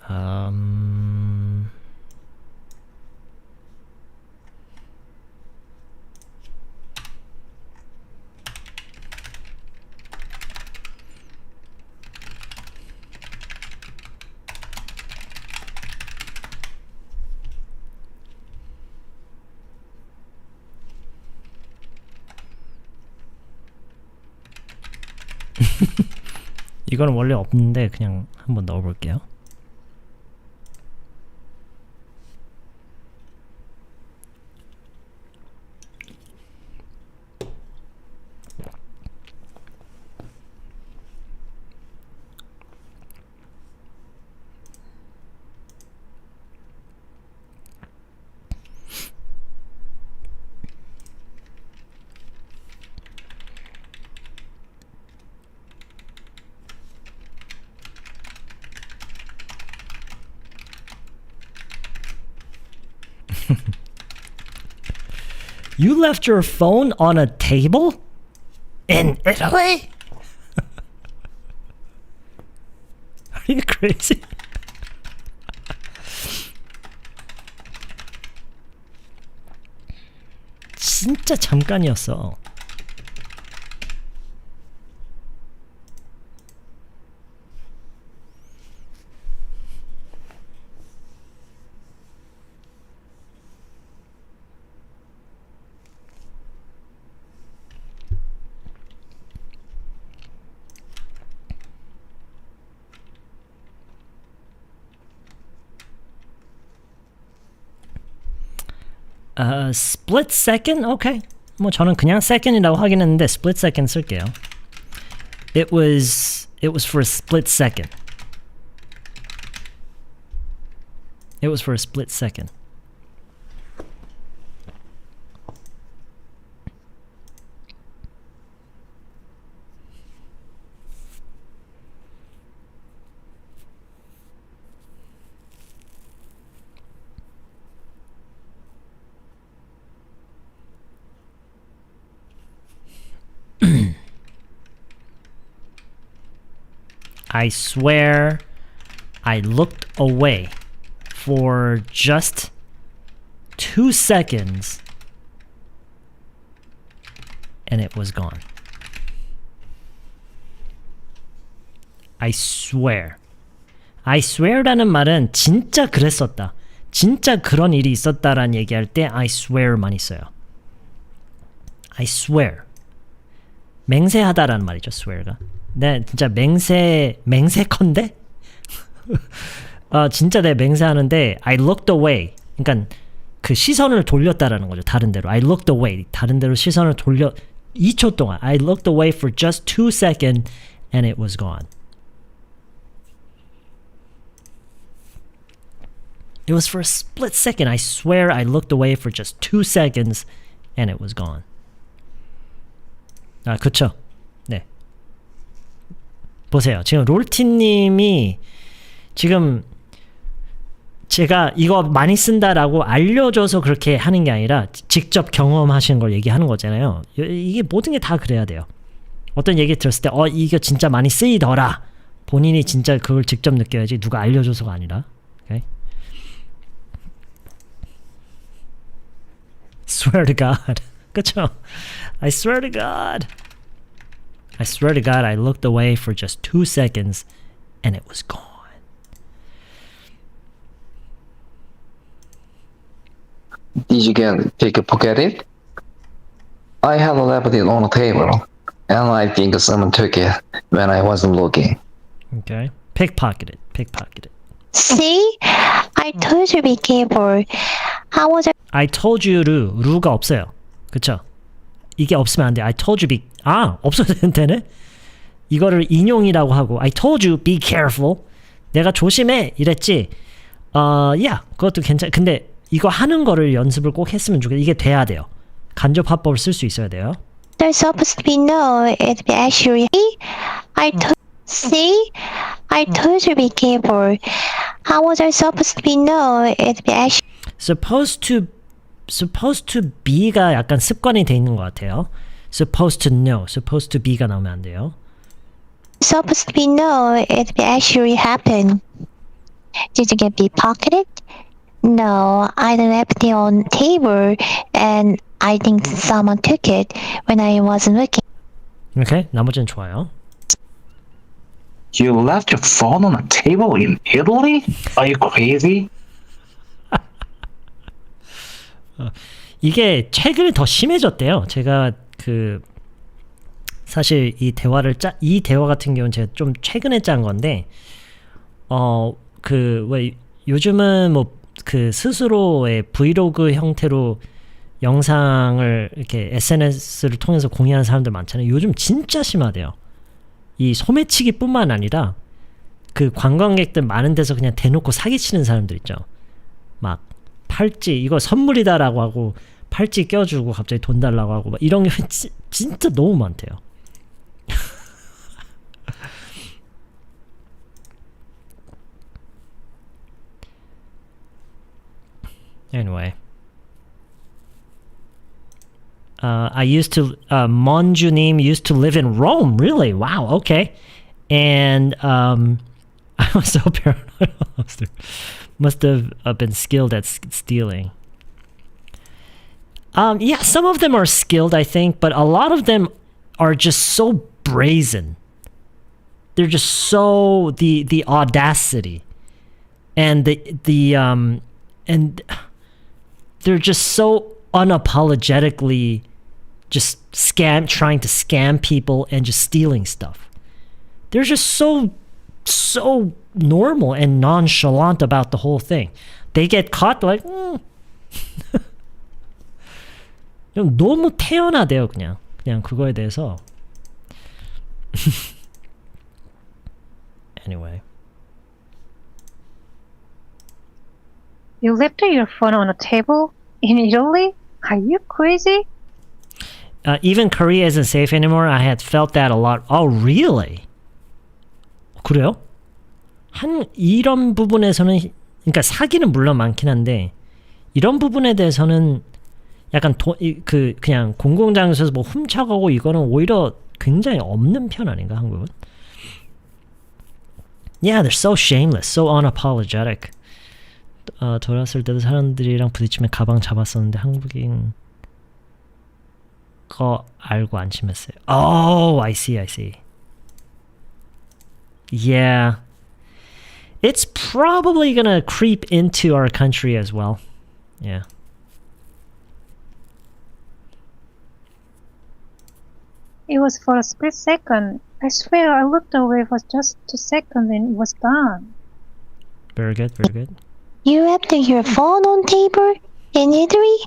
이거는 원래 없는데 그냥 한번 넣어볼게요. You left your phone on a table? In Italy? Are you crazy? 진짜 잠깐이었어. split second? Okay. 뭐 저는 그냥 second이라고 하긴 했는데 split second 쓸게요. It was for a split second. It was for a split second. I swear I looked away for just 2 seconds and it was gone. I swear. I swear라는 말은 진짜 그랬었다. 진짜 그런 일이 있었다라는 얘기할 때 I swear만 있어요. I swear. 맹세하다라는 말이죠, swear가. 네, 진짜 맹세컨대? 진짜 내 맹세하는데 I looked away. 그러니까 그 시선을 돌렸다라는 거죠. 다른 데로. I looked away. 다른 데로 시선을 2초 동안. I looked away for just 2 seconds and it was gone. It was for a split second. I swear I looked away for just 2 seconds and it was gone. 아, 그쵸? 네. 보세요. 지금 롤티님이 지금 제가 이거 많이 쓴다라고 알려줘서 그렇게 하는 게 아니라 직접 경험하시는 걸 얘기하는 거잖아요. 이게 모든 게 다 그래야 돼요. 어떤 얘기 들었을 때 이거 진짜 많이 쓰이더라. 본인이 진짜 그걸 직접 느껴야지 누가 알려줘서가 아니라. Okay? Swear to God. 그쵸? I swear to God. I swear to God I looked away for just 2 seconds and it was gone. Did you get pickpocketed? I had left it on the table, and I think someone took it when I wasn't looking. Okay. Pickpocketed. Pickpocketed. See? I told you be careful. How was I told you 루가 없어요. 그쵸? 이게 없으면 안 돼. I told you 없어도 되네? 이거를 인용이라고 하고 I told you be careful. 내가 조심해 이랬지. 그것도 괜찮. 근데 이거 하는 거를 연습을 꼭 했으면 좋겠어요. 이게 돼야 돼요. 간접 화법을 쓸 수 있어야 돼요. there supposed to be no? It be actually. See? I told you be careful. How was I supposed to be no? It be actually. Supposed to be가 약간 습관이 돼 있는 것 같아요. Supposed to know, supposed to be가 나오면 안 돼요. Supposed to be no. It be actually happen. Did you get pickpocketed? No, I left it on table, and I think someone took it when I wasn't looking. Okay, 나머지는 좋아요. You left your phone on a table in Italy? Are you crazy? 이게 최근에 더 심해졌대요. 제가 사실 이 대화 같은 경우는 제가 좀 최근에 짠 건데 왜 요즘은 스스로의 브이로그 형태로 영상을 이렇게 SNS를 통해서 공유하는 사람들 많잖아요. 요즘 진짜 심하대요. 이 소매치기뿐만 아니라 관광객들 많은 데서 그냥 대놓고 사기치는 사람들 있죠. 막 팔찌 이거 선물이다라고 하고 팔찌 껴주고 갑자기 돈 달라고 하고 막 이런 게 진짜 너무 많대요. Anyway, I used to Monjunim used to live in Rome. Really? Wow. Okay. And I was so paranoid. Must have been skilled at stealing. Yeah, some of them are skilled, I think, but a lot of them are just so brazen. They're just so the audacity and and they're just so unapologetically just trying to scam people and just stealing stuff. They're just so normal and nonchalant about the whole thing. They get caught like 너무 태연하대요. 그냥 그거에 대해서. Anyway. You left your phone on a table in Italy? Are you crazy? Even Korea isn't safe anymore. I had felt that a lot. Oh, really? 그래요? 이런 부분에서는 그러니까 사기는 물론 많긴 한데 이런 부분에 대해서는 약간 그냥 공공장소에서 뭐 훔쳐가고 이거는 오히려 굉장히 없는 편 아닌가 한국은? Yeah, they're so shameless, so unapologetic. 돌았을 때도 사람들이랑 부딪히면 가방 잡았었는데 한국인 거 알고 안심했어요. Oh, I see. Yeah. It's probably gonna creep into our country as well. Yeah. It was for a split second. I swear I looked away for just 2 seconds and it was gone. Very good, very good. You left your phone on table in Italy?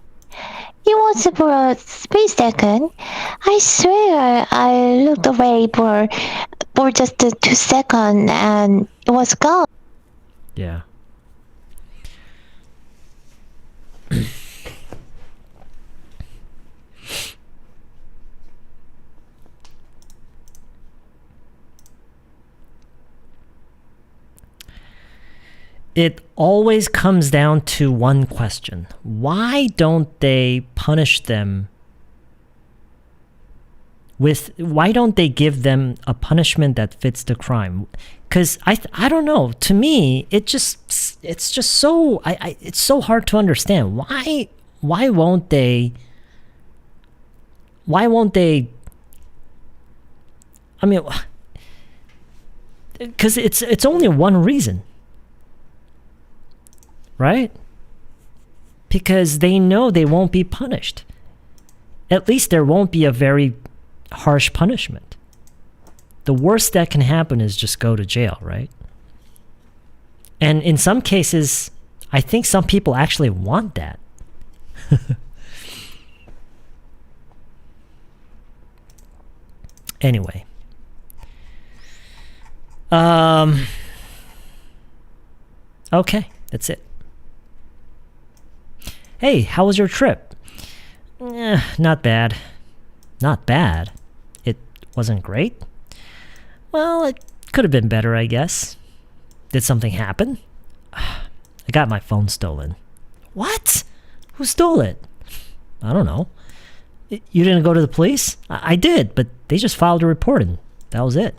It was for a split second. I swear I looked away for just 2 seconds and it was gone. Yeah. It always comes down to one question. Why don't they punish them why don't they give them a punishment that fits the crime? Because I don't know. To me, it's just so it's so hard to understand. Why won't they? I mean, because it's only one reason. Right? Because they know they won't be punished. At least there won't be a very harsh punishment. The worst that can happen is just go to jail, right? And in some cases, I think some people actually want that. Anyway. Okay, that's it. Hey, how was your trip? Not bad. Not bad? It wasn't great? Well, it could have been better, I guess. Did something happen? I got my phone stolen. What? Who stole it? I don't know. You didn't go to the police? I did, but they just filed a report and that was it.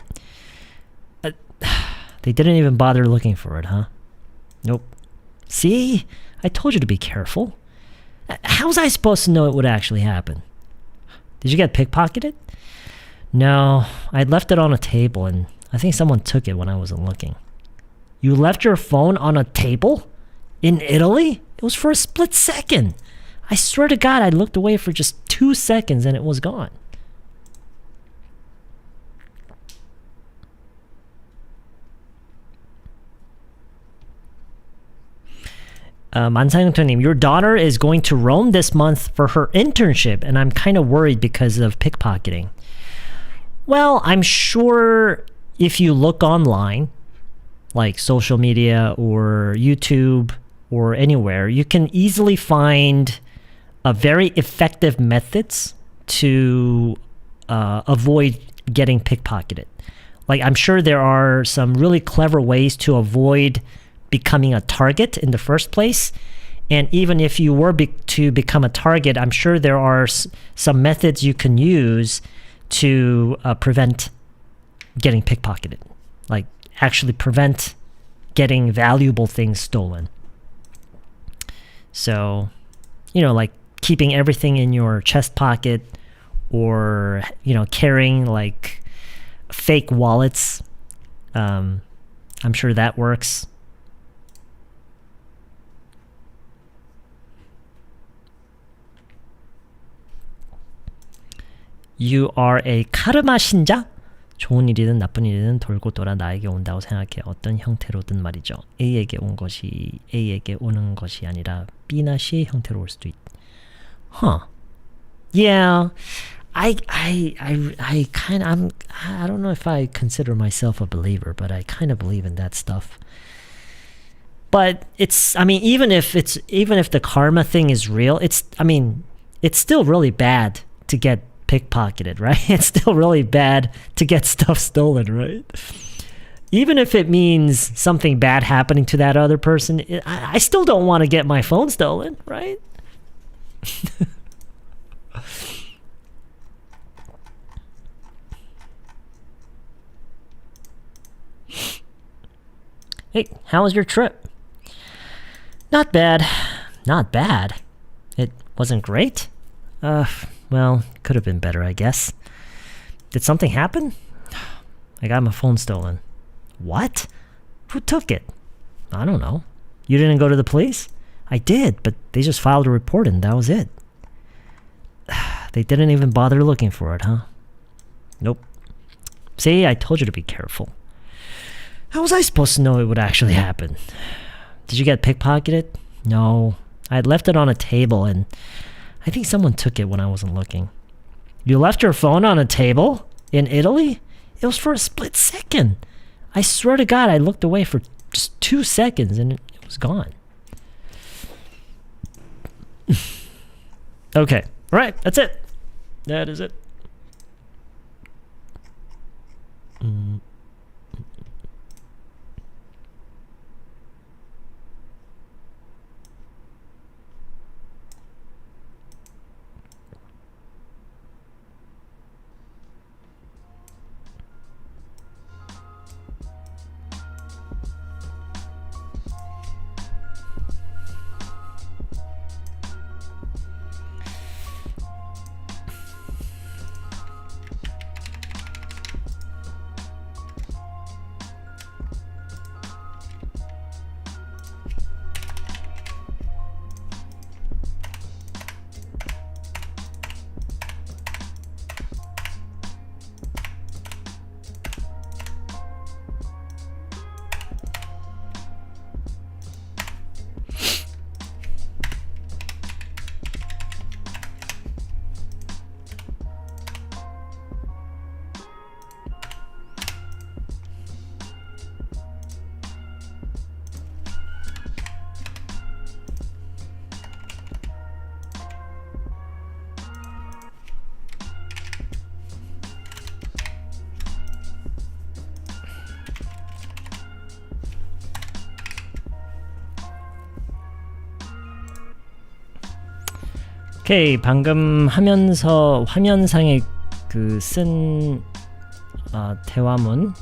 They didn't even bother looking for it, huh? Nope. See? I told you to be careful. How was I supposed to know it would actually happen? Did you get pickpocketed? No, I left it on a table and I think someone took it when I wasn't looking. You left your phone on a table? In Italy? It was for a split second. I swear to God, I looked away for just 2 seconds and it was gone. 만사형토님, your daughter is going to Rome this month for her internship, and I'm kind of worried because of pickpocketing. Well, I'm sure if you look online, like social media or YouTube or anywhere, you can easily find very effective methods to avoid getting pickpocketed. Like, I'm sure there are some really clever ways to avoid becoming a target in the first place. And even if you were to become a target, I'm sure there are some methods you can use to prevent getting pickpocketed. Like, actually prevent getting valuable things stolen. So, you know, like keeping everything in your chest pocket, or, you know, carrying like fake wallets. I'm sure that works. You are a 카르마 신자? 좋은 일이든 나쁜 일이든 돌고 돌아 나에게 온다고 생각해. 어떤 형태로든 말이죠. A에게 오는 것이 아니라 B나 C의 형태로 올 수도 있. Huh. Yeah. I don't know if I consider myself a believer, but I kind of believe in that stuff. But it's, I mean, even if the karma thing is real, it's still really bad to get pickpocketed, right? It's still really bad to get stuff stolen, right? Even if it means something bad happening to that other person, I still don't want to get my phone stolen, right? Hey, how was your trip? Not bad. Not bad. It wasn't great? Well, could have been better, I guess. Did something happen? I got my phone stolen. What? Who took it? I don't know. You didn't go to the police? I did, but they just filed a report and that was it. They didn't even bother looking for it, huh? Nope. See, I told you to be careful. How was I supposed to know it would actually happen? Did you get pickpocketed? No. I had left it on a table and I think someone took it when I wasn't looking. You left your phone on a table in Italy? It was for a split second. I swear to God, I looked away for just 2 seconds and it was gone. Okay, all right, that's it. That is it. 오케이, 방금 하면서 화면상에 그 쓴 대화문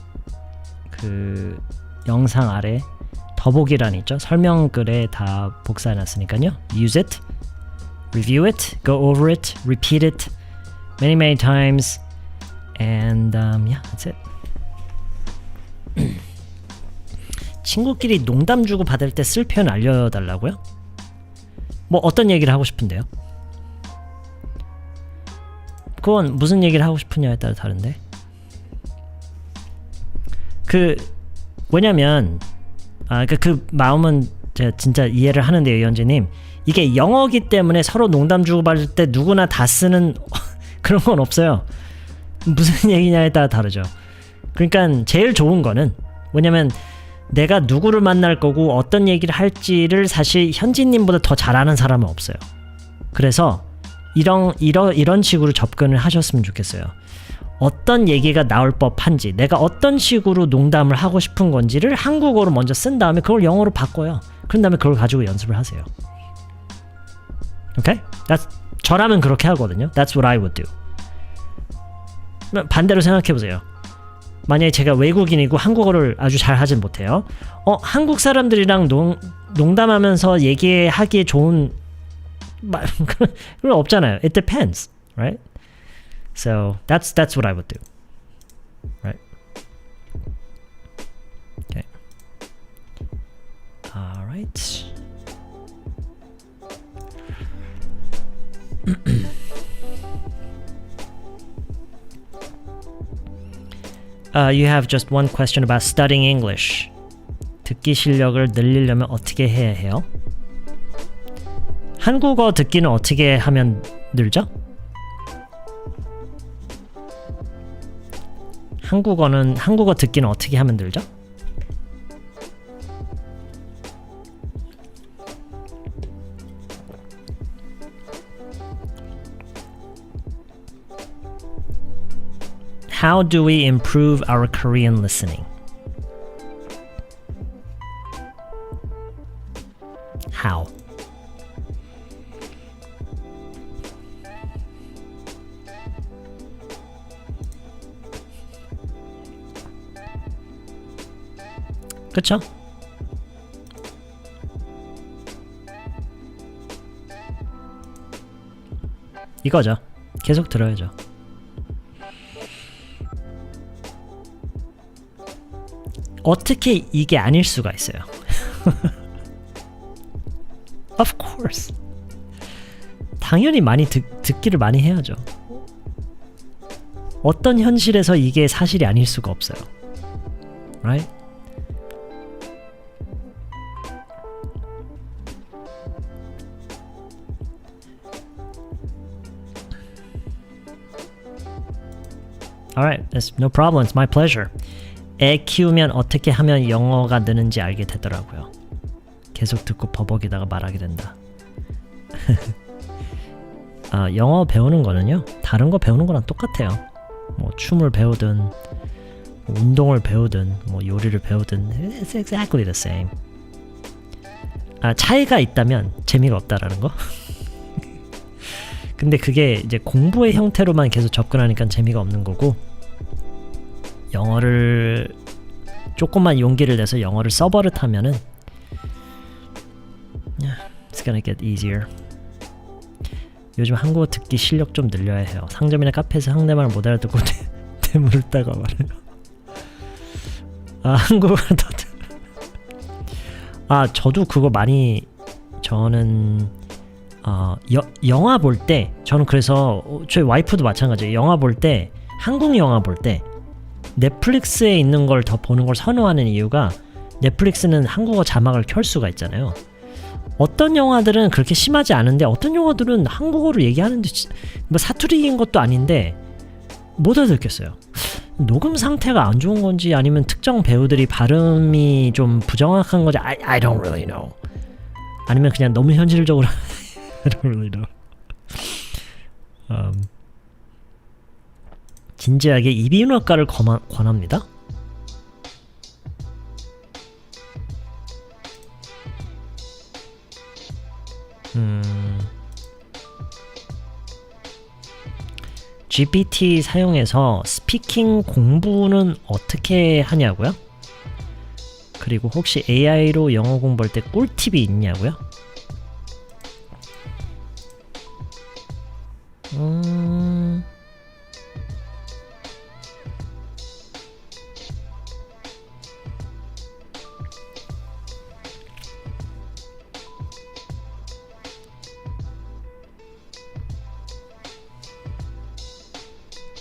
그 영상 아래 더보기란 있죠? 설명글에 다 복사해놨으니까요. Use it, review it, go over it, repeat it many times, and yeah, that's it. 친구끼리 농담 주고 받을 때 쓸 표현 알려달라고요? 뭐 어떤 얘기를 하고 싶은데요? 그건 무슨 얘기를 하고 싶으냐에 따라 다른데. 왜냐면 그 마음은 제가 진짜 이해를 하는데요, 연재님. 이게 영어기 때문에 서로 농담 주고받을 때 누구나 다 쓰는 그런 건 없어요. 무슨 얘기냐에 따라 다르죠. 그러니까 제일 좋은 거는, 왜냐면 내가 누구를 만날 거고 어떤 얘기를 할지를 사실 현진님보다 더 잘 아는 사람은 없어요. 그래서 이런 식으로 접근을 하셨으면 좋겠어요. 어떤 얘기가 나올 법한지, 내가 어떤 식으로 농담을 하고 싶은 건지를 한국어로 먼저 쓴 다음에 그걸 영어로 바꿔요. 그런 다음에 그걸 가지고 연습을 하세요. 오케이? 저라면 그렇게 하거든요. That's what I would do. 반대로 생각해보세요. 만약에 제가 외국인이고 한국어를 아주 잘 하진 못해요. 한국 사람들이랑 농담하면서 얘기하기에 좋은 그건 없잖아요. It depends, right? So that's what I would do, right? Okay. All right. You have just one question about studying English. 듣기 실력을 늘리려면 어떻게 해야 해요? 한국어 듣기는 어떻게 하면 늘죠? 한국어 듣기는 어떻게 하면 늘죠? How do we improve our Korean listening? How? 그쵸? 이거죠. 계속 들어야죠. 어떻게 이게 아닐 수가 있어요. Of course. 당연히 많이 듣기를 많이 해야죠. 어떤 현실에서 이게 사실이 아닐 수가 없어요. Right? Alright, that's no problem. It's my pleasure. 애 키우면 어떻게 하면 영어가 느는지 알게 되더라고요. 계속 듣고 버벅이다가 말하게 된다. 영어 배우는 거는요, 다른 거 배우는 거랑 똑같아요. 뭐 춤을 배우든 뭐 운동을 배우든 뭐 요리를 배우든 it's exactly the same. 차이가 있다면 재미가 없다라는 거. 근데 그게 이제 공부의 형태로만 계속 접근하니까 재미가 없는 거고, 영어를 조금만 용기를 내서 영어를 써버릇하면은 it's gonna get easier. 요즘 한국어 듣기 실력 좀 늘려야 해요. 상점이나 카페에서 상대말 못 알아듣고 대물다가 말해요. 한국어 더 저도 그거 많이 저는 영화 볼 때 저는 그래서 저희 와이프도 마찬가지예요. 영화 볼 때 한국 영화 볼 때 넷플릭스에 있는 걸 더 보는 걸 선호하는 이유가 넷플릭스는 한국어 자막을 켤 수가 있잖아요. 어떤 영화들은 그렇게 심하지 않은데 어떤 영화들은 한국어로 얘기하는데 뭐 사투리인 것도 아닌데 못 알아듣겠어요. 녹음 상태가 안 좋은 건지 아니면 특정 배우들이 발음이 좀 부정확한 건지 I don't really know. 아니면 그냥 너무 현실적으로 I don't really know. 진지하게 이비인후과를 권합니다. GPT 사용해서 스피킹 공부는 어떻게 하냐고요? 그리고 혹시 AI로 영어 공부할 때 꿀팁이 있냐고요?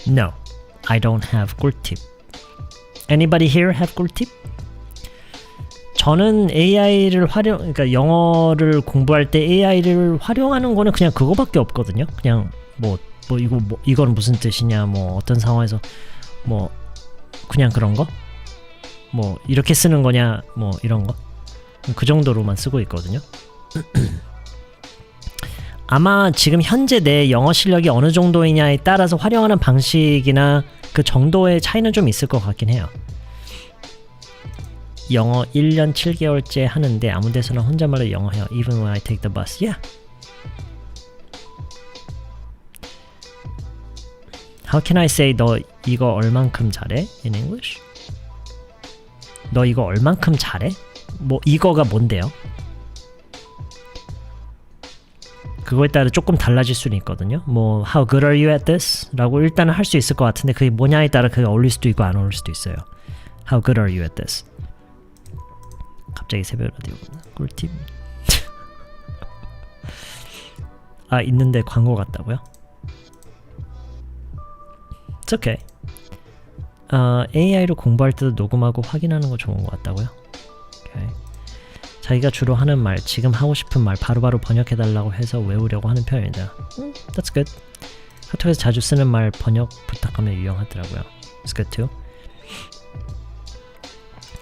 No, I don't have 꿀팁. Anybody here have 꿀팁? 저는 AI를 그러니까 영어를 공부할 때 AI를 활용하는 거는 그냥 그거밖에 없거든요. 그냥 이건 무슨 뜻이냐, 뭐 어떤 상황에서 뭐 그냥 그런 거, 뭐 이렇게 쓰는 거냐, 뭐 이런 거, 그 정도로만 쓰고 있거든요. 아마 지금 현재 내 영어 실력이 어느 정도이냐에 따라서 활용하는 방식이나 그 정도의 차이는 좀 있을 것 같긴 해요. 영어 1년 7개월째 하는데 아무 데서나 혼자말로 영어 해요. Even when I take the bus. Yeah. How can I say 너 이거 얼만큼 잘해? In English? 너 이거 얼만큼 잘해? 뭐 이거가 뭔데요? 그거에 따라 조금 달라질 수는 있거든요. 뭐 How good are you at this? 라고 일단은 할 수 있을 것 같은데 그게 뭐냐에 따라 그게 어울릴 수도 있고 안 어울릴 수도 있어요. How good are you at this? 갑자기 새벽 라디오 꿀팁. 있는데 광고 같다고요? It's okay. AI로 공부할 때도 녹음하고 확인하는 거 좋은 것 같다고요? Okay. 자기가 주로 하는 말, 지금 하고 싶은 말 바로바로 번역해달라고 해서 외우려고 하는 편입니다. That's good. 카톡에서 자주 쓰는 말 번역 부탁하면 유용하더라고요. It's good too.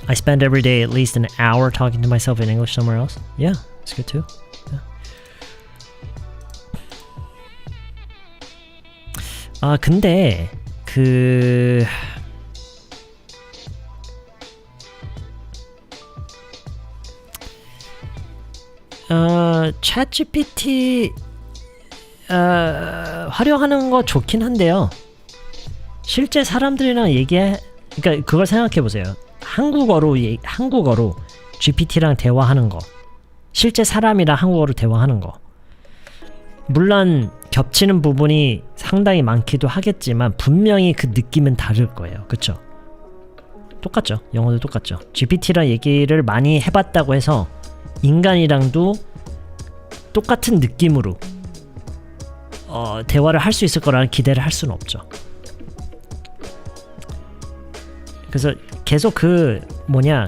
I spend every day at least an hour talking to myself in English somewhere else. Yeah, it's good too. Yeah. 근데 ChatGPT 활용하는 거 좋긴 한데요. 실제 사람들이랑 그러니까 그걸 생각해 보세요. 한국어로 GPT랑 대화하는 거, 실제 사람이랑 한국어로 대화하는 거, 물론 겹치는 부분이 상당히 많기도 하겠지만 분명히 그 느낌은 다를 거예요. 그쵸? 똑같죠. 영어도 똑같죠. GPT랑 얘기를 많이 해봤다고 해서 인간이랑도 똑같은 느낌으로 대화를 할 수 있을 거라는 기대를 할 수는 없죠. 그래서 계속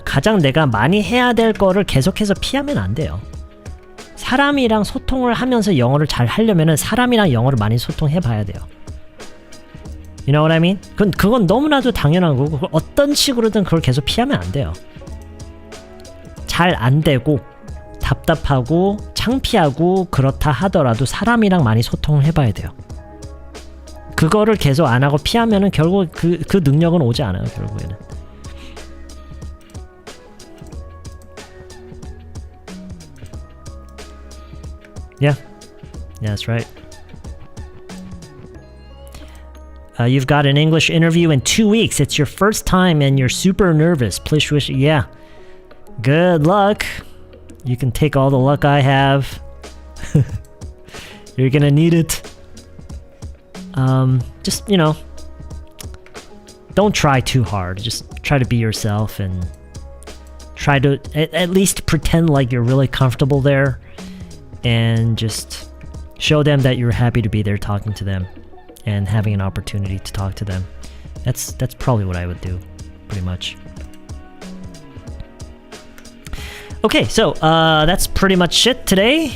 가장 내가 많이 해야 될 거를 계속해서 피하면 안 돼요. 사람이랑 소통을 하면서 영어를 잘 하려면은 사람이랑 영어를 많이 소통해 봐야 돼요. You know what I mean? 그건 너무나도 당연한 거고 그걸 어떤 식으로든 그걸 계속 피하면 안 돼요. 잘 안 되고 답답하고 창피하고 그렇다 하더라도 사람이랑 많이 소통을 해봐야 돼요. 그거를 계속 안 하고 피하면은 결국 그 능력은 오지 않아요. 결국에는. Yeah, that's right. You've got an English interview in 2 weeks. It's your first time and you're super nervous. Please wish. Yeah. Good luck. You can take all the luck I have. You're gonna need it. Just, you know, don't try too hard. Just try to be yourself and try to at least pretend like you're really comfortable there and just show them that you're happy to be there talking to them and having an opportunity to talk to them. That's probably what I would do, pretty much. Okay, so that's pretty much it today.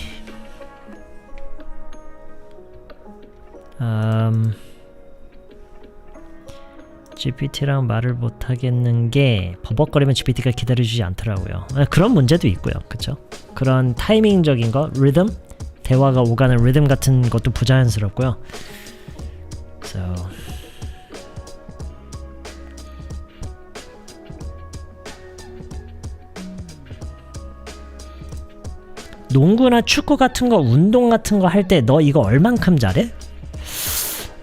GPT랑 말을 못하겠는 게 버벅거리면 GPT가 기다려주지 않더라고요. 그런 문제도 있고요. 그쵸? 그런 타이밍적인 거, 리듬? 대화가 오가는 리듬 같은 것도 부자연스럽고요. So... 농구나 축구 같은 거, 운동 같은 거 할 때 너 이거 얼만큼 잘해?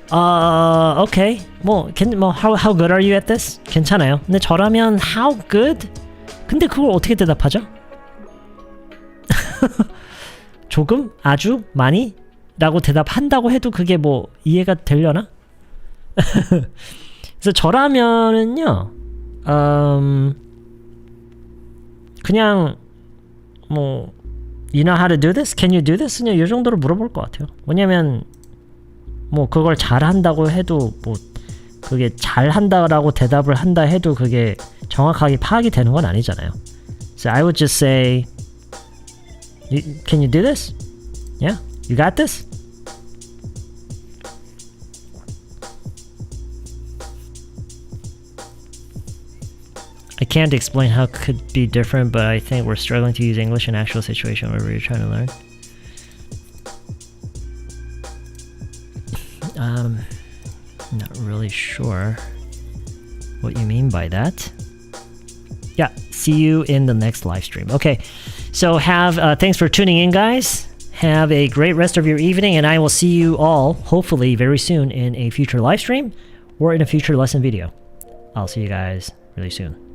Okay. How good are you at this? 괜찮아요. 근데 저라면 how good? 근데 그걸 어떻게 대답하죠? 조금? 아주? 많이? 라고 대답한다고 해도 그게 뭐 이해가 되려나? 그래서 저라면은요, 그냥 뭐 You know how to do this? Can you do this? 그냥 이 정도로 물어볼 것 같아요. 왜냐면 뭐 그걸 잘한다고 해도 뭐 그게 잘한다라고 대답을 한다 해도 그게 정확하게 파악이 되는 건 아니잖아요. So I would just say, Can you do this? Yeah? You got this? I can't explain how it could be different, but I think we're struggling to use English in actual situation where we're trying to learn. Not really sure what you mean by that. Yeah, see you in the next live stream. Okay, so thanks for tuning in, guys. Have a great rest of your evening, and I will see you all, hopefully very soon, in a future live stream or in a future lesson video. I'll see you guys really soon.